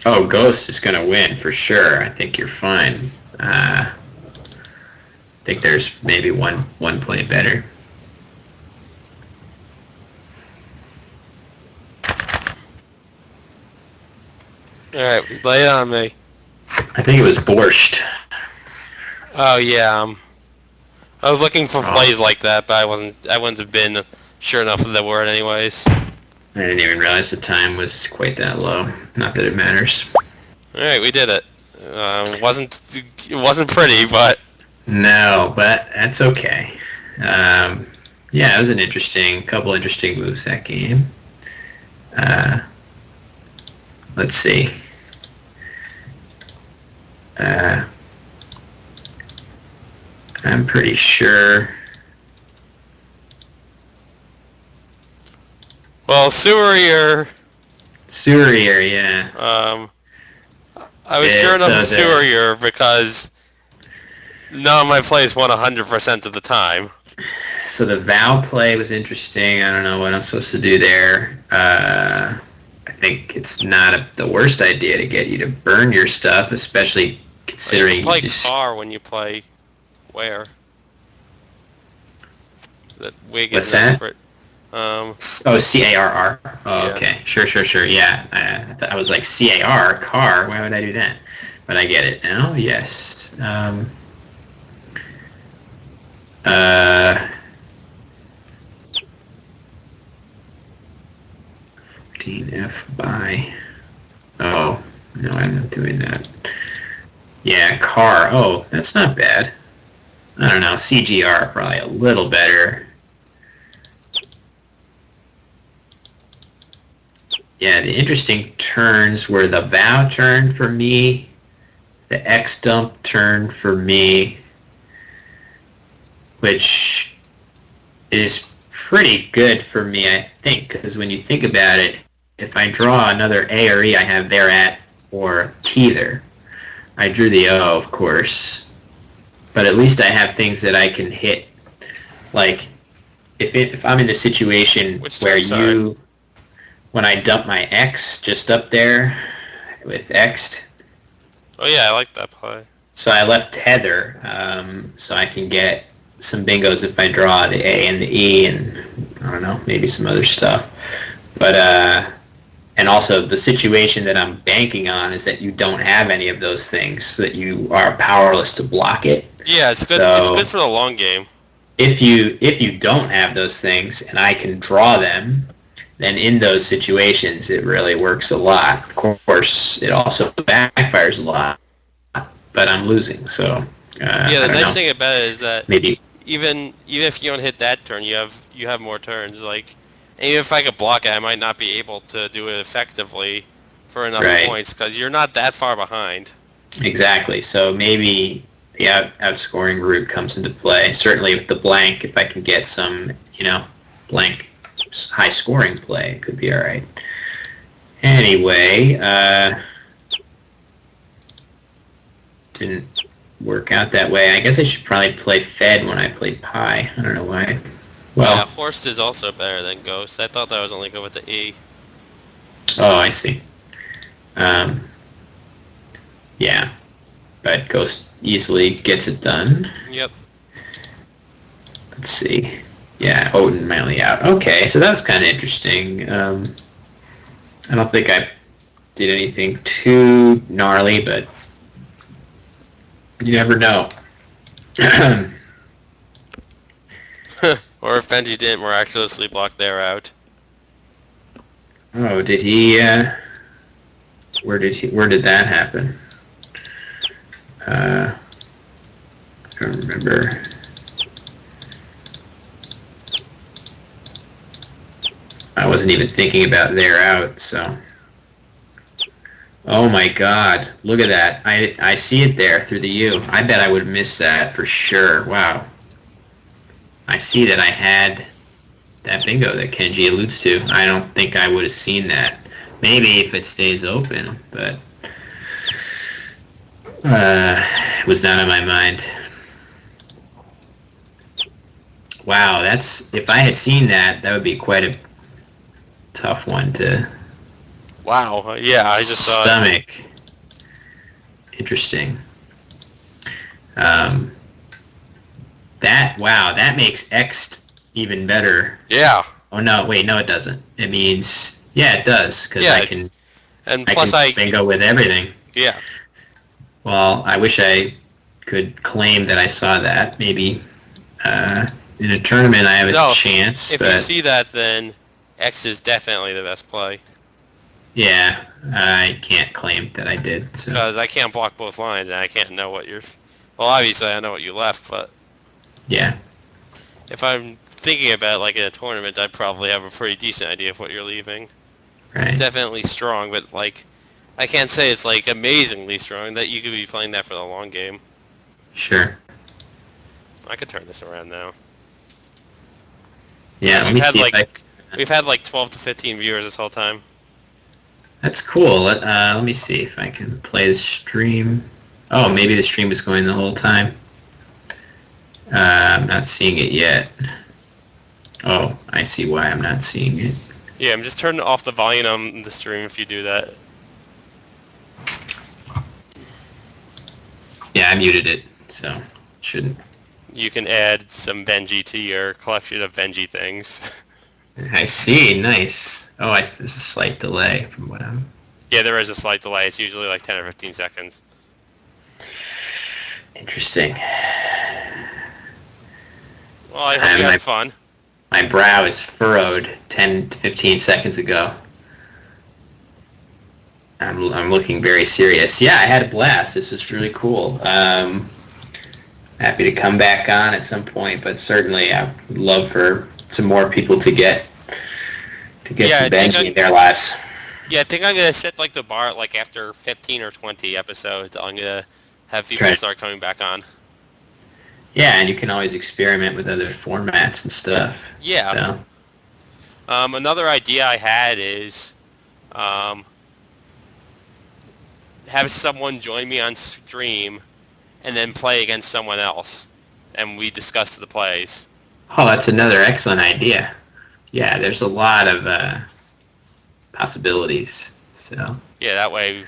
Speaker 1: Oh, Ghost is going to win for sure. I think you're fine. I think there's maybe one play better.
Speaker 2: Alright, lay it on me.
Speaker 1: I think it was borscht.
Speaker 2: Oh, yeah. I was looking for
Speaker 1: Oh,
Speaker 2: plays like that, but I wouldn't have been sure enough of the word anyways.
Speaker 1: I didn't even realize the time was quite that low. Not that it matters.
Speaker 2: Alright, we did it. It wasn't pretty, but...
Speaker 1: No, but that's okay. Yeah, it was couple interesting moves that game. Let's see. I'm pretty sure.
Speaker 2: Well, Surier...
Speaker 1: Yeah.
Speaker 2: I was sure enough of Surier because none of my plays won 100% of the time.
Speaker 1: So the Vow play was interesting. I don't know what I'm supposed to do there. I think it's not the worst idea to get you to burn your stuff, especially considering
Speaker 2: you play car when you play where? That wig
Speaker 1: What's
Speaker 2: is
Speaker 1: that?
Speaker 2: different.
Speaker 1: CARR. Oh,
Speaker 2: Yeah.
Speaker 1: okay. Sure. Yeah. I was like, CAR, car. Why would I do that? But I get it now. Yes. 14F by... Oh, no, I'm not doing that. Yeah, car. Oh, that's not bad. I don't know. CGR probably a little better. Yeah, the interesting turns were the Vow turn for me, the X dump turn for me, which is pretty good for me, I think, because when you think about it, if I draw another A or E, I have there at or teether. I drew the O, of course, but at least I have things that I can hit. Like, if I'm in a situation when I dump my X just up there with X.
Speaker 2: Oh yeah, I like that play.
Speaker 1: So I left tether, so I can get some bingos if I draw the A and the E, and I don't know, maybe some other stuff. But and also the situation that I'm banking on is that you don't have any of those things, so that you are powerless to block it.
Speaker 2: Yeah, it's good.
Speaker 1: So
Speaker 2: it's good for the long game.
Speaker 1: If you don't have those things and I can draw them, then in those situations it really works a lot. Of course, it also backfires a lot, but I'm losing. So
Speaker 2: the nice thing about it is that
Speaker 1: maybe
Speaker 2: even if you don't hit that turn, you have more turns. Like, even if I could block it, I might not be able to do it effectively for enough points because you're not that far behind.
Speaker 1: Exactly. So maybe the outscoring route comes into play. Certainly with the blank, if I can get some, blank high scoring play, it could be all right. Anyway, didn't work out that way. I guess I should probably play Fed when I played Pi. I don't know why. Well,
Speaker 2: yeah, Forced is also better than Ghost. I thought that was only good with the E.
Speaker 1: Oh, I see. Yeah, but Ghost easily gets it done.
Speaker 2: Yep.
Speaker 1: Let's see. Yeah, Odin mainly out. Okay, so that was kind of interesting. I don't think I did anything too gnarly, but you never know.
Speaker 2: Or if Bnjy didn't miraculously block their out.
Speaker 1: Oh, did he? Where did that happen? I don't remember. I wasn't even thinking about their out, so. Oh my God! Look at that. I see it there through the U. I bet I would have missed that for sure. Wow. I see that I had that bingo that Kenji alludes to. I don't think I would have seen that. Maybe if it stays open, but it was not on my mind. Wow, if I had seen that, that would be quite a tough one to
Speaker 2: Wow, yeah, I just saw
Speaker 1: stomach. Interesting. That makes X even better.
Speaker 2: Yeah.
Speaker 1: Oh no, wait, no, it doesn't. It means it does because I can.
Speaker 2: And
Speaker 1: I
Speaker 2: plus,
Speaker 1: can bingo with everything.
Speaker 2: yeah.
Speaker 1: Well, I wish I could claim that I saw that. Maybe in a tournament I have a
Speaker 2: No,
Speaker 1: chance,
Speaker 2: if you
Speaker 1: but
Speaker 2: see that, then X is definitely the best play.
Speaker 1: yeah, I can't claim that I did. So
Speaker 2: Because I can't block both lines, and I can't know what you're... Well, obviously, I know what you left, but
Speaker 1: yeah,
Speaker 2: if I'm thinking about it like in a tournament, I'd probably have a pretty decent idea of what you're leaving. It's
Speaker 1: right,
Speaker 2: definitely strong, but, like, I can't say it's, like, amazingly strong that you could be playing that for the long game.
Speaker 1: sure.
Speaker 2: I could turn this around now.
Speaker 1: Yeah, let
Speaker 2: We've
Speaker 1: me
Speaker 2: had,
Speaker 1: see if
Speaker 2: like,
Speaker 1: I.
Speaker 2: we've had, like, 12 to 15 viewers this whole time.
Speaker 1: That's cool. Let me see if I can play the stream. Oh, maybe the stream was going the whole time. I'm not seeing it yet. Oh, I see why I'm not seeing it.
Speaker 2: Yeah, I'm just turning off the volume on the stream if you do that.
Speaker 1: Yeah, I muted it, so shouldn't.
Speaker 2: You can add some Bnjy to your collection of Bnjy things.
Speaker 1: I see. Nice. Oh, there's a slight delay from what I'm.
Speaker 2: Yeah, there is a slight delay. It's usually like 10 or 15 seconds.
Speaker 1: Interesting.
Speaker 2: Well, I hope you had fun.
Speaker 1: My brow is furrowed 10 to 15 seconds ago. I'm looking very serious. Yeah, I had a blast. This was really cool. Happy to come back on at some point, but certainly I would love for some more people to get some Bnjy in their lives.
Speaker 2: Yeah, I think I'm gonna set like the bar like after 15 or 20 episodes. I'm gonna have people start coming back on.
Speaker 1: Yeah, and you can always experiment with other formats and stuff.
Speaker 2: Yeah. So. Another idea I had is have someone join me on stream and then play against someone else, and we discuss the plays.
Speaker 1: Oh, that's another excellent idea. Yeah, there's a lot of possibilities. So
Speaker 2: yeah, that way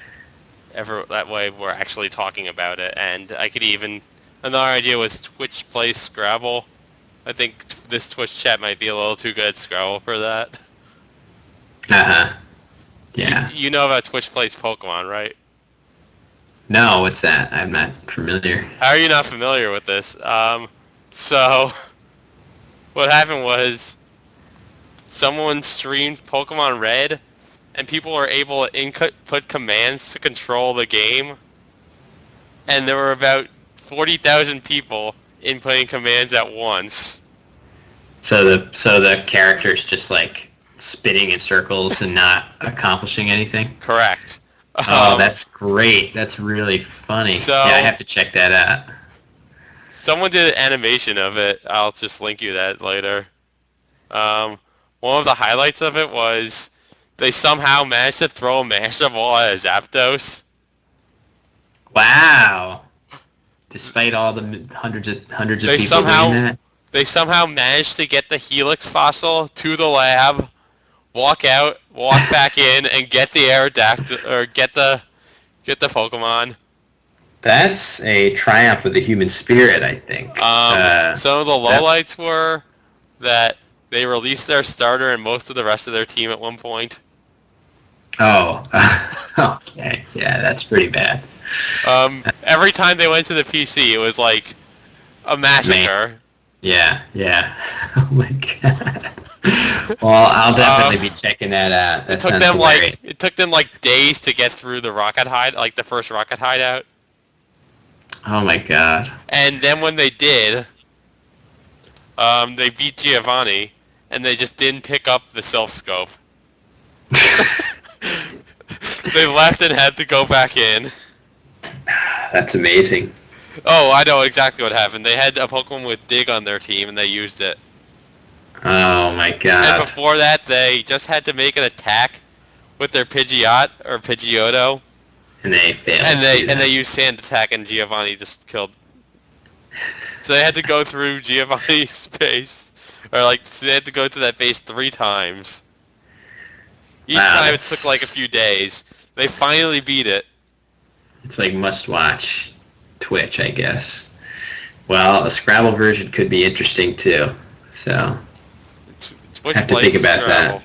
Speaker 2: we're actually talking about it, and I could even another idea was Twitch plays Scrabble. I think this Twitch chat might be a little too good at Scrabble for that.
Speaker 1: Yeah.
Speaker 2: You know about Twitch plays Pokemon, right?
Speaker 1: No, what's that? I'm not familiar.
Speaker 2: How are you not familiar with this? So what happened was someone streamed Pokemon Red, and people were able to input commands to control the game, and there were about 40,000 people inputting commands at once.
Speaker 1: So the character's just like spinning in circles and not accomplishing anything?
Speaker 2: Correct.
Speaker 1: Oh, that's great. That's really funny.
Speaker 2: So,
Speaker 1: yeah, I have to check that out.
Speaker 2: Someone did an animation of it. I'll just link you that later. One of the highlights of it was they somehow managed to throw a Master Ball at a Zapdos.
Speaker 1: Wow. Despite all the hundreds of people doing that?
Speaker 2: They somehow managed to get the Helix fossil to the lab, walk out, walk back in, and get the Aerodactyl, or get the Pokemon.
Speaker 1: That's a triumph of the human spirit, I think.
Speaker 2: Some of the lowlights were that they released their starter and most of the rest of their team at one point.
Speaker 1: Oh, okay. Yeah, that's pretty bad.
Speaker 2: Every time they went to the PC, it was like a massacre.
Speaker 1: Man. Yeah. Oh my god. Well, I'll definitely be checking that out. That
Speaker 2: it took them like days to get through the rocket hide, like the first rocket hideout.
Speaker 1: Oh my god.
Speaker 2: And then when they did, they beat Giovanni, and they just didn't pick up the self-scope. They left and had to go back in.
Speaker 1: That's amazing.
Speaker 2: Oh, I know exactly what happened. They had a Pokemon with Dig on their team, and they used it.
Speaker 1: Oh my god.
Speaker 2: And before that, they just had to make an attack with their Pidgeot, or Pidgeotto.
Speaker 1: And they failed.
Speaker 2: And they used Sand Attack, and Giovanni just killed. So they had to go through Giovanni's base, or like they had to go to that base 3 times. Each time it took like a few days. They finally beat it.
Speaker 1: It's like must-watch Twitch, I guess. Well, a Scrabble version could be interesting too. So
Speaker 2: Twitch
Speaker 1: have to think about that.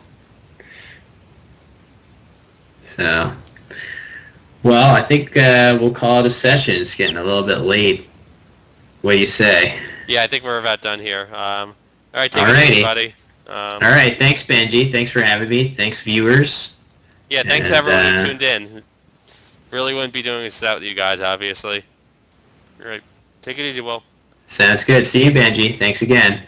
Speaker 1: So, well, I think we'll call it a session. It's getting a little bit late. What do you say?
Speaker 2: Yeah, I think we're about done here. All right, take it easy,
Speaker 1: Alrighty.
Speaker 2: buddy.
Speaker 1: All right. Thanks, Benji. Thanks for having me. Thanks, viewers.
Speaker 2: Yeah, thanks to
Speaker 1: And
Speaker 2: everyone who tuned in. Really wouldn't be doing this without you guys, obviously. All right, take it easy, Will.
Speaker 1: sounds good. See you, Benji. Thanks again.